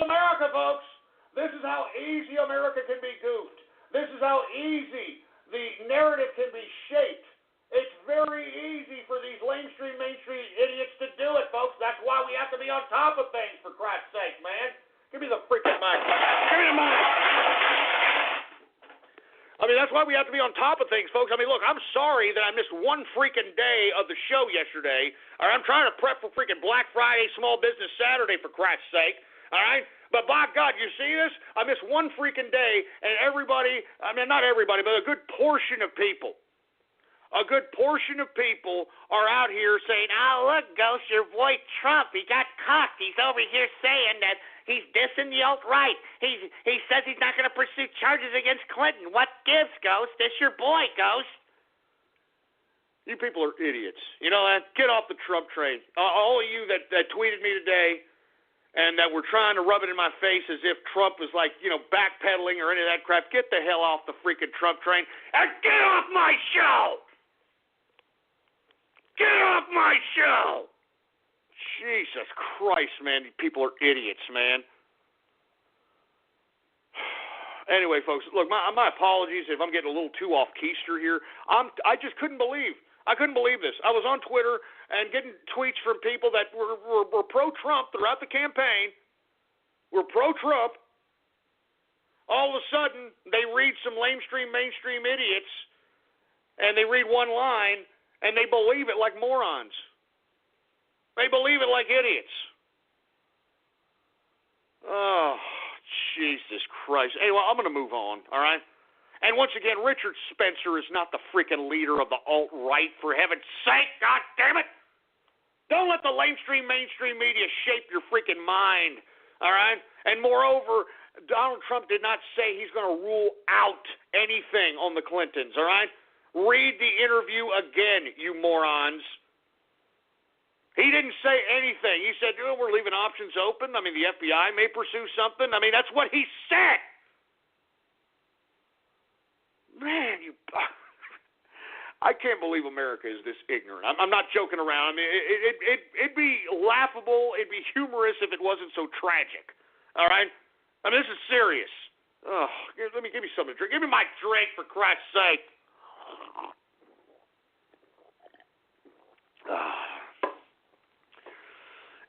America, folks. This is how easy America can be goofed. This is how easy the narrative can be shaped. It's very easy for these mainstream idiots to do it, folks. That's why we have to be on top of things, for Christ's sake, man. Give me the freaking mic. Give me the mic. I mean, that's why we have to be on top of things, folks. I mean, look, I'm sorry that I missed one freaking day of the show yesterday. All right, I'm trying to prep for freaking Black Friday, Small Business Saturday, for Christ's sake. All right? But by God, you see this? I missed one freaking day, and everybody, I mean, not everybody, but a good portion of people are out here saying, oh, look, Ghost, your boy Trump, he got caught. He's over here saying that he's dissing the alt-right. He says he's not going to pursue charges against Clinton. What gives, Ghost? It's your boy, Ghost. You people are idiots. You know that? Get off the Trump train. All of you that tweeted me today and that were trying to rub it in my face as if Trump was like, you know, backpedaling or any of that crap, get the hell off the freaking Trump train and get off my show! Get off my show! Jesus Christ, man. People are idiots, man. Anyway, folks, look, my apologies if I'm getting a little too off keister here. I just couldn't believe. I couldn't believe this. I was on Twitter and getting tweets from people that were pro-Trump throughout the campaign, were pro-Trump. All of a sudden, they read some mainstream idiots, and they read one line, and they believe it like morons. They believe it like idiots. Oh, Jesus Christ. Anyway, I'm going to move on, all right? And once again, Richard Spencer is not the freaking leader of the alt-right, for heaven's sake. God damn it. Don't let the mainstream media shape your freaking mind, all right? And moreover, Donald Trump did not say he's going to rule out anything on the Clintons, all right? Read the interview again, you morons. He didn't say anything. He said, oh, we're leaving options open. I mean, the FBI may pursue something. I mean, that's what he said. Man, I can't believe America is this ignorant. I'm not joking around. I mean, it'd be laughable, it'd be humorous if it wasn't so tragic. All right? I mean, this is serious. Oh, give me something to drink. Give me my drink, for Christ's sake.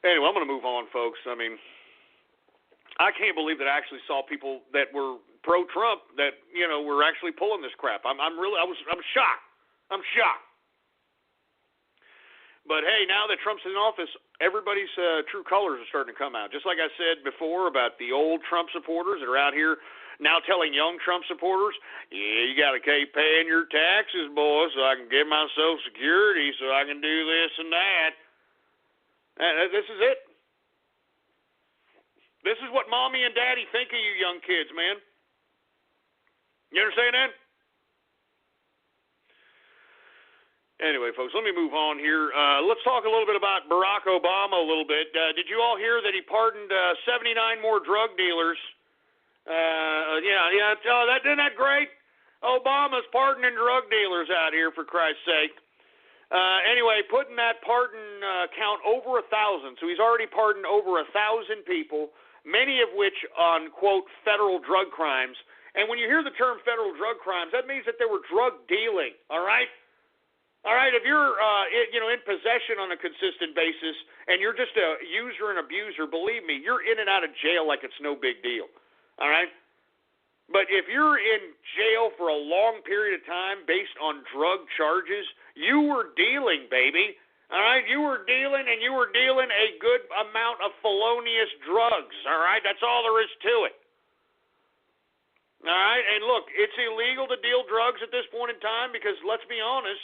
Anyway, I'm going to move on, folks. I mean, I can't believe that I actually saw people that were pro-Trump that, you know, were actually pulling this crap. I'm shocked. I'm shocked. But hey, now that Trump's in office, everybody's true colors are starting to come out. Just like I said before about the old Trump supporters that are out here now telling young Trump supporters, yeah, you got to keep paying your taxes, boy, so I can get my Social Security, so I can do this and that. And this is it. This is what Mommy and Daddy think of you young kids, man. You understand that? Anyway, folks, let me move on here. Let's talk a little bit about Barack Obama a little bit. Did you all hear that he pardoned 79 more drug dealers? Yeah. Oh, isn't that great? Obama's pardoning drug dealers out here, for Christ's sake. Anyway, putting that pardon count over 1,000. So he's already pardoned over 1,000 people, many of which on, quote, federal drug crimes. And when you hear the term federal drug crimes, that means that they were drug dealing, all right? All right, if you're in possession on a consistent basis and you're just a user and abuser, believe me, you're in and out of jail like it's no big deal, all right? But if you're in jail for a long period of time based on drug charges, you were dealing, baby, all right? You were dealing, and you were dealing a good amount of felonious drugs, all right? That's all there is to it. All right, and look, it's illegal to deal drugs at this point in time because, let's be honest,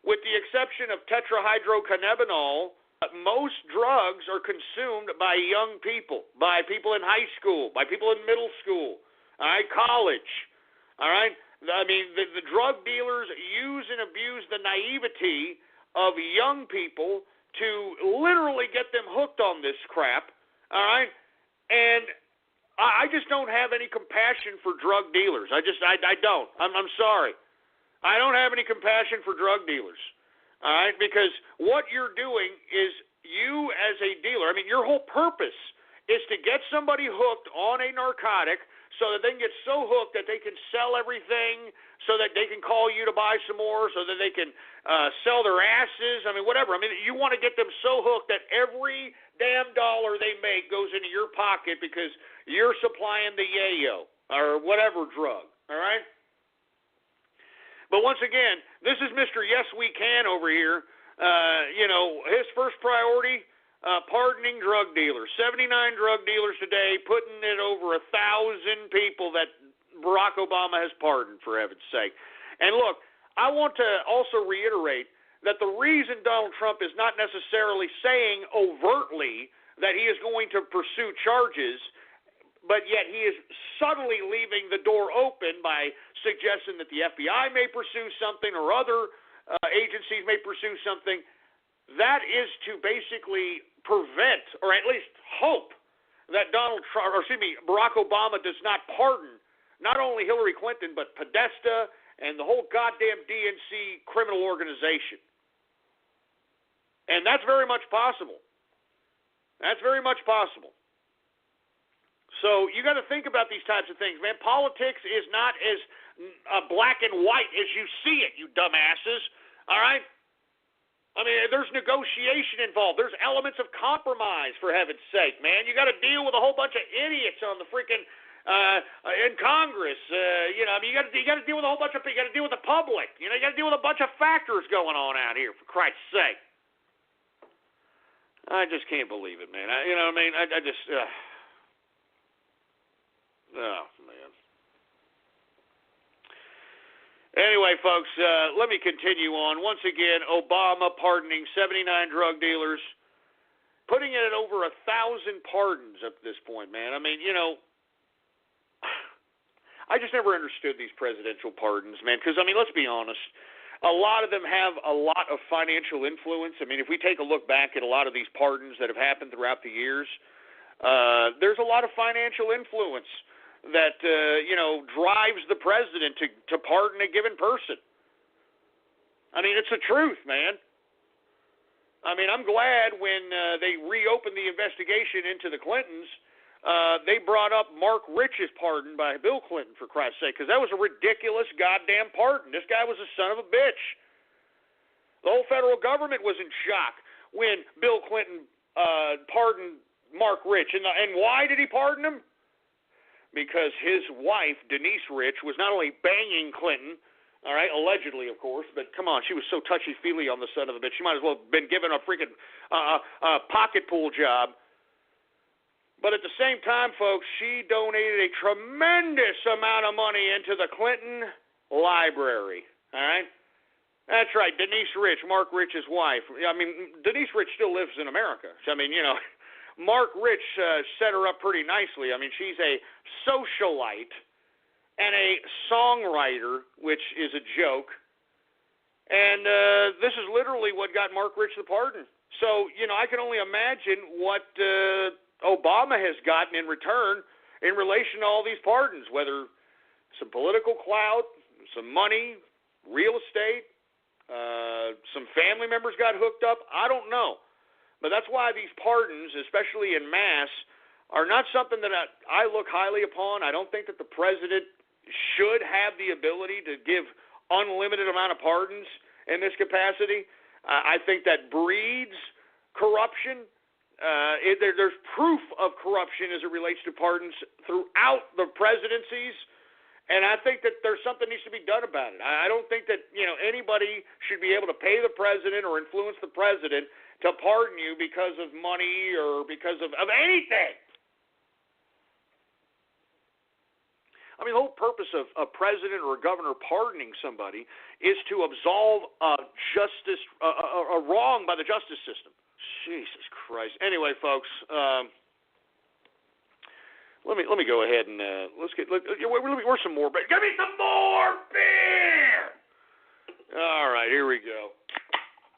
with the exception of tetrahydrocannabinol, most drugs are consumed by young people, by people in high school, by people in middle school, all right, college, all right? I mean, the drug dealers use and abuse the naivety of young people to literally get them hooked on this crap, all right? And I just don't have any compassion for drug dealers. I don't. I'm sorry. I don't have any compassion for drug dealers. All right? Because what you're doing is you as a dealer, I mean, your whole purpose is to get somebody hooked on a narcotic so that they can get so hooked that they can sell everything, so that they can call you to buy some more, so that they can sell their asses. I mean, whatever. I mean, you want to get them so hooked that every damn dollar they make goes into your pocket because you're supplying the yayo or whatever drug, all right? But once again, this is Mr. Yes We Can over here. His first priority, pardoning drug dealers. 79 drug dealers today, putting it over 1,000 people that Barack Obama has pardoned, for heaven's sake. And look, I want to also reiterate that the reason Donald Trump is not necessarily saying overtly that he is going to pursue charges, but yet he is subtly leaving the door open by suggesting that the FBI may pursue something or other agencies may pursue something, that is to basically prevent, or at least hope, that Barack Obama does not pardon not only Hillary Clinton, but Podesta and the whole goddamn DNC criminal organization. And that's very much possible. That's very much possible. So you got to think about these types of things, man. Politics is not as black and white as you see it, you dumbasses. All right? I mean, there's negotiation involved. There's elements of compromise, for heaven's sake, man. You got to deal with a whole bunch of idiots on the freaking in Congress. I mean, you got to deal with a whole bunch of. You got to deal with the public. You got to deal with a bunch of factors going on out here, for Christ's sake. I just can't believe it, man. I just. Oh, man. Anyway, folks, let me continue on. Once again, Obama pardoning 79 drug dealers, putting it at over 1,000 pardons up to this point, man. I mean, I just never understood these presidential pardons, man, because, I mean, let's be honest. A lot of them have a lot of financial influence. I mean, if we take a look back at a lot of these pardons that have happened throughout the years, there's a lot of financial influence that, drives the president to pardon a given person. I mean, it's the truth, man. I mean, I'm glad when they reopened the investigation into the Clintons, they brought up Mark Rich's pardon by Bill Clinton, for Christ's sake, because that was a ridiculous goddamn pardon. This guy was a son of a bitch. The whole federal government was in shock when Bill Clinton pardoned Mark Rich. And why did he pardon him? Because his wife, Denise Rich, was not only banging Clinton, all right, allegedly, of course, but come on, she was so touchy-feely on the son of a bitch, she might as well have been given a freaking pocket pool job. But at the same time, folks, she donated a tremendous amount of money into the Clinton library, all right? That's right, Denise Rich, Mark Rich's wife. I mean, Denise Rich still lives in America. So, I mean, Mark Rich set her up pretty nicely. I mean, she's a socialite and a songwriter, which is a joke. And this is literally what got Mark Rich the pardon. So, I can only imagine what Obama has gotten in return in relation to all these pardons, whether some political clout, some money, real estate, some family members got hooked up. I don't know. But that's why these pardons, especially in mass, are not something that I look highly upon. I don't think that the president should have the ability to give unlimited amount of pardons in this capacity. I think that breeds corruption. There's proof of corruption as it relates to pardons throughout the presidencies, and I think that there's something needs to be done about it. I don't think that anybody should be able to pay the president or influence the president to pardon you because of money or because of anything. I mean, the whole purpose of a president or a governor pardoning somebody is to absolve a wrong by the justice system. Jesus Christ. Anyway, folks, let me go ahead and where's some more beer? Give me some more beer. All right, here we go.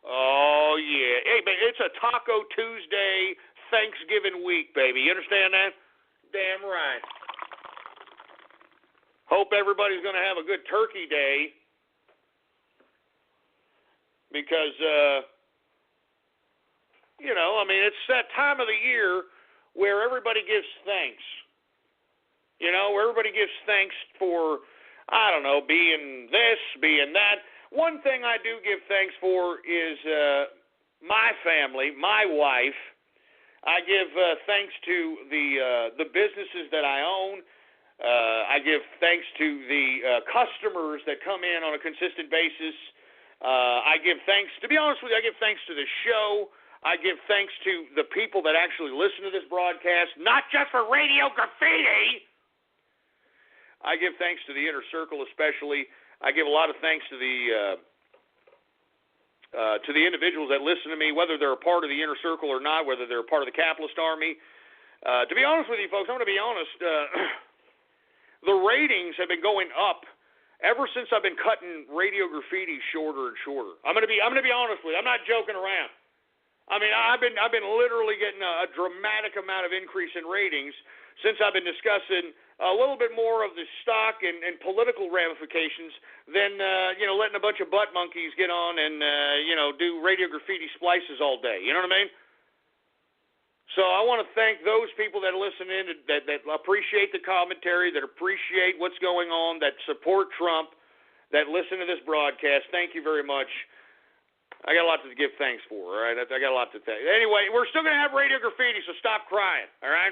Oh yeah, hey, man, it's a Taco Tuesday, Thanksgiving week, baby. You understand that? Damn right. Hope everybody's going to have a good turkey day because, I mean, it's that time of the year where everybody gives thanks. Where everybody gives thanks for, I don't know, being this, being that. One thing I do give thanks for is my family, my wife. I give thanks to the businesses that I own. I give thanks to the customers that come in on a consistent basis. I give thanks, to be honest with you, I give thanks to the show. I give thanks to the people that actually listen to this broadcast, not just for Radio Graffiti. I give thanks to the Inner Circle especially. I give a lot of thanks to the individuals that listen to me, whether they're a part of the Inner Circle or not, whether they're a part of the capitalist army. To be honest with you, folks, I'm going to be honest. The ratings have been going up ever since I've been cutting Radio Graffiti shorter and shorter. I'm going to be honest with you. I'm not joking around. I mean, I've been literally getting a dramatic amount of increase in ratings since I've been discussing a little bit more of the stock and political ramifications than letting a bunch of butt monkeys get on and do Radio Graffiti splices all day. You know what I mean? So I want to thank those people that listen in, that appreciate the commentary, that appreciate what's going on, that support Trump, that listen to this broadcast. Thank you very much. I got a lot to give thanks for, all right? I got a lot to thank. Anyway, we're still going to have Radio Graffiti, so stop crying, all right?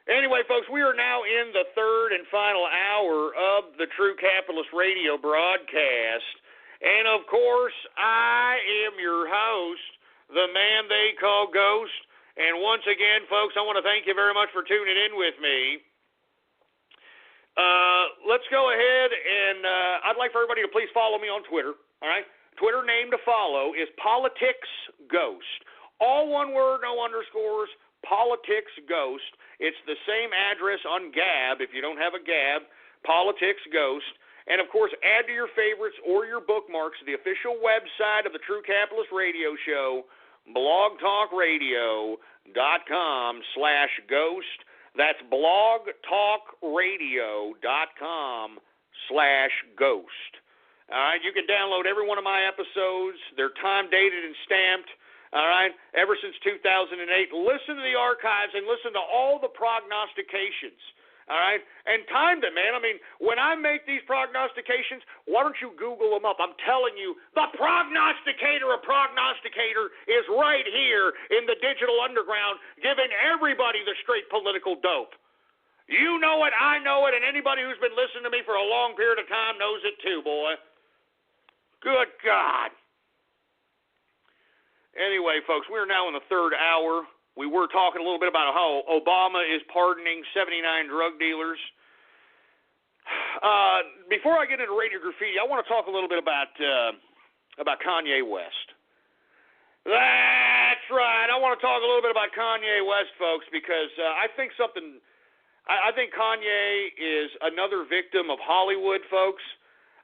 Anyway, folks, we are now in the third and final hour of the True Capitalist Radio broadcast. And, of course, I am your host, the man they call Ghost. And once again, folks, I want to thank you very much for tuning in with me. Let's go ahead and I'd like for everybody to please follow me on Twitter, all right? Twitter name to follow is PoliticsGhost. All one word, no underscores, PoliticsGhost. It's the same address on Gab, if you don't have a Gab, PoliticsGhost. And, of course, add to your favorites or your bookmarks the official website of the True Capitalist Radio Show, blogtalkradio.com/ghost. That's blogtalkradio.com/ghost. All right, you can download every one of my episodes. They're time-dated and stamped, all right, ever since 2008. Listen to the archives and listen to all the prognostications, all right, and time them, man. I mean, when I make these prognostications, why don't you Google them up? I'm telling you, the prognosticator of prognosticator is right here in the digital underground, giving everybody the straight political dope. You know it, I know it, and anybody who's been listening to me for a long period of time knows it too, boy. Good God. Anyway, folks, we're now in the third hour. We were talking a little bit about how Obama is pardoning 79 drug dealers. Before I get into Radio Graffiti, I want to talk a little bit about Kanye West. That's right. I want to talk a little bit about Kanye West, folks, because I think Kanye is another victim of Hollywood, folks.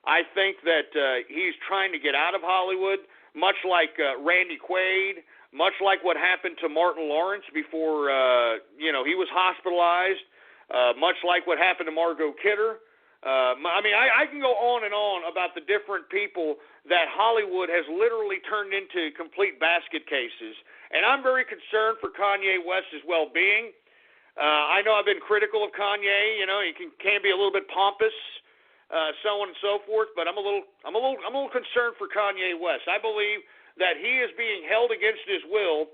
I think that he's trying to get out of Hollywood, much like Randy Quaid, much like what happened to Martin Lawrence before he was hospitalized, much like what happened to Margot Kidder. I can go on and on about the different people that Hollywood has literally turned into complete basket cases. And I'm very concerned for Kanye West's well-being. I know I've been critical of Kanye. He can be a little bit pompous, so on and so forth. But I'm a little concerned for Kanye West. I believe that he is being held against his will,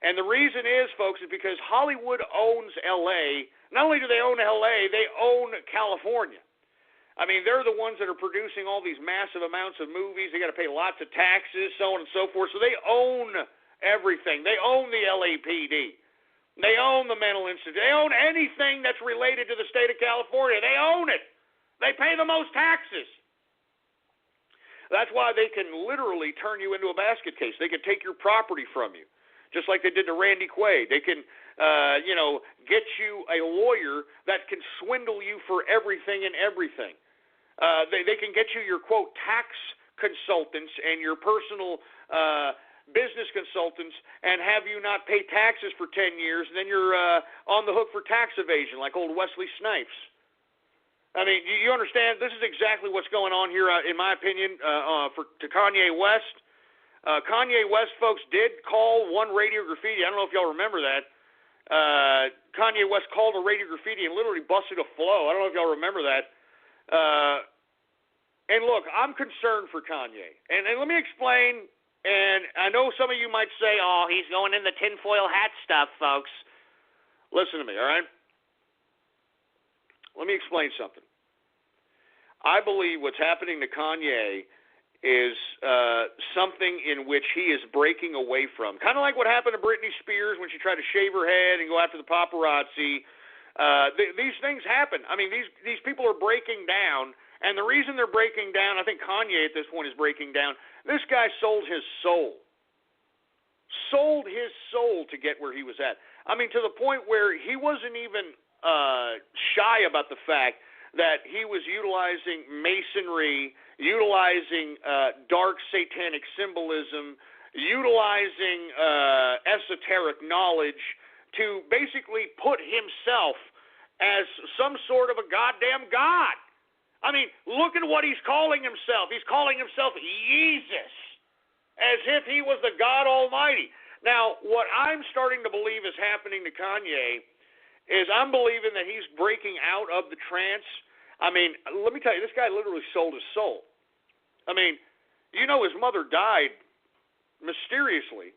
and the reason is, folks, is because Hollywood owns L.A. Not only do they own L.A., they own California. I mean, they're the ones that are producing all these massive amounts of movies. They got to pay lots of taxes, so on and so forth. So they own everything. They own the LAPD. They own the mental institute. They own anything that's related to the state of California. They own it. They pay the most taxes. That's why they can literally turn you into a basket case. They can take your property from you, just like they did to Randy Quaid. They can, get you a lawyer that can swindle you for everything and everything. They can get you your, quote, tax consultants and your personal business consultants and have you not pay taxes for 10 years, and then you're on the hook for tax evasion like old Wesley Snipes. I mean, you understand? This is exactly what's going on here, in my opinion, to Kanye West. Kanye West, folks, did call one Radio Graffiti. I don't know if y'all remember that. Kanye West called a Radio Graffiti and literally busted a flow. I don't know if y'all remember that. And look, I'm concerned for Kanye. And let me explain, and I know some of you might say, oh, he's going in the tinfoil hat stuff, folks. Listen to me, all right? Let me explain something. I believe what's happening to Kanye is something in which he is breaking away from. Kind of like what happened to Britney Spears when she tried to shave her head and go after the paparazzi. These things happen. I mean, these people are breaking down, and the reason they're breaking down, I think Kanye at this point is breaking down, this guy sold his soul. Sold his soul to get where he was at. I mean, to the point where he wasn't even shy about the fact that he was utilizing masonry, utilizing dark satanic symbolism, utilizing esoteric knowledge to basically put himself as some sort of a goddamn god. I mean, look at what he's calling himself. He's calling himself Jesus, as if he was the God Almighty. Now, what I'm starting to believe is happening to Kanye is I'm believing that he's breaking out of the trance. I mean, let me tell you, this guy literally sold his soul. I mean, you know his mother died mysteriously.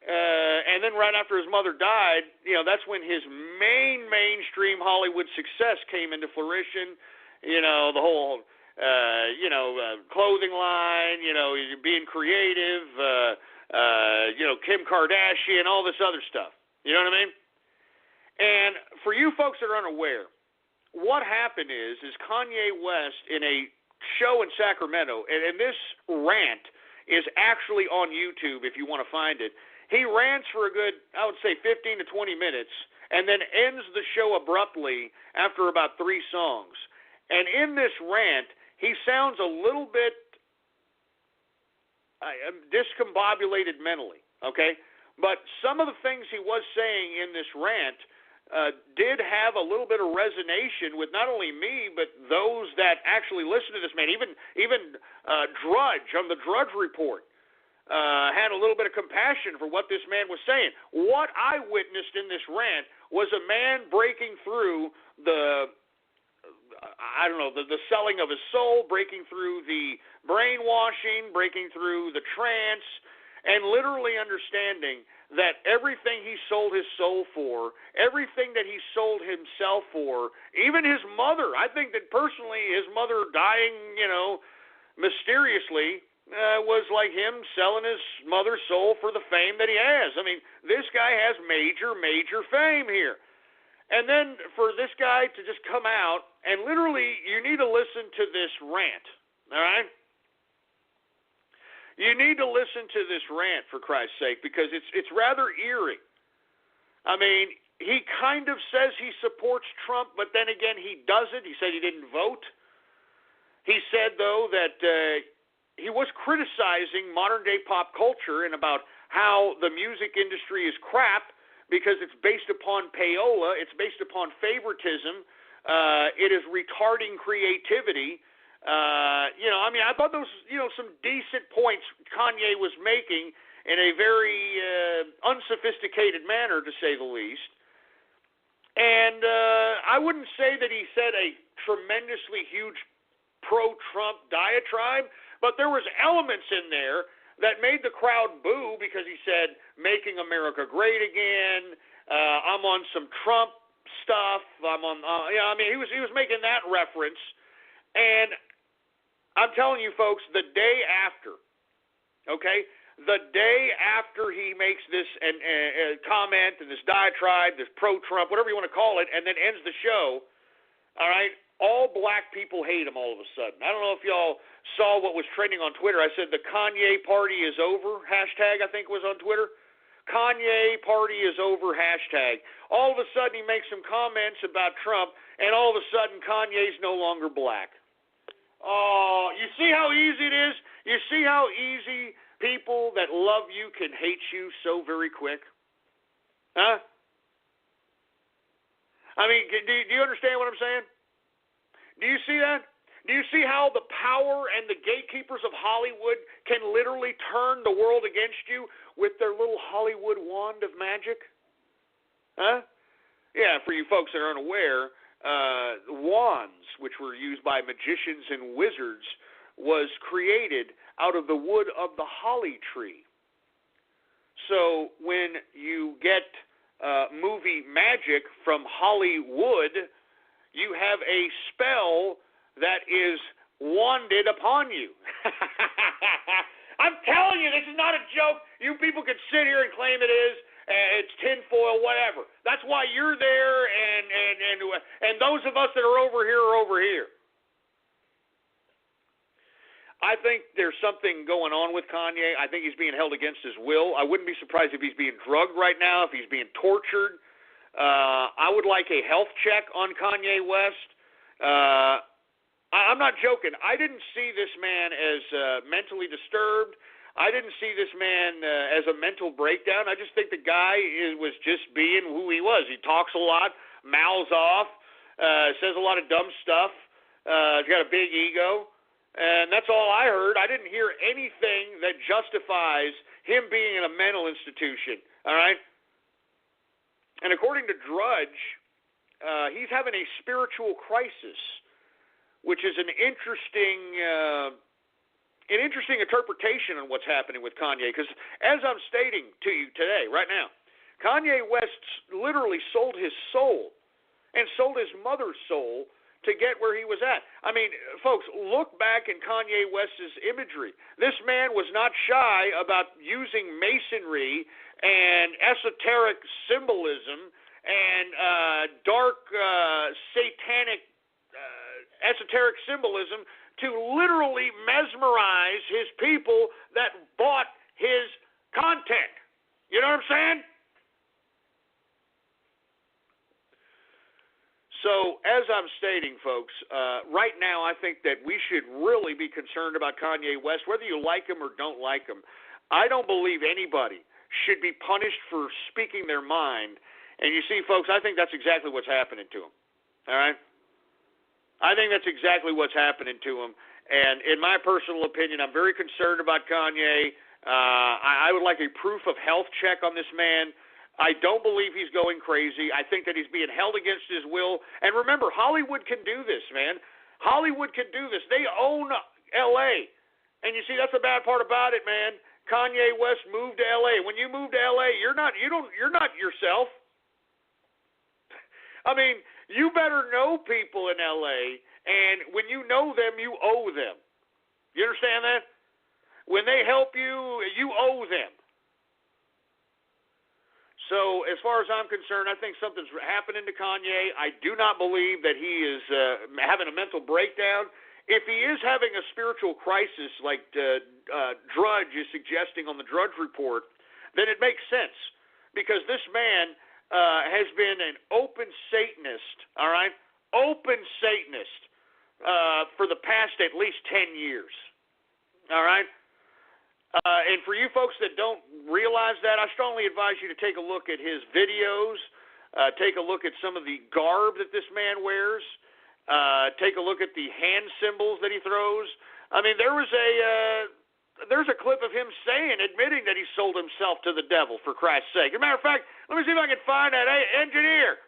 And then right after his mother died, that's when his mainstream Hollywood success came into fruition. The whole, clothing line, being creative, Kim Kardashian, all this other stuff. You know what I mean? And for you folks that are unaware, what happened is Kanye West in a show in Sacramento, and this rant is actually on YouTube if you want to find it. He rants for a good, I would say, 15 to 20 minutes, and then ends the show abruptly after about 3 songs. And in this rant, he sounds a little bit discombobulated mentally, okay? But some of the things he was saying in this rant did have a little bit of resonation with not only me, but those that actually listen to this man. Even Drudge on the Drudge Report had a little bit of compassion for what this man was saying. What I witnessed in this rant was a man breaking through the selling of his soul, breaking through the brainwashing, breaking through the trance, and literally understanding that everything he sold his soul for, everything that he sold himself for, even his mother, I think that personally his mother dying, mysteriously, was like him selling his mother's soul for the fame that he has. I mean, this guy has major fame here. And then for this guy to just come out, and literally you need to listen to this rant, all right? You need to listen to this rant, for Christ's sake, because it's rather eerie. I mean, he kind of says he supports Trump, but then again he doesn't. He said he didn't vote. He said, though, that he was criticizing modern-day pop culture and about how the music industry is crap because it's based upon payola, it's based upon favoritism, it is retarding creativity. I thought those, some decent points Kanye was making in a very unsophisticated manner, to say the least. And I wouldn't say that he said a tremendously huge pro-Trump diatribe, but there was elements in there that made the crowd boo because he said, making America great again, I'm on some Trump stuff, he was making that reference. And I'm telling you folks, the day after, okay, the day after he makes this comment and this diatribe, this pro-Trump, whatever you want to call it, and then ends the show, all right, all black people hate him all of a sudden. I don't know if y'all saw what was trending on Twitter. I said the Kanye party is over, hashtag I think was on Twitter. Kanye party is over, hashtag. All of a sudden he makes some comments about Trump, and all of a sudden Kanye's no longer black. Oh, you see how easy it is? You see how easy people that love you can hate you so very quick? Huh? I mean, do you understand what I'm saying? Do you see that? Do you see how the power and the gatekeepers of Hollywood can literally turn the world against you with their little Hollywood wand of magic? Huh? Yeah, for you folks that are unaware, wands, which were used by magicians and wizards, was created out of the wood of the holly tree. So when you get movie magic from Hollywood, you have a spell that is wanded upon you. I'm telling you, this is not a joke. You people can sit here and claim it is. It's tinfoil, whatever. That's why you're there, and those of us that are over here are over here. I think there's something going on with Kanye. I think he's being held against his will. I wouldn't be surprised if he's being drugged right now, if he's being tortured. I would like a health check on Kanye West. I'm not joking. I didn't see this man as mentally disturbed. I didn't see this man as a mental breakdown. I just think the guy was just being who he was. He talks a lot, mouths off, says a lot of dumb stuff. He's got a big ego. And that's all I heard. I didn't hear anything that justifies him being in a mental institution. All right? And according to Drudge, he's having a spiritual crisis, which is an interesting interpretation on what's happening with Kanye. Because as I'm stating to you today, right now, Kanye West literally sold his soul and sold his mother's soul to get where he was at. I mean, folks, look back in Kanye West's imagery. This man was not shy about using masonry and esoteric symbolism and dark satanic esoteric symbolism to literally mesmerize his people that bought his content. You know what I'm saying? So, as I'm stating, folks, right now I think that we should really be concerned about Kanye West, whether you like him or don't like him. I don't believe anybody should be punished for speaking their mind. And you see, folks, I think that's exactly what's happening to him. All right? I think that's exactly what's happening to him. And in my personal opinion, I'm very concerned about Kanye. I would like a proof of health check on this man. I don't believe he's going crazy. I think that he's being held against his will. And remember, Hollywood can do this, man. Hollywood can do this. They own L.A. And you see, that's the bad part about it, man. Kanye West moved to L.A. When you move to L.A., you're not yourself. I mean, you better know people in L.A., and when you know them, you owe them. You understand that? When they help you, you owe them. So as far as I'm concerned, I think something's happening to Kanye. I do not believe that he is having a mental breakdown. If he is having a spiritual crisis like Drudge is suggesting on the Drudge Report, then it makes sense because this man has been an open Satanist, all right? Open Satanist for the past at least 10 years, all right? And for you folks that don't realize that, I strongly advise you to take a look at his videos, take a look at some of the garb that this man wears, take a look at the hand symbols that he throws. I mean, there's a clip of him admitting that he sold himself to the devil, for Christ's sake. As a matter of fact, let me see if I can find that. Hey, engineer,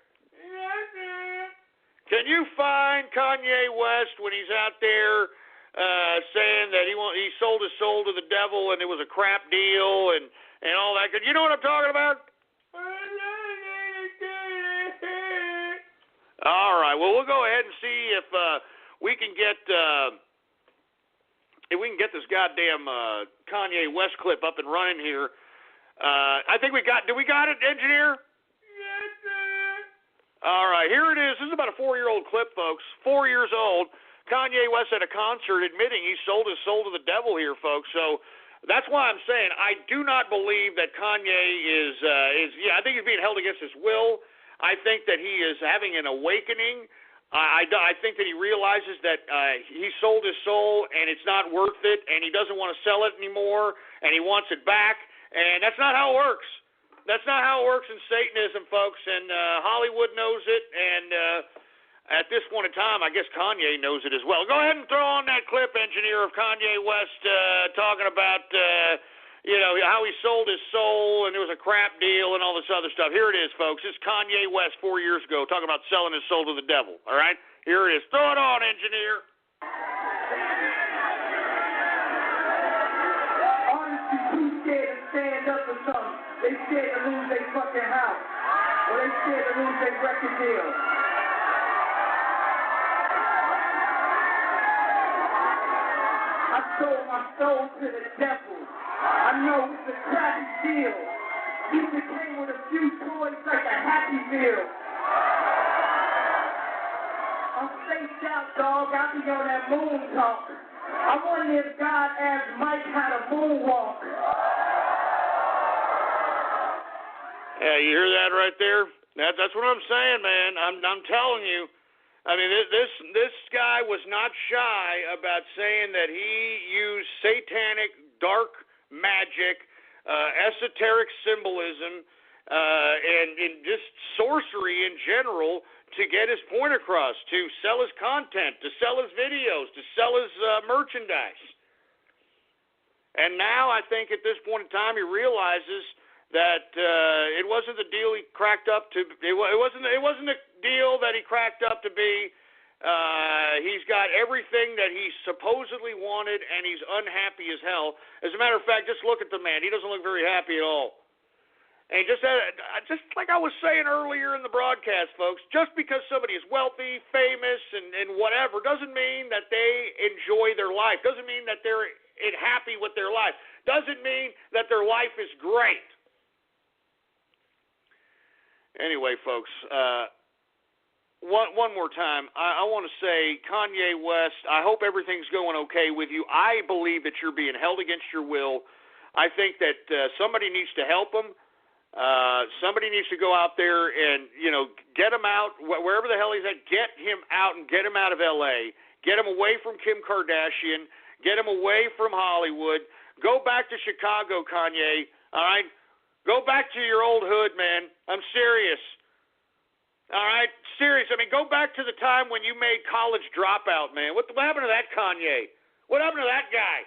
can you find Kanye West when he's out there saying that he sold his soul to the devil and it was a crap deal and all that? You know what I'm talking about? All right. Well, we'll go ahead and see if we can get if we can get this goddamn Kanye West clip up and running here. I think we got it, engineer? Yes, sir. All right, here it is. This is about a 4-year-old clip, folks. 4 years old. Kanye West at a concert admitting he sold his soul to the devil here, folks. So that's why I'm saying I do not believe that Kanye is I think he's being held against his will. I think that he is having an awakening. I think that he realizes that he sold his soul and it's not worth it, and he doesn't want to sell it anymore, and he wants it back, and that's not how it works. That's not how it works in Satanism, folks, and Hollywood knows it, and at this point in time, I guess Kanye knows it as well. Go ahead and throw on that clip, engineer, of Kanye West talking about how he sold his soul and it was a crap deal and all this other stuff. Here it is, folks. This is Kanye West 4 years ago talking about selling his soul to the devil. All right? Here it is. Throw it on, engineer. Artists are too scared to stand up for something. They scared to lose their fucking house. Or they scared to lose their record deal. I sold my soul to the devil. I know it's a crappy deal. You came with a few toys like a Happy Meal. I'm spaced out, dog. I be on that moon talk. I wonder if God asked Mike how to moonwalk. Yeah, you hear that right there? That's what I'm saying, man. I'm telling you. I mean, this guy was not shy about saying that he used satanic, dark magic, esoteric symbolism, and just sorcery in general to get his point across, to sell his content, to sell his videos, to sell his merchandise. And now I think at this point in time he realizes that it wasn't the deal he cracked up to. It wasn't the deal that he cracked up to be. He's got everything that he supposedly wanted, and he's unhappy as hell. As a matter of fact, just look at the man. He doesn't look very happy at all. And just like I was saying earlier in the broadcast, folks, just because somebody is wealthy, famous, and whatever, doesn't mean that they enjoy their life. Doesn't mean that they're happy with their life. Doesn't mean that their life is great. Anyway, folks, one more time, I want to say, Kanye West, I hope everything's going okay with you. I believe that you're being held against your will. I think that somebody needs to help him. Somebody needs to go out there and, get him out, wherever the hell he's at, get him out and get him out of L.A., get him away from Kim Kardashian, get him away from Hollywood. Go back to Chicago, Kanye, all right? Go back to your old hood, man. I'm serious. All right? Serious. I mean, go back to the time when you made College Dropout, man. What happened to that Kanye? What happened to that guy?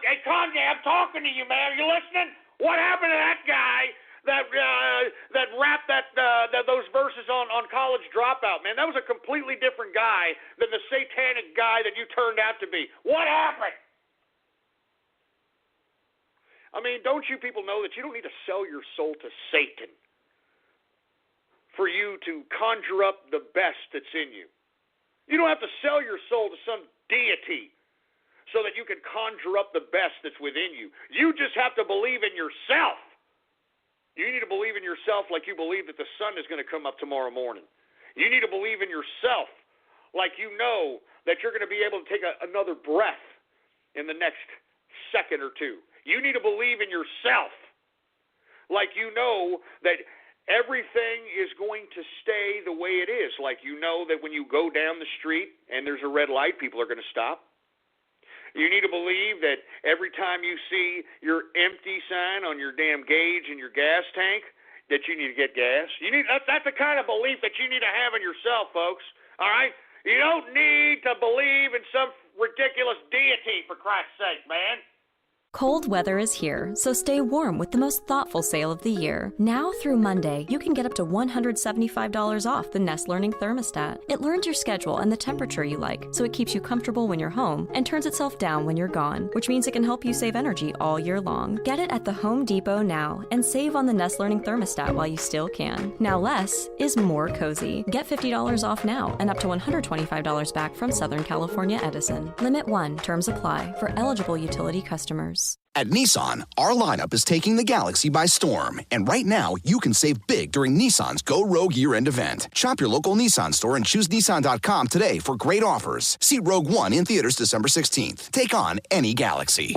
Hey, Kanye, I'm talking to you, man. Are you listening? What happened to that guy that rapped those verses on College Dropout, man? That was a completely different guy than the satanic guy that you turned out to be. What happened? I mean, don't you people know that you don't need to sell your soul to Satan for you to conjure up the best that's in you? You don't have to sell your soul to some deity so that you can conjure up the best that's within you. You just have to believe in yourself. You need to believe in yourself like you believe that the sun is going to come up tomorrow morning. You need to believe in yourself like you know that you're going to be able to take another breath in the next second or two. You need to believe in yourself like you know that everything is going to stay the way it is. Like you know that when you go down the street and there's a red light, people are going to stop. You need to believe that every time you see your empty sign on your damn gauge in your gas tank, that you need to get gas. That's the kind of belief that you need to have in yourself, folks. All right? You don't need to believe in some ridiculous deity, for Christ's sake, man. Cold weather is here, so stay warm with the most thoughtful sale of the year. Now through Monday, you can get up to $175 off the Nest Learning Thermostat. It learns your schedule and the temperature you like, so it keeps you comfortable when you're home and turns itself down when you're gone, which means it can help you save energy all year long. Get it at the Home Depot now and save on the Nest Learning Thermostat while you still can. Now less is more cozy. Get $50 off now and up to $125 back from Southern California Edison. Limit 1. Terms apply for eligible utility customers. At Nissan, our lineup is taking the Galaxy by storm. And right now, you can save big during Nissan's Go Rogue year-end event. Shop your local Nissan store and choose Nissan.com today for great offers. See Rogue One in theaters December 16th. Take on any Galaxy.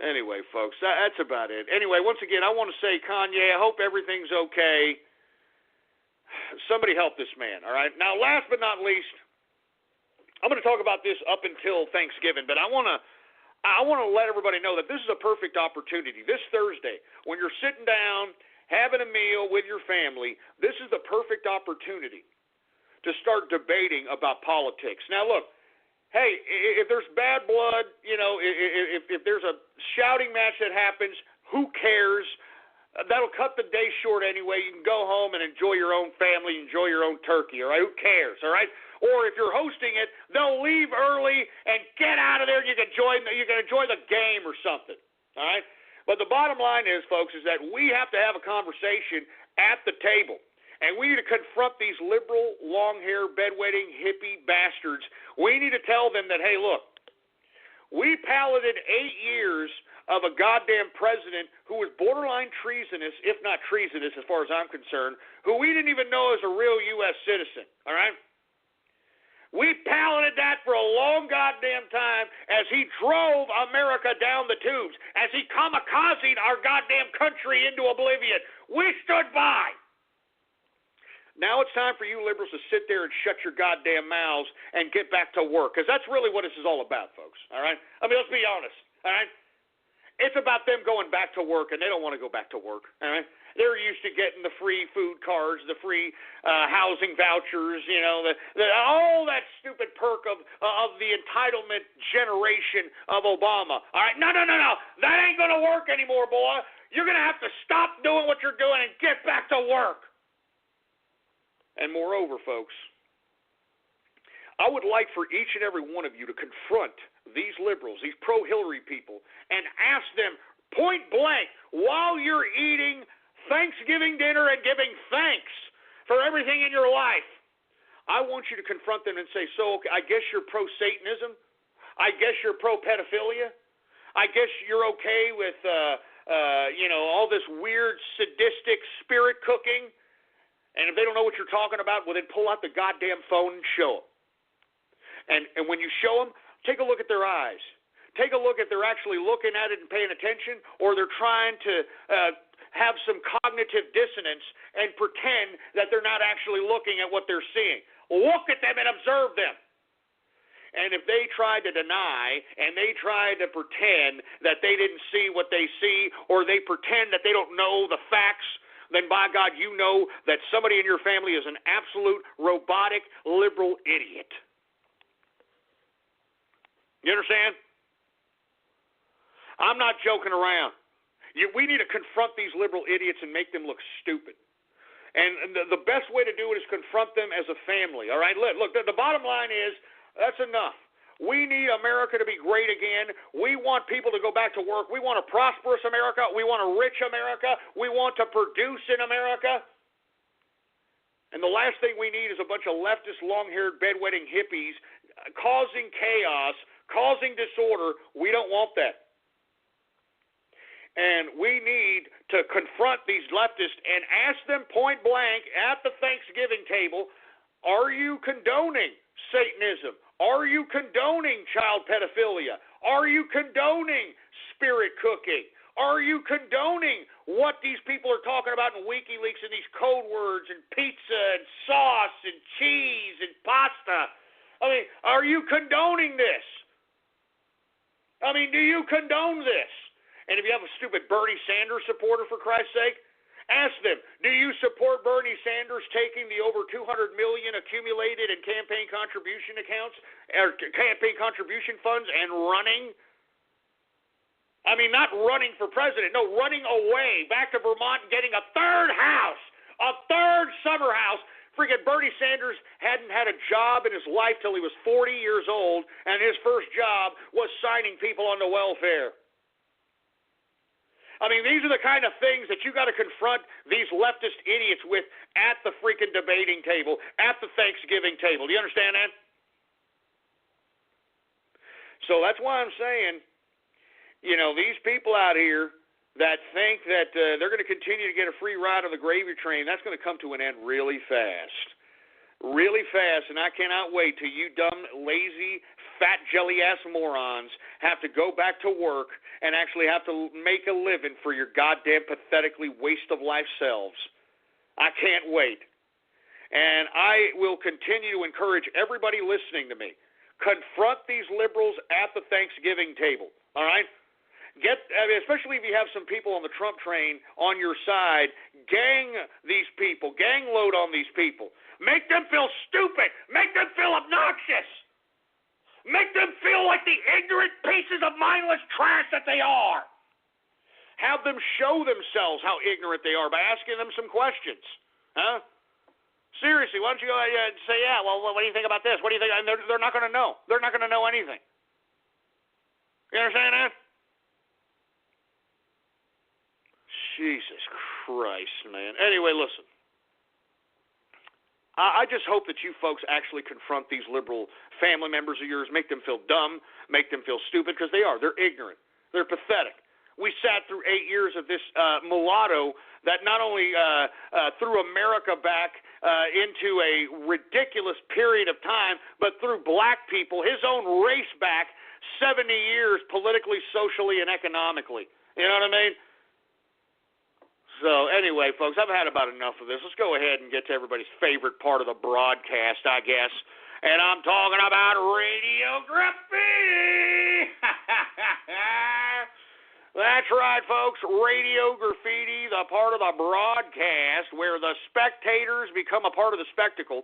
Anyway, folks, that's about it. Anyway, once again, I want to say, Kanye, I hope everything's okay. Somebody help this man, all right? Now, last but not least, I'm going to talk about this up until Thanksgiving, but I want to let everybody know that this is a perfect opportunity. This Thursday, when you're sitting down, having a meal with your family, this is the perfect opportunity to start debating about politics. Now, look, hey, if there's bad blood, you know, if there's a shouting match that happens, who cares? That'll cut the day short anyway. You can go home and enjoy your own family, enjoy your own turkey, all right? Who cares, all right? Or if you're hosting it, they'll leave early and get out of there, and you can enjoy the game or something, all right? But the bottom line is, folks, is that we have to have a conversation at the table, and we need to confront these liberal, long-hair, bedwetting, hippie bastards. We need to tell them that, hey, look, we palleted 8 years of a goddamn president who was borderline treasonous, if not treasonous as far as I'm concerned, who we didn't even know is a real U.S. citizen, all right? We palleted that for a long goddamn time as he drove America down the tubes, as he kamikazed our goddamn country into oblivion. We stood by. Now it's time for you liberals to sit there and shut your goddamn mouths and get back to work, because that's really what this is all about, folks, all right? I mean, let's be honest, all right? It's about them going back to work, and they don't want to go back to work, all right? They're used to getting the free food cards, the free housing vouchers, you know, all that stupid perk of the entitlement generation of Obama. All right, no. That ain't going to work anymore, boy. You're going to have to stop doing what you're doing and get back to work. And moreover, folks, I would like for each and every one of you to confront these liberals, these pro-Hillary people, and ask them point blank while you're eating Thanksgiving dinner and giving thanks for everything in your life. I want you to confront them and say, so okay, I guess you're pro-Satanism? I guess you're pro-pedophilia? I guess you're okay with, all this weird sadistic spirit cooking? And if they don't know what you're talking about, well, then pull out the goddamn phone and show them. And when you show them, take a look at their eyes. Take a look if they're actually looking at it and paying attention, or they're trying to have some cognitive dissonance and pretend that they're not actually looking at what they're seeing. Look at them and observe them. And if they try to deny and they try to pretend that they didn't see what they see, or they pretend that they don't know the facts, then by God, you know that somebody in your family is an absolute robotic liberal idiot. You understand? I'm not joking around. We need to confront these liberal idiots and make them look stupid. And the best way to do it is confront them as a family, all right? Look, the bottom line is that's enough. We need America to be great again. We want people to go back to work. We want a prosperous America. We want a rich America. We want to produce in America. And the last thing we need is a bunch of leftist, long-haired, bedwetting hippies causing chaos, causing disorder. We don't want that. And we need to confront these leftists and ask them point blank at the Thanksgiving table, are you condoning Satanism? Are you condoning child pedophilia? Are you condoning spirit cooking? Are you condoning what these people are talking about in WikiLeaks and these code words and pizza and sauce and cheese and pasta? I mean, are you condoning this? I mean, do you condone this? And if you have a stupid Bernie Sanders supporter, for Christ's sake, Ask them, do you support Bernie Sanders taking the over $200 million accumulated in campaign contribution accounts, or campaign contribution funds, and running? I mean, not running for president, no, running away back to Vermont and getting a third house, a third summer house. Freaking Bernie Sanders hadn't had a job in his life till he was 40 years old, and his first job was signing people on the welfare. I mean, these are the kind of things that you got to confront these leftist idiots with at the freaking debating table, at the Thanksgiving table. Do you understand that? So that's why I'm saying, you know, these people out here that think that they're going to continue to get a free ride on the gravy train, that's going to come to an end really fast. Really fast, and I cannot wait till you dumb, lazy, fat jelly-ass morons have to go back to work and actually have to make a living for your goddamn pathetically waste-of-life selves. I can't wait. And I will continue to encourage everybody listening to me, confront these liberals at the Thanksgiving table, all right? Especially if you have some people on the Trump train on your side, gang these people, gang load on these people. Make them feel stupid. Make them feel obnoxious. Make them feel like the ignorant pieces of mindless trash that they are. Have them show themselves how ignorant they are by asking them some questions. Huh? Seriously, why don't you go and say, yeah, well, what do you think about this? What do you think? And they're not going to know. They're not going to know anything. You understand that? Jesus Christ, man. Anyway, listen. I just hope that you folks actually confront these liberal family members of yours, make them feel dumb, make them feel stupid, because they are. They're ignorant. They're pathetic. We sat through 8 years of this mulatto that not only threw America back into a ridiculous period of time, but threw black people, his own race, back 70 years politically, socially, and economically. You know what I mean? So anyway, folks, I've had about enough of this. Let's go ahead and get to everybody's favorite part of the broadcast, I guess. And I'm talking about Radio Graffiti. That's right, folks. Radio Graffiti, the part of the broadcast where the spectators become a part of the spectacle.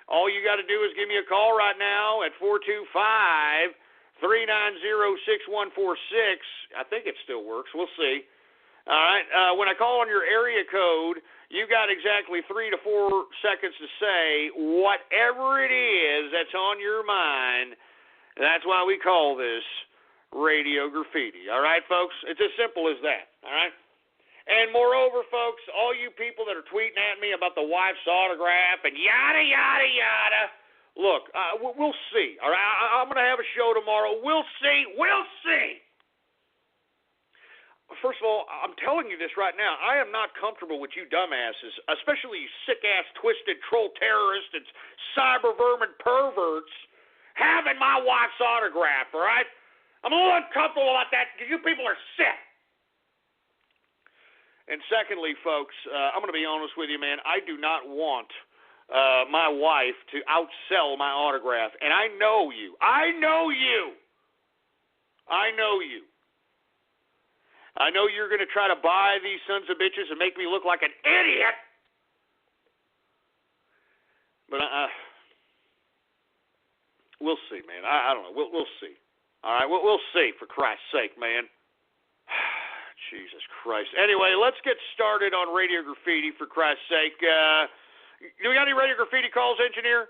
All you got to do is give me a call right now at 425-390-6146. I think it still works. We'll see. All right, when I call on your area code, you got exactly 3 to 4 seconds to say whatever it is that's on your mind. That's why we call this Radio Graffiti. All right, folks? It's as simple as that. All right? And moreover, folks, all you people that are tweeting at me about the wife's autograph and yada, yada, yada, look, we'll see. All right? I'm going to have a show tomorrow. We'll see. We'll see. First of all, I'm telling you this right now. I am not comfortable with you dumbasses, especially you sick-ass, twisted troll terrorists and cyber vermin perverts, having my wife's autograph, all right? I'm a little uncomfortable about that because you people are sick. And secondly, folks, I'm going to be honest with you, man. I do not want my wife to outsell my autograph. And I know you. I know you. I know you. I know you're going to try to buy these sons of bitches and make me look like an idiot. But we'll see, man. I don't know. We'll see. All right, we'll see, for Christ's sake, man. Jesus Christ. Anyway, let's get started on Radio Graffiti, for Christ's sake. Do we got any Radio Graffiti calls, engineer?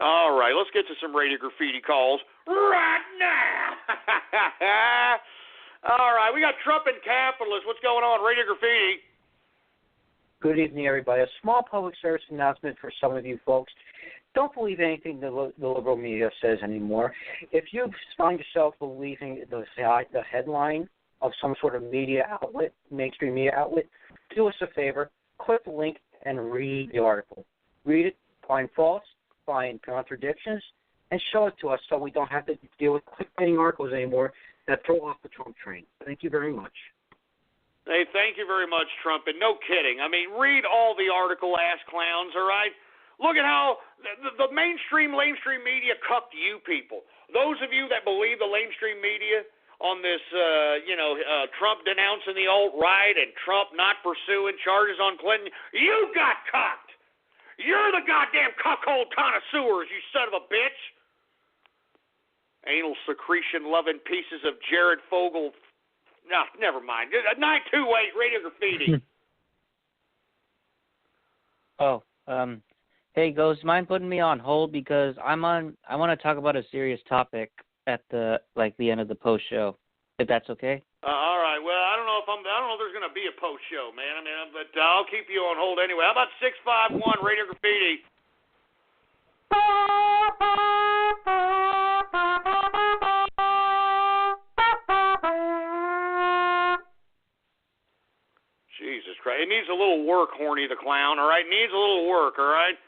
All right, let's get to some Radio Graffiti calls right now. All right, we got Trump and capitalists. What's going on, Radio Graffiti? Good evening, everybody. A small public service announcement for some of you folks. Don't believe anything the liberal media says anymore. If you find yourself believing the headline of some sort of media outlet, mainstream media outlet, do us a favor, click the link and read the article. Read it, find faults, find contradictions, and show it to us so we don't have to deal with clickbaiting articles anymore that throw off the Trump train. Thank you very much. Hey, thank you very much, Trump. And no kidding. I mean, read all the article, ass clowns, all right? Look at how the mainstream media cucked you people. Those of you that believe the mainstream media on this, Trump denouncing the alt-right and Trump not pursuing charges on Clinton. You got cucked. You're the goddamn cuckold connoisseurs, you son of a bitch. Anal secretion-loving pieces of Jared Fogle. No, never mind. 928 Radio Graffiti. Hey, Ghost, mind putting me on hold because I want to talk about a serious topic at the end of the post show, if that's okay. All right. Well, I don't know if there's going to be a post show, man. But I'll keep you on hold anyway. How about 651 Radio Graffiti? Jesus Christ. It needs a little work, Horny the Clown, all right? It needs a little work, all right?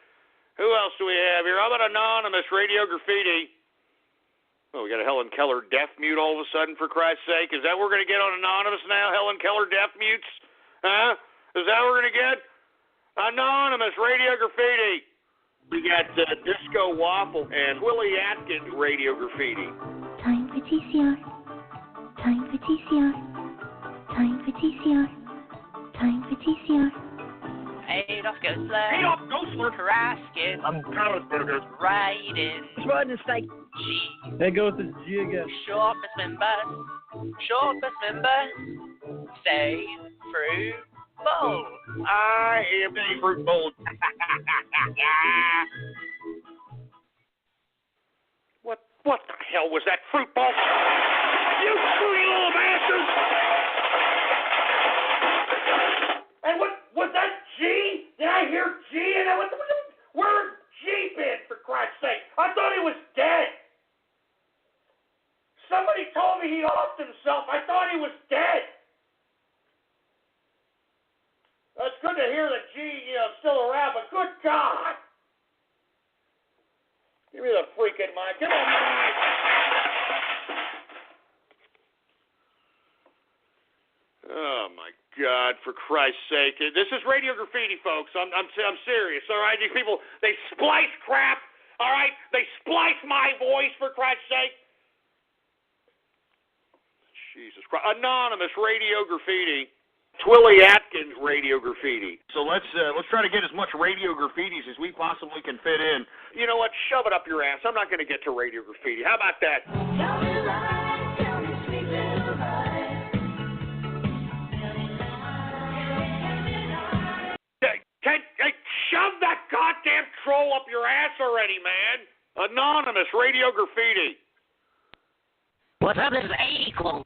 Who else do we have here? How about Anonymous Radio Graffiti? Oh, we got a Helen Keller deaf mute all of a sudden, for Christ's sake. Is that what we're going to get on Anonymous now? Helen Keller deaf mutes? Huh? Is that what we're going to get? Anonymous Radio Graffiti. We got Disco Waffle and Willie Atkins Radio Graffiti. Time for TCR. Time for TCR. Time for TCR. Time for TCR. Adolf Ghostler. Karaskin. I'm Carlsberger. Raiden. Rodden Steak. G. There goes the G again. Shortest members. Say fruit bowl. I am a fruit bowl. What the hell was that fruit bowl? You fruity little bastard! And what was that G? Did I hear G? And where's G been, for Christ's sake? I thought he was dead. Somebody told me he offed himself. I thought he was dead. It's good to hear that G, still around, but good God. Give me the freaking mic. Come on, mic. Oh, my God, for Christ's sake. This is Radio Graffiti, folks. I'm serious, all right? These people, they splice crap, all right? They splice my voice, for Christ's sake. Jesus Christ. Anonymous Radio Graffiti. Twilly Atkins Radio Graffiti. So let's try to get as much Radio Graffitis as we possibly can fit in. You know what? Shove it up your ass. I'm not going to get to Radio Graffiti. How about that? Hey, shove that goddamn troll up your ass already, man. Anonymous Radio Graffiti. What's up? This is A-Clone.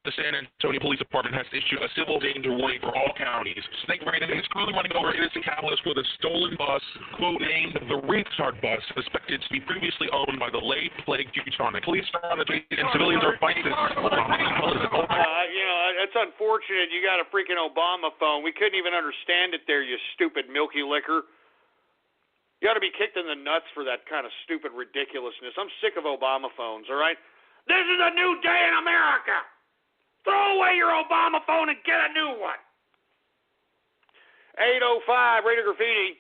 The San Antonio Police Department has issued a civil danger warning for all counties. Snake Raiden is clearly running over innocent capitalists with a stolen bus, quote, named the Retard Bus, suspected to be previously owned by the late Plague Teutonic. Police are on the street and civilians are fighting this. It's unfortunate you got a freaking Obama phone. We couldn't even understand it there, you stupid milky liquor. You ought to be kicked in the nuts for that kind of stupid ridiculousness. I'm sick of Obama phones, all right? This is a new day in America. Throw away your Obama phone and get a new one. 805 Radio Graffiti.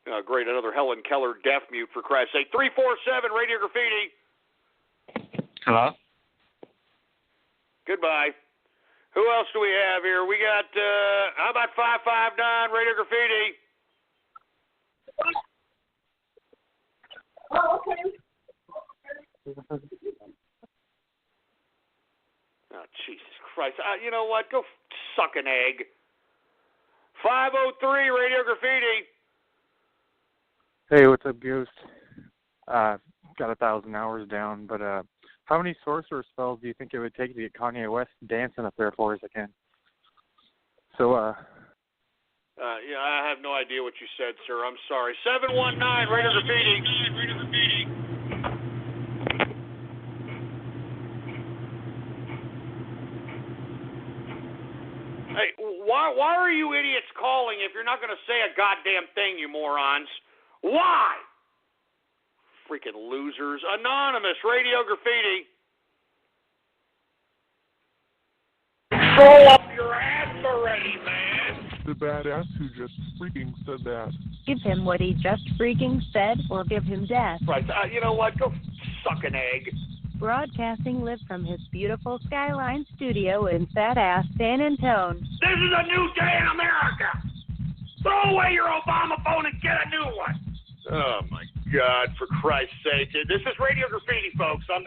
Oh, great, another Helen Keller deaf mute, for Christ's sake. 347 Radio Graffiti. Hello? Goodbye. Who else do we have here? We got, how about 559 Radio Graffiti? Oh, okay. Oh, Jesus Christ. You know what? Go suck an egg. 503 Radio Graffiti. Hey, what's up, Ghost? Got 1,000 hours down, but how many sorcerer spells do you think it would take to get Kanye West dancing up there for us again? So, yeah, I have no idea what you said, sir. I'm sorry. 719 Radio Graffiti. Hey, why are you idiots calling if you're not going to say a goddamn thing, you morons? Why? Freaking losers. Anonymous Radio Graffiti. Throw up your ass already, man. the badass who just freaking said that. Give him what he just freaking said, or give him death. Right, you know what? Go suck an egg. Broadcasting live from his beautiful Skyline studio in fat-ass San Antonio. This is a new day in America. Throw away your Obama phone and get a new one. Oh, my God, for Christ's sake. This is Radio Graffiti, folks. I'm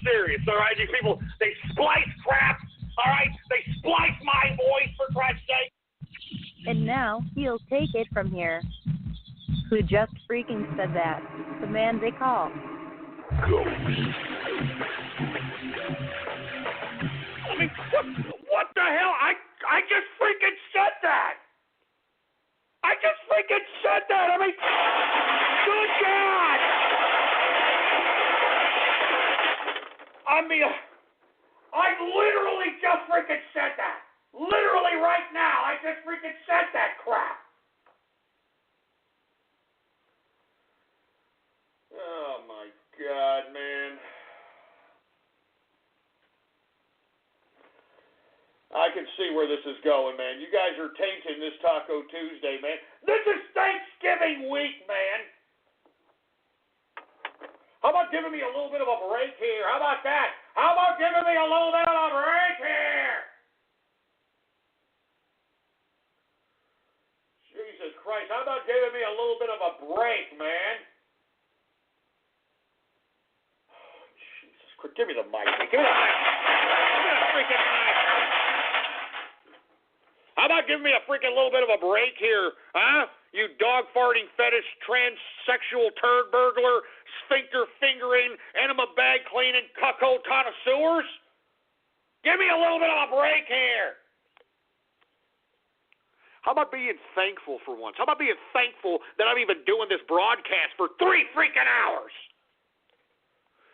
serious, all right? These people, they splice crap, all right? They splice my voice, for Christ's sake. And now he'll take it from here. Who just freaking said that? The man they call Ghost. I mean, what the hell? I just freaking said that. I just freaking said that. I mean, good God. I mean, I literally just freaking said that. Literally right now, I just freaking said that crap. Oh, my God, man. I can see where this is going, man. You guys are tainting this Taco Tuesday, man. This is Thanksgiving week, man. How about giving me a little bit of a break here? How about that? How about giving me a little bit of a break here? Jesus Christ, how about giving me a little bit of a break, man? Oh, Jesus Christ, give me the mic. Give me the mic. Give me the freaking mic. How about giving me a freaking little bit of a break here, huh? You dog-farting fetish, transsexual turd burglar, sphincter fingering, enema bag cleaning, cuckold connoisseurs? Give me a little bit of a break here. How about being thankful for once? How about being thankful that I'm even doing this broadcast for 3 freaking hours?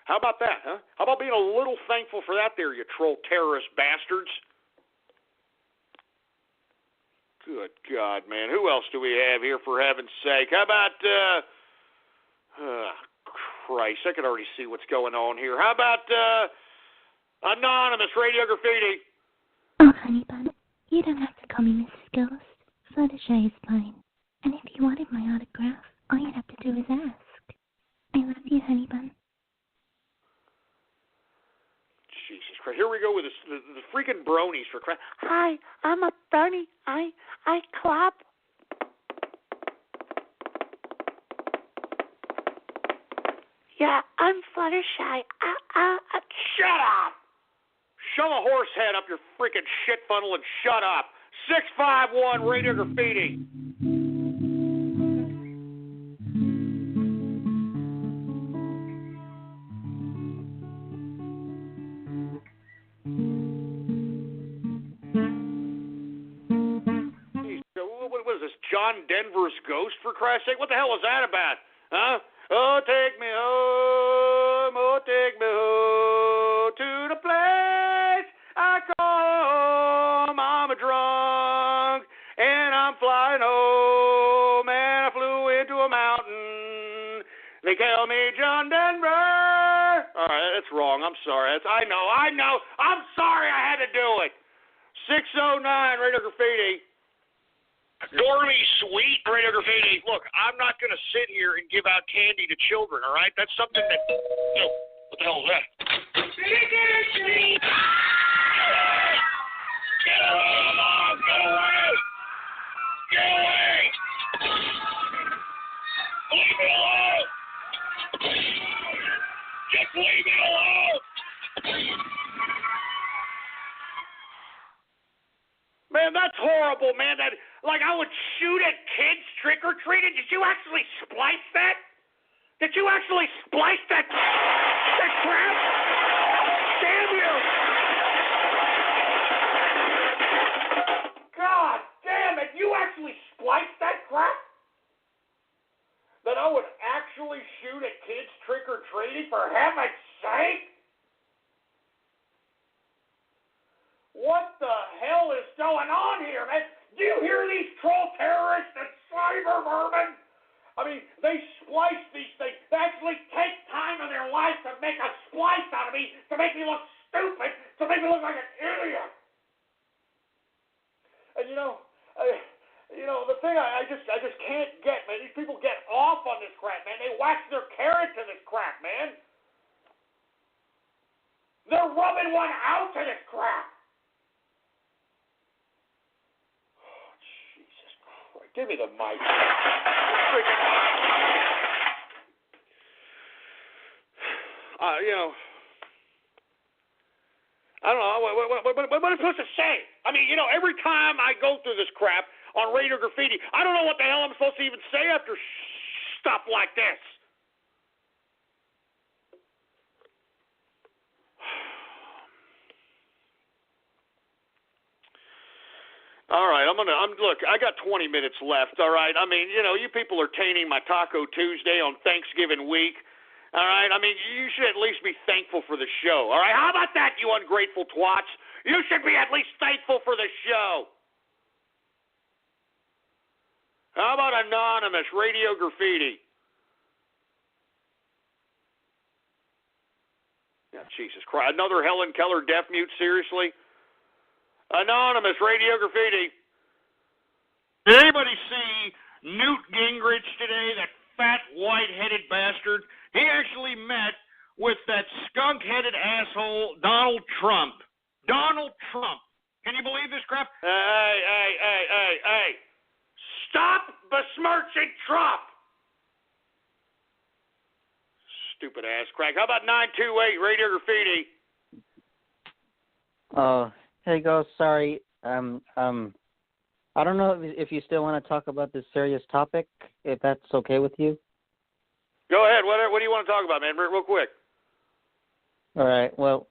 How about that, huh? How about being a little thankful for that there, you troll terrorist bastards? Good God, man. Who else do we have here, for heaven's sake? How about, Christ, I can already see what's going on here. How about, Anonymous Radio Graffiti? Oh, honey bun, you don't have to call me Mrs. Ghost. Fluttershy is fine. And if you wanted my autograph, all you'd have to do is ask. I love you, honey bun. Jesus Christ. Here we go with the freaking bronies for crap. Hi, I'm a brony. I clap. Yeah, I'm Fluttershy. Shut up! Shove a horse head up your freaking shit funnel and shut up. 651 Radio Graffiti. What is this, John Denver's Ghost, for Christ's sake? What the hell was that about? Huh? Oh, take me home, to the place I call home. I'm a drunk, and I'm flying home, and I flew into a mountain. They call me John Denver. All right, that's wrong. I'm sorry. I know. I'm sorry I had to do it. 609 Radio Graffiti. Dormy Sweet Radio Graffiti. Look, I'm not going to sit here and give out candy to children, all right? That's something that... No, what the hell is that? Get away, Mom! Get away! Get away! Leave me alone! Just leave me alone! Man, that's horrible, man. That, like, I would shoot at kids trick-or-treating. Did you actually splice that? Did you actually splice that crap? Damn you! God damn it! You actually spliced that crap? That I would actually shoot at kids trick-or-treating, for heaven's sake? What the hell is going on here, man? Do you hear these troll terrorists and cyber vermin? I mean, they splice these things. They actually take time of their life to make a splice out of me, to make me look stupid, to make me look like an idiot. And you know, The thing I just can't get, man. These people get off on this crap, man. They wax their carrot to this crap, man. They're rubbing one out to this crap. Oh, Jesus Christ. Give me the mic. I don't know. What am I supposed to say? I mean, every time I go through this crap on Radio Graffiti, I don't know what the hell I'm supposed to even say after stuff like this. All right, look, I got 20 minutes left, all right? I mean, you people are tainting my Taco Tuesday on Thanksgiving week, all right? I mean, you should at least be thankful for the show, all right? How about that, you ungrateful twats? You should be at least thankful for the show. How about Anonymous, Radio Graffiti? Yeah, Jesus Christ, another Helen Keller deaf mute, seriously? Anonymous, Radio Graffiti. Did anybody see Newt Gingrich today, that fat, white-headed bastard? He actually met with that skunk-headed asshole, Donald Trump. Donald Trump. Can you believe this crap? Hey. Stop besmirching Trump. Stupid ass crack. How about 928, Radio Graffiti? Hey, Ghost, sorry. I don't know if you still want to talk about this serious topic, if that's okay with you. Go ahead. What do you want to talk about, man? Real quick. All right. Well,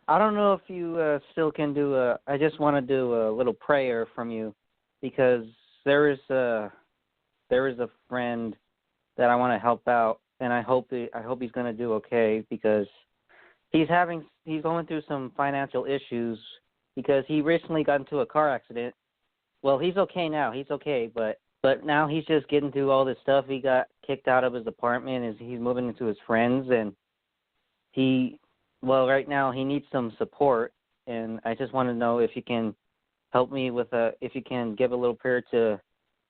I don't know if you still can do I just want to do a little prayer from you, because there is a friend that I want to help out, and I hope he's going to do okay, because he's going through some financial issues, because he recently got into a car accident. Well, he's okay now. He's okay, but now he's just getting through all this stuff. He got kicked out of his apartment, and he's moving into his friends, and right now he needs some support, and I just want to know if you can help me with if you can give a little prayer to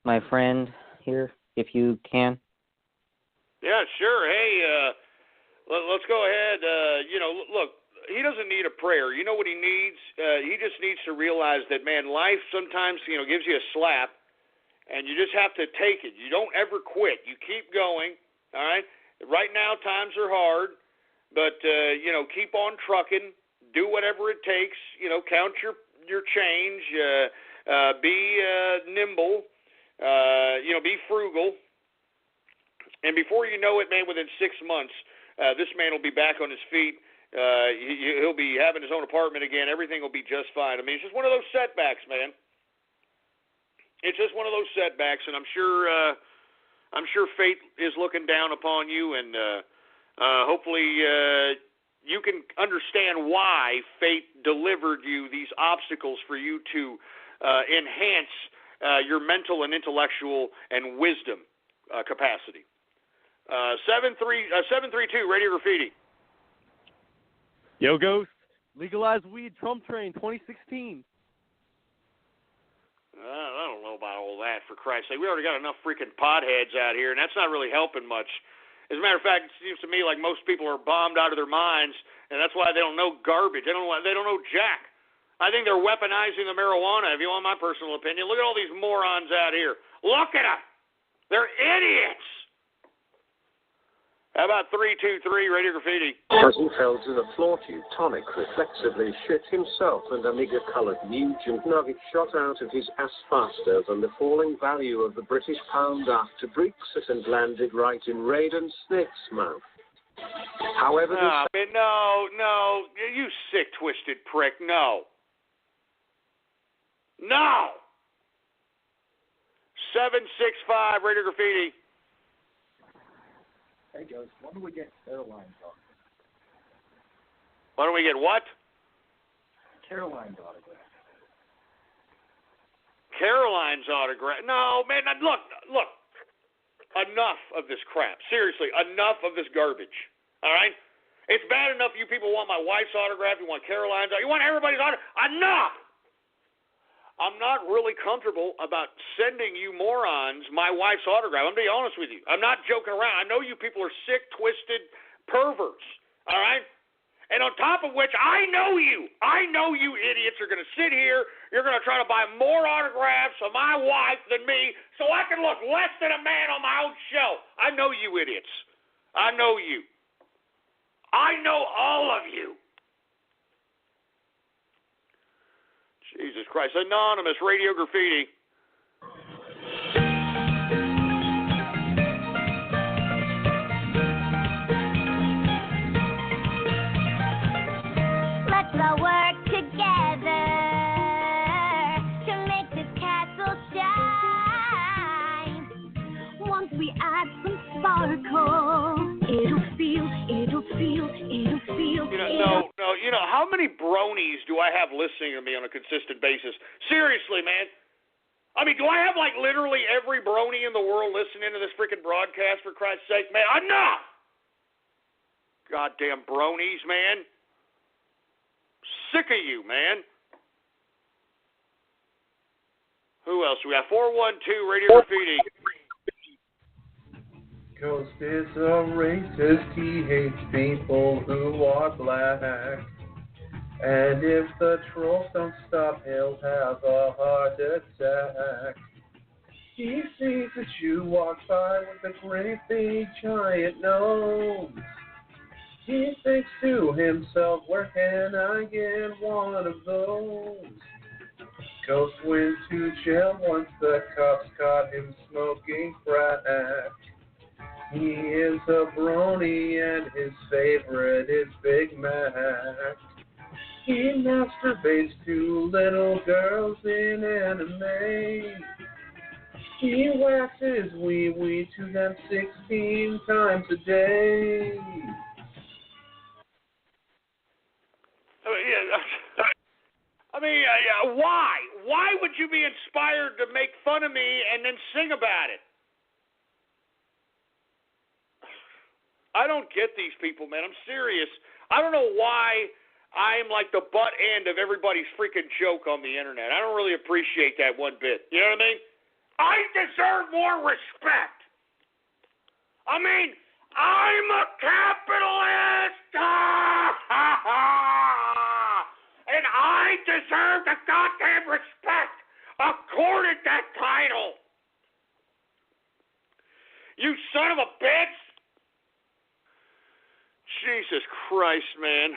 my friend here, if you can. Yeah, sure. Hey, let's go ahead. Look, he doesn't need a prayer. You know what he needs? He just needs to realize that, man, life sometimes, gives you a slap, and you just have to take it. You don't ever quit. You keep going, all right? Right now, times are hard, but, keep on trucking. Do whatever it takes. Count your change. Be nimble. Be frugal. And before you know it, man, within 6 months, this man will be back on his feet. He'll be having his own apartment again. Everything will be just fine. I mean, it's just one of those setbacks, man. It's just one of those setbacks, and I'm sure fate is looking down upon you, and hopefully you can understand why fate delivered you these obstacles for you to enhance your mental and intellectual and wisdom capacity. 732 Radio Graffiti. Yo, Ghost. Legalize weed, Trump train, 2016. I don't know about all that, for Christ's sake. We already got enough freaking potheads out here, and that's not really helping much. As a matter of fact, it seems to me like most people are bombed out of their minds, and that's why they don't know garbage. They don't know jack. I think they're weaponizing the marijuana, if you want my personal opinion. Look at all these morons out here. Look at them. They're idiots. How about 323 Radio Graffiti? As he fell to the floor tube, Tonic reflexively shit himself and a nigger-coloured nude and nugget shot out of his ass faster than the falling value of the British pound after Brexit and landed right in Raiden Smith's mouth. However, no, you sick, twisted prick, no. 765 Radio Graffiti. Hey, Ghost, when do we get Caroline's autograph? When do we get what? Caroline's autograph. Caroline's autograph? No, man, look. Enough of this crap. Seriously, enough of this garbage. All right? It's bad enough you people want my wife's autograph, you want Caroline's autograph, you want everybody's autograph. Enough! I'm not really comfortable about sending you morons my wife's autograph. I'm going to be honest with you. I'm not joking around. I know you people are sick, twisted perverts, all right? And on top of which, I know you idiots are going to sit here. You're going to try to buy more autographs of my wife than me so I can look less than a man on my own show. I know you idiots. I know you. I know all of you. Jesus Christ. Anonymous Radio Graffiti. Let's all work together to make this castle shine. Once we add some sparkle, it'll feel. You know, how many bronies do I have listening to me on a consistent basis? Seriously, man. I mean, do I have, like, literally every brony in the world listening to this freaking broadcast, for Christ's sake? Man, enough! Goddamn bronies, man. Sick of you, man. Who else? We got 412 Radio Graffiti. Ghost is a racist, he hates people who are black. And if the trolls don't stop, he'll have a heart attack. He sees that you walk by with a great big giant nose. He thinks to himself, where can I get one of those? Ghost went to jail once the cops caught him smoking crack. He is a brony and his favorite is Big Mac. He masturbates to little girls in anime. He waxes wee-wee to them 16 times a day. Why? Why would you be inspired to make fun of me and then sing about it? I don't get these people, man. I'm serious. I don't know why I'm like the butt end of everybody's freaking joke on the internet. I don't really appreciate that one bit. You know what I mean? I deserve more respect. I mean, I'm a capitalist. And I deserve the goddamn respect accorded that title. You son of a bitch. Jesus Christ, man.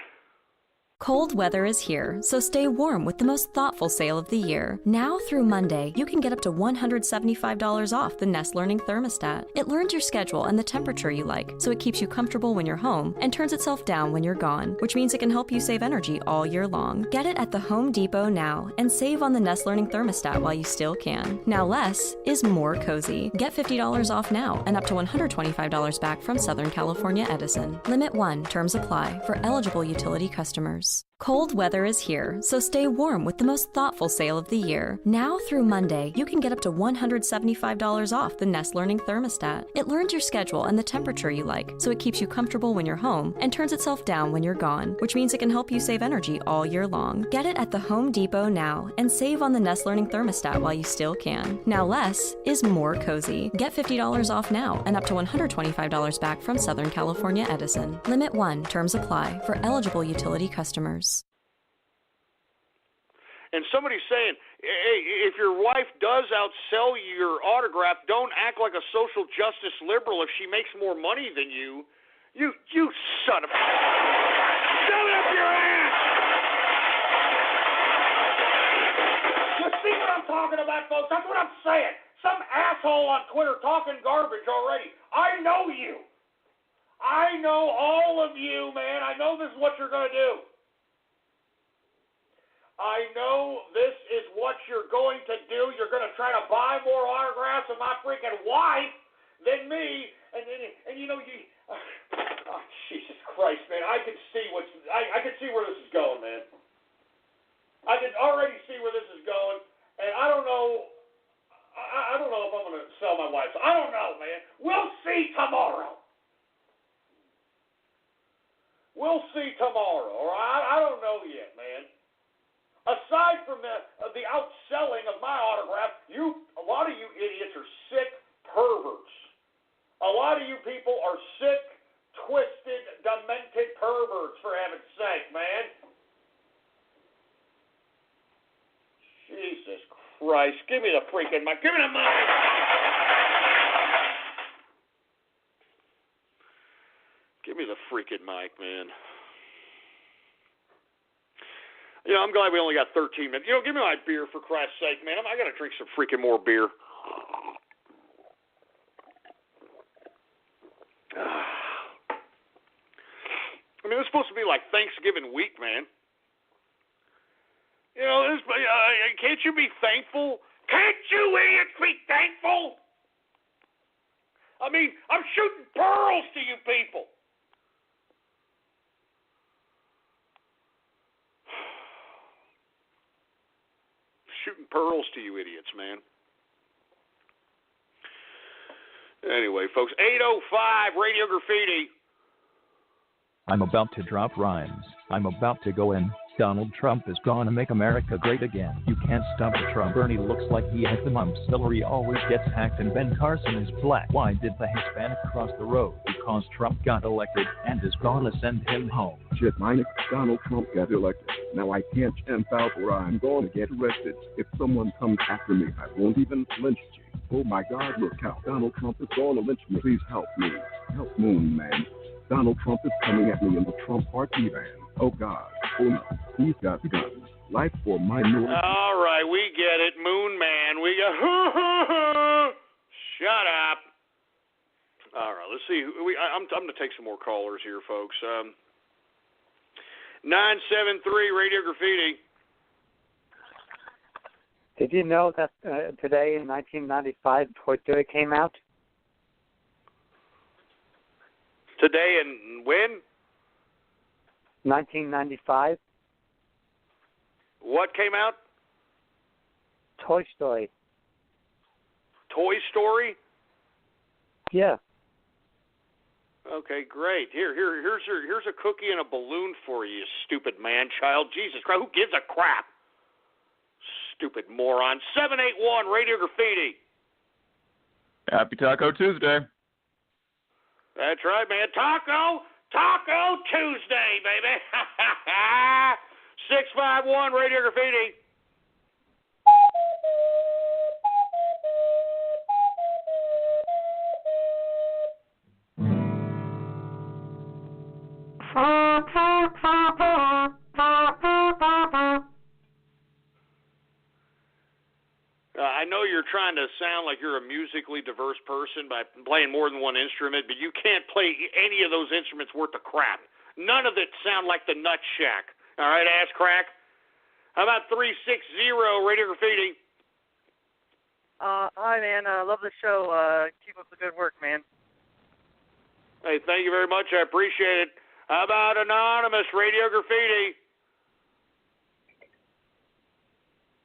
Cold weather is here, so stay warm with the most thoughtful sale of the year. Now through Monday, you can get up to $175 off the Nest Learning Thermostat. It learns your schedule and the temperature you like, so it keeps you comfortable when you're home and turns itself down when you're gone, which means it can help you save energy all year long. Get it at the Home Depot now and save on the Nest Learning Thermostat while you still can. Now less is more cozy. Get $50 off now and up to $125 back from Southern California Edison. Limit 1. Terms apply for eligible utility customers. Cold weather is here, so stay warm with the most thoughtful sale of the year. Now through Monday, you can get up to $175 off the Nest Learning Thermostat. It learns your schedule and the temperature you like, so it keeps you comfortable when you're home and turns itself down when you're gone, which means it can help you save energy all year long. Get it at the Home Depot now and save on the Nest Learning Thermostat while you still can. Now less is more cozy. Get $50 off now and up to $125 back from Southern California Edison. Limit 1. Terms apply for eligible utility customers. And somebody's saying, hey, if your wife does outsell you your autograph, don't act like a social justice liberal if she makes more money than you. You son of a... Shove it up your ass! You see what I'm talking about, folks? That's what I'm saying. Some asshole on Twitter talking garbage already. I know you. I know all of you, man. I know this is what you're going to do. I know this is what you're going to do. You're going to try to buy more autographs of my freaking wife than me. And you know, oh, Jesus Christ, man. I can see I can see where this is going, man. I can already see where this is going. And I don't know if I'm going to sell my wife. I don't know, man. We'll see tomorrow. We'll see tomorrow, all right? I don't know yet, man. Aside aside from the outselling of my autograph, a lot of you idiots are sick perverts. A lot of you people are sick, twisted, demented perverts, for heaven's sake, man. Jesus Christ. Give me the freaking mic. Give me the mic. Give me the freaking mic, man. I'm glad we only got 13 minutes. Give me my beer, for Christ's sake, man. I got to drink some freaking more beer. It's supposed to be like Thanksgiving week, man. Can't you be thankful? Can't you idiots be thankful? I'm shooting pearls to you people. Shooting pearls to you idiots, man. Anyway, folks, 805 Radio Graffiti. I'm about to drop rhymes. I'm about to go in. Donald Trump is gonna make America great again. You can't stop the Trump. Bernie looks like he has the mumps. Hillary always gets hacked and Ben Carson is black. Why did the Hispanic cross the road? Because Trump got elected and is gonna send him home. Shit, mine, Donald Trump got elected. Now I can't stand out or I'm going to get arrested. If someone comes after me, I won't even lynch you. Oh my God, look out. Donald Trump is going to lynch me. Please help me. Help Moon Man. Donald Trump is coming at me in the Trump RT van. Oh God. Oh no. He's got guns. Life for minorities. All right, we get it. Moon Man. We got... Shut up. All right, let's see. I'm going to take some more callers here, folks. 973 Radio Graffiti. Did you know that today in 1995, Toy Story came out? Today and when? 1995. What came out? Toy Story. Toy Story? Yeah. Okay, great. Here's a cookie and a balloon for you, stupid man-child. Jesus Christ, who gives a crap? Stupid moron. 781 Radio Graffiti. Happy Taco Tuesday. That's right, man. Taco Tuesday, baby. 651 Radio Graffiti. I know you're trying to sound like you're a musically diverse person by playing more than one instrument, but you can't play any of those instruments worth of crap. None of it sound like the Nut Shack. All right, ass crack? How about 360 Radio Graffiti? Hi, man. Love the show. Keep up the good work, man. Hey, thank you very much. I appreciate it. How about Anonymous Radio Graffiti?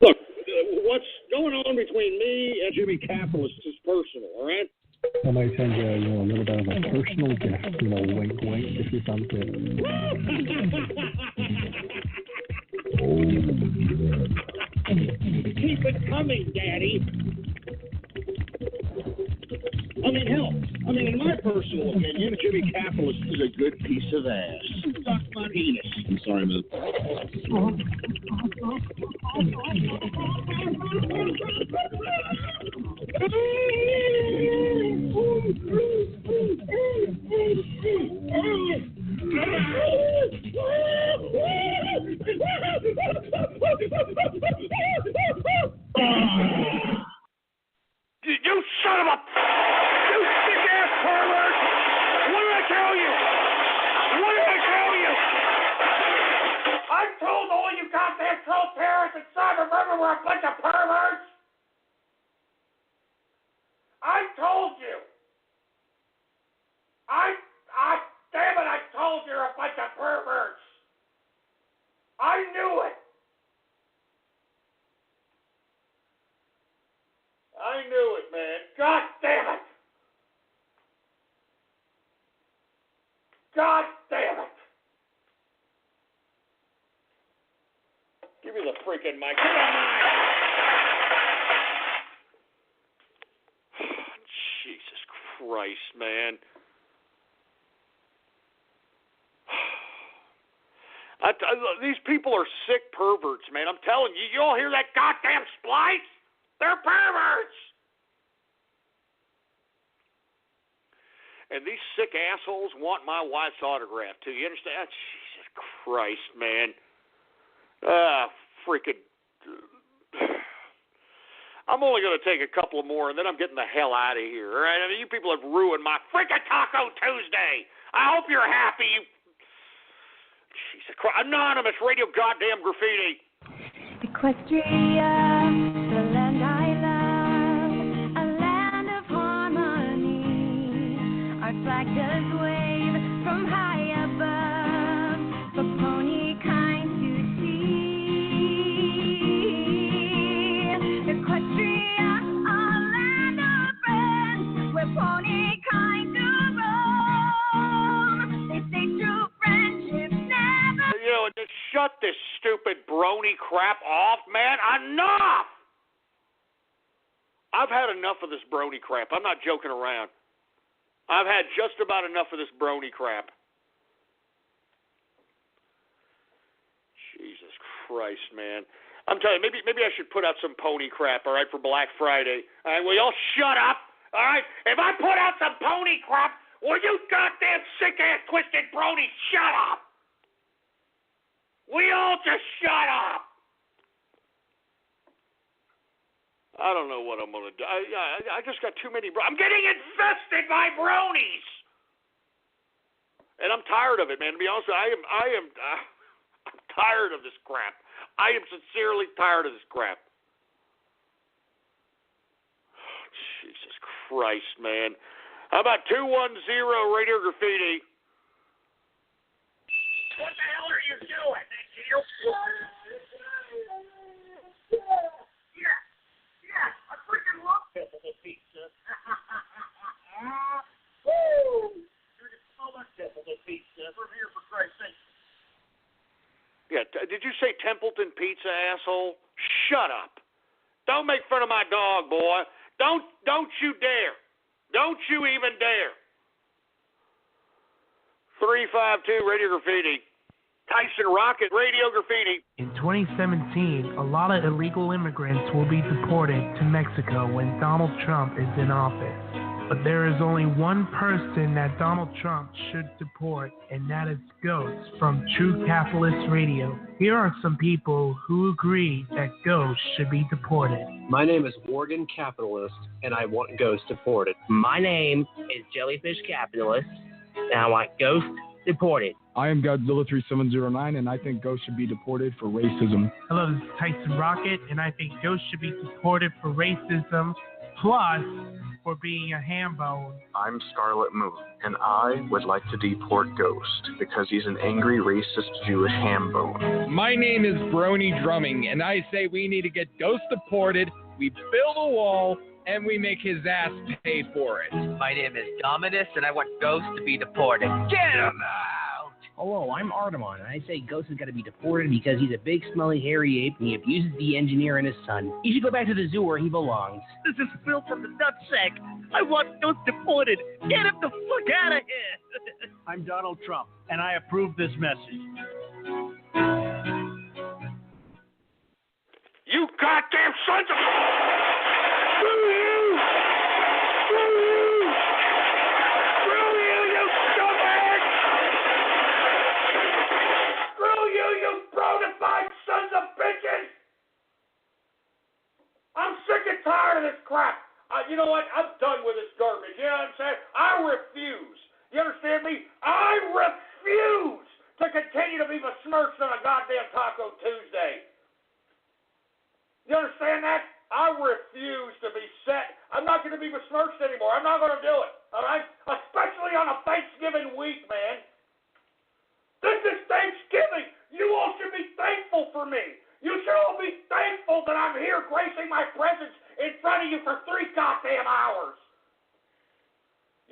Look, what's going on between me and Jimmy Capitalist is personal, all right? I might send you, a little bit of a personal gift, wink, wink, if you fancy it. Keep it coming, Daddy. Hell, in my personal opinion, Jimmy Capitalist is a good piece of ass. Suck my penis. I'm sorry, man. You son of a... You sick-ass pervert! What did I tell you? What did I tell you? I told all you goddamn troll terrorists and cyber murderers were a bunch of perverts! I told you! Damn it, I told you you're a bunch of perverts! I knew it! I knew it, man. God damn it! God damn it! Give Give me the freaking mic. Give me the mic. Jesus Christ, man. These people are sick perverts, man. I'm telling you. You all hear that goddamn splice? They're perverts. And these sick assholes want my wife's autograph, too. You understand? Jesus Christ, man. Freaking. I'm only going to take a couple more, and then I'm getting the hell out of here. All right? I mean, you people have ruined my freaking Taco Tuesday. I hope you're happy. Jesus Christ. Anonymous Radio Goddamn Graffiti. Equestria, the land I love, a land of harmony. Our flag does wave from high above for pony kind to see. Equestria, a land of friends, where pony kind to roam. They say true friendship never. You know, just shut this stupid brony crap off, man. Enough! I've had enough of this brony crap. I'm not joking around. I've had just about enough of this brony crap. Jesus Christ, man. I'm telling you, maybe I should put out some pony crap, all right, for Black Friday. All right, will y'all shut up? All right? If I put out some pony crap, will you goddamn sick-ass twisted brony shut up? We all just shut up. I don't know what I'm going to do. I just got too many. I'm getting infested by bronies. And I'm tired of it, man. To be honest with you, I'm tired of this crap. I am sincerely tired of this crap. Jesus Christ, man. How about 210 Radio Graffiti? What the hell are you doing? Yeah, I freaking love Temple Pizza. Woo! You're just so much Temple Pizza from here, for Christ's sake. Yeah, did you say Templeton Pizza, asshole? Shut up. Don't make fun of my dog, boy. Don't you dare. Don't you even dare. 352 Radio Graffiti. Tyson Rocket Radio Graffiti. In 2017, a lot of illegal immigrants will be deported to Mexico when Donald Trump is in office. But there is only one person that Donald Trump should deport, and that is Ghost from True Capitalist Radio. Here are some people who agree that Ghost should be deported. My name is Morgan Capitalist, and I want Ghost deported. My name is Jellyfish Capitalist, and I want Ghost deported. I am Godzilla 3709, and I think Ghost should be deported for racism. Hello, this is Tyson Rocket, and I think Ghost should be deported for racism, plus for being a ham bone. I'm Scarlet Moon, and I would like to deport Ghost because he's an angry, racist, Jewish ham bone. My name is Brony Drumming, and I say we need to get Ghost deported, we build a wall, and we make his ass pay for it. My name is Dominus, and I want Ghost to be deported. Get him out! Hello, I'm Artemon, and I say Ghost has got to be deported because he's a big, smelly, hairy ape, and he abuses the engineer and his son. He should go back to the zoo where he belongs. This is Phil from the nutsack. I want Ghost deported. Get him the fuck out of here! I'm Donald Trump, and I approve this message. You goddamn sons of... Screw you! Screw you! Screw you, you stupid! Screw you, you bronified sons of bitches! I'm sick and tired of this crap. You know what? I'm done with this garbage. You know what I'm saying? I refuse. You understand me? I refuse to continue to be besmirched on a goddamn Taco Tuesday. You understand that? I refuse to be set. I'm not going to be besmirched anymore. I'm not going to do it. All right? Especially on a Thanksgiving week, man. This is Thanksgiving. You all should be thankful for me. You should all be thankful that I'm here gracing my presence in front of you for 3 goddamn hours.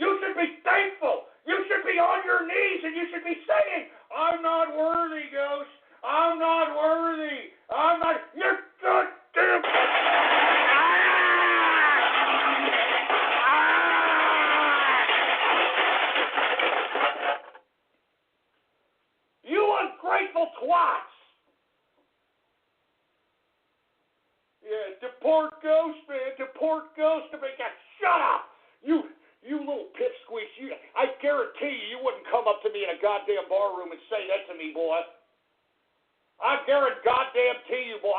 You should be thankful. You should be on your knees and you should be saying, I'm not worthy, Ghost. I'm not worthy. I'm not. You're goddamn. You ungrateful twats. Yeah, deport Ghost, man. Deport Ghost to make that. Shut up. You little pipsqueak. I guarantee you wouldn't come up to me in a goddamn bar room and say that to me, boy. I guarantee you, boy.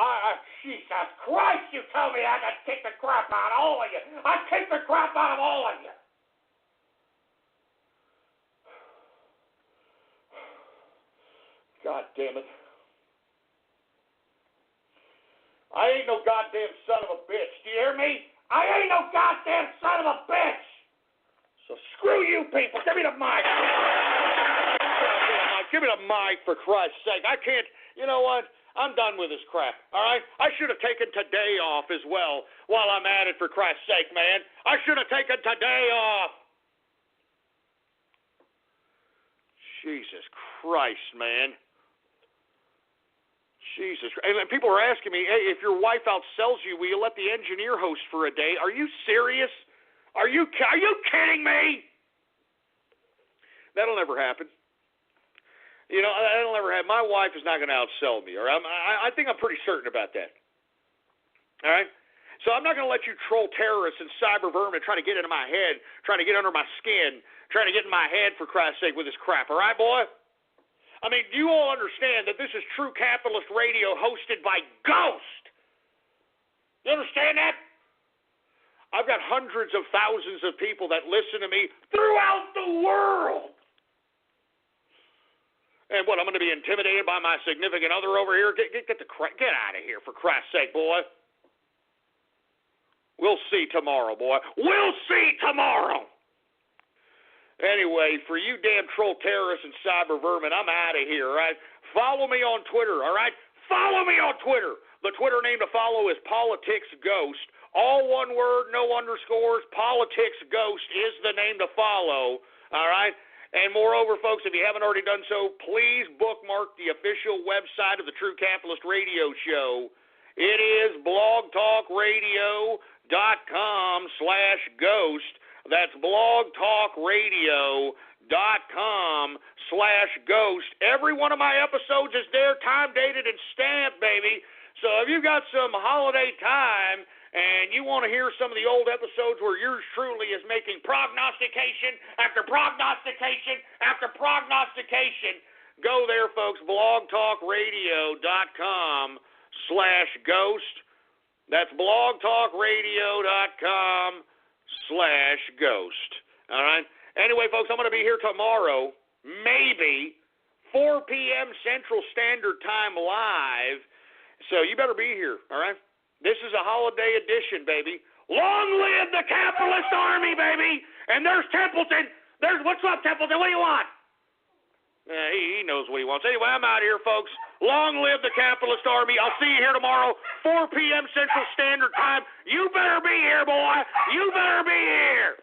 Jesus Christ, you tell me I got to kick the crap out of all of you. I kick the crap out of all of you. God damn it. I ain't no goddamn son of a bitch. Do you hear me? I ain't no goddamn son of a bitch. So screw you people. Give me the mic. Give me the mic, for Christ's sake. I can't, you know what? I'm done with this crap, all right? I should have taken today off as well while I'm at it, for Christ's sake, man. I should have taken today off. Jesus Christ, man. Jesus. And people are asking me, hey, if your wife outsells you, will you let the engineer host for a day? Are you serious? Are you kidding me? That'll never happen. You know, that'll never happen. My wife is not going to outsell me. Or I think I'm pretty certain about that. All right? So I'm not going to let you troll terrorists and cyber vermin trying to get into my head, trying to get under my skin, trying to get in my head, for Christ's sake, with this crap. All right, boy? I mean, do you all understand that this is True Capitalist Radio hosted by Ghost? You understand that? I've got hundreds of thousands of people that listen to me throughout the world. And what, I'm going to be intimidated by my significant other over here? Get out of here, for Christ's sake, boy. We'll see tomorrow, boy. We'll see tomorrow. Anyway, for you damn troll terrorists and cyber vermin, I'm out of here, all right? Follow me on Twitter, all right? Follow me on Twitter. The Twitter name to follow is PoliticsGhost. All one word, no underscores. PoliticsGhost is the name to follow, all right? And moreover, folks, if you haven't already done so, please bookmark the official website of the True Capitalist Radio Show. It is blogtalkradio.com/ghost. That's blogtalkradio.com/ghost. Every one of my episodes is there, time dated and stamped, baby. So if you got some holiday time and you want to hear some of the old episodes where yours truly is making prognostication after prognostication after prognostication, go there, folks, blogtalkradio.com/ghost. That's blogtalkradio.com/ghost. All right? Anyway, folks, I'm going to be here tomorrow, maybe 4 p.m. Central Standard Time live. So you better be here, all right? This is a holiday edition, baby. Long live the capitalist army, baby! And there's Templeton. What's up, Templeton? What do you want? He knows what he wants. Anyway, I'm out of here, folks. Long live the capitalist army. I'll see you here tomorrow, 4 p.m. Central Standard Time. You better be here, boy. You better be here.